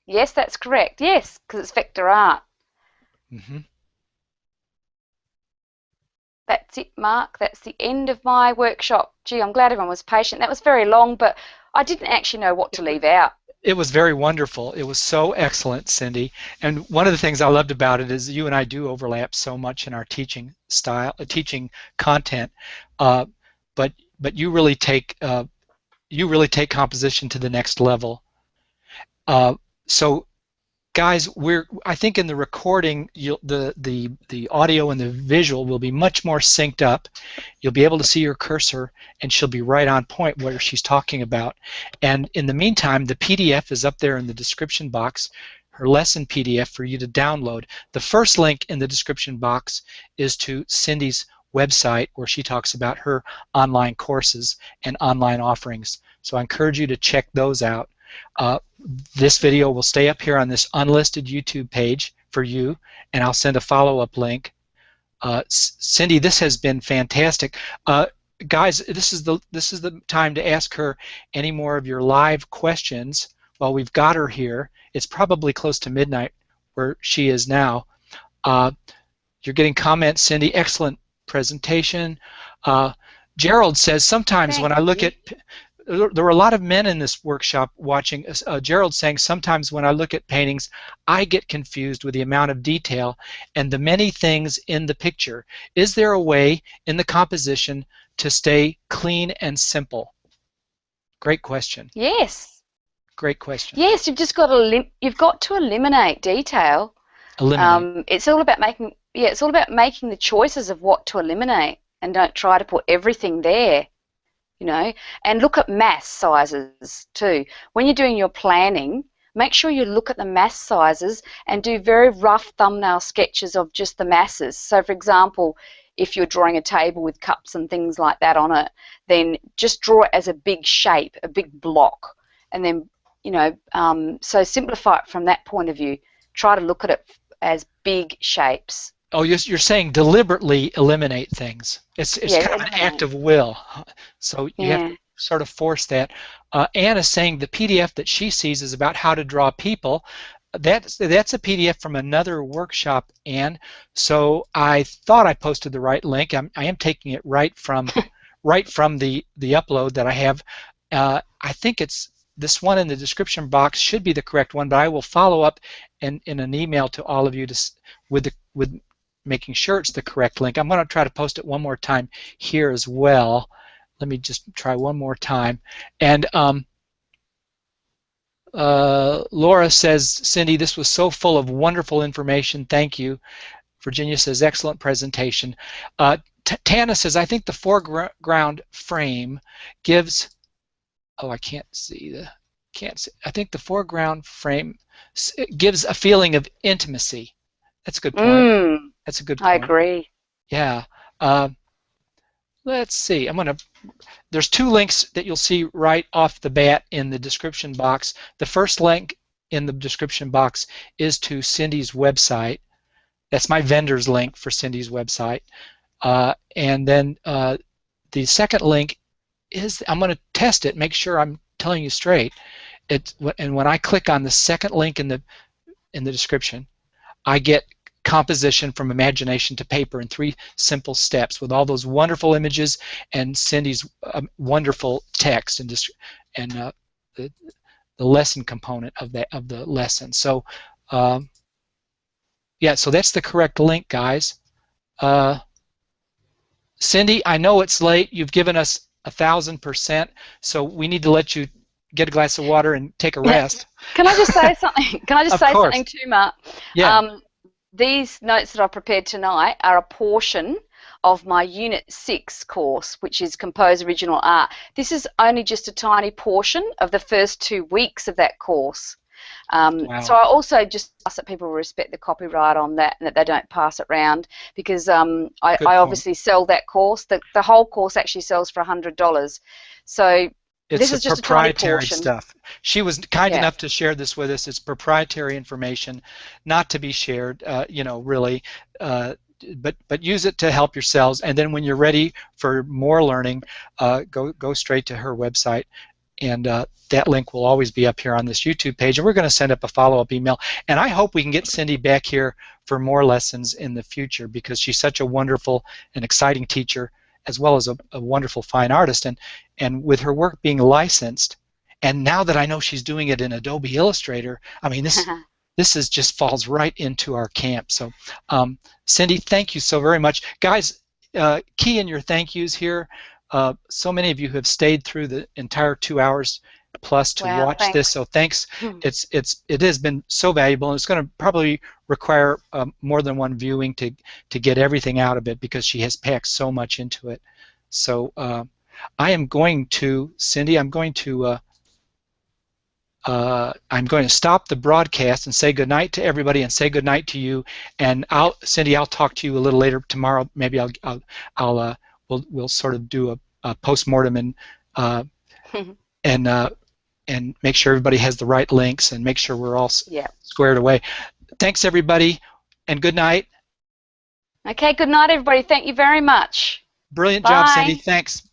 Yes, that's correct. Yes, because it's vector art. Mm-hmm. That's it, Mark. That's the end of my workshop. Gee, I'm glad everyone was patient. That was very long, but I didn't actually know what to leave out. It was very wonderful. It was so excellent, Cindy. And one of the things I loved about it is you and I do overlap so much in our teaching style, teaching content. But you really take composition to the next level. So, guys, I think in the recording, the audio and the visual will be much more synced up. You'll be able to see your cursor, and she'll be right on point what she's talking about. And in the meantime, the PDF is up there in the description box, her lesson PDF for you to download. The first link in the description box is to Cindy's website, where she talks about her online courses and online offerings. So I encourage you to check those out. This video will stay up here on this unlisted YouTube page for you, and I'll send a follow-up link. Cindy, this has been fantastic. Guys, this is the time to ask her any more of your live questions while we've got her here. It's probably close to midnight where she is now. You're getting comments, Cindy. Excellent presentation. Gerald says sometimes when I look at there were a lot of men in this workshop watching. Gerald saying sometimes when I look at paintings, I get confused with the amount of detail and the many things in the picture. Is there a way in the composition to stay clean and simple? Great question. Yes. Great question. Yes, you've just got to eliminate detail. Eliminate. It's all about making the choices of what to eliminate, and don't try to put everything there. And look at mass sizes too. When you're doing your planning, make sure you look at the mass sizes and do very rough thumbnail sketches of just the masses. So for example, if you're drawing a table with cups and things like that on it, then just draw it as a big shape, a big block, and then so simplify it from that point of view. Try to look at it as big shapes. Oh, you're saying deliberately eliminate things. It's kind of an act of will. So you have to sort of force that. Anne is saying the PDF that she sees is about how to draw people. That's a PDF from another workshop, Anne. So I thought I posted the right link. I am taking it right from the upload that I have. I think it's this one in the description box should be the correct one, but I will follow up in an email to all of you with making sure it's the correct link. I'm going to try to post it one more time here as well. Let me just try one more time. And Laura says, Cindy, this was so full of wonderful information. Thank you. Virginia says, excellent presentation. Tana says, I think the foreground frame gives, oh, I can't see. I think the foreground frame gives a feeling of intimacy. That's a good point. That's a good point. I agree. Yeah. Let's see. There's two links that you'll see right off the bat in the description box. The first link in the description box is to Cindy's website. That's my vendor's link for Cindy's website. And then the second link is, I'm going to test it, make sure I'm telling you straight. And when I click on the second link in the description, I get composition from imagination to paper in 3 simple steps with all those wonderful images and Cindy's wonderful text and the lesson component of the lesson. So yeah, so that's the correct link, guys. Cindy, I know it's late. You've given us 1,000%, so we need to let you get a glass of water and take a rest. Can I just say something? Can I just say something too, Mark? Yeah. These notes that I prepared tonight are a portion of my Unit 6 course, which is Compose Original Art. This is only just a tiny portion of the first 2 weeks of that course. Wow. So I also just ask that people respect the copyright on that and that they don't pass it around, because I obviously sell that course. The whole course actually sells for $100. So this is just proprietary a tiny portion. stuff. She was kind enough to share this with us. It's proprietary information, not to be shared, really. But use it to help yourselves. And then when you're ready for more learning, go straight to her website. And that link will always be up here on this YouTube page. And we're going to send up a follow-up email. And I hope we can get Cindy back here for more lessons in the future, because she's such a wonderful and exciting teacher, as well as a wonderful fine artist. And with her work being licensed, and now that I know she's doing it in Adobe Illustrator, I mean, this just falls right into our camp. So Cindy, thank you so very much. Guys, key in your thank yous here. So many of you have stayed through the entire 2 hours plus to watch this, so thanks. It has been so valuable, and it's going to probably require more than one viewing to get everything out of it, because she has packed so much into it. So I am going to, Cindy, I'm going to stop the broadcast and say goodnight to everybody, and say goodnight to you. And Cindy, I'll talk to you a little later tomorrow. Maybe we'll sort of do a post-mortem and make sure everybody has the right links and make sure we're all squared away. Thanks, everybody, and good night. Okay, good night, everybody. Thank you very much. Brilliant job, Cindy. Thanks.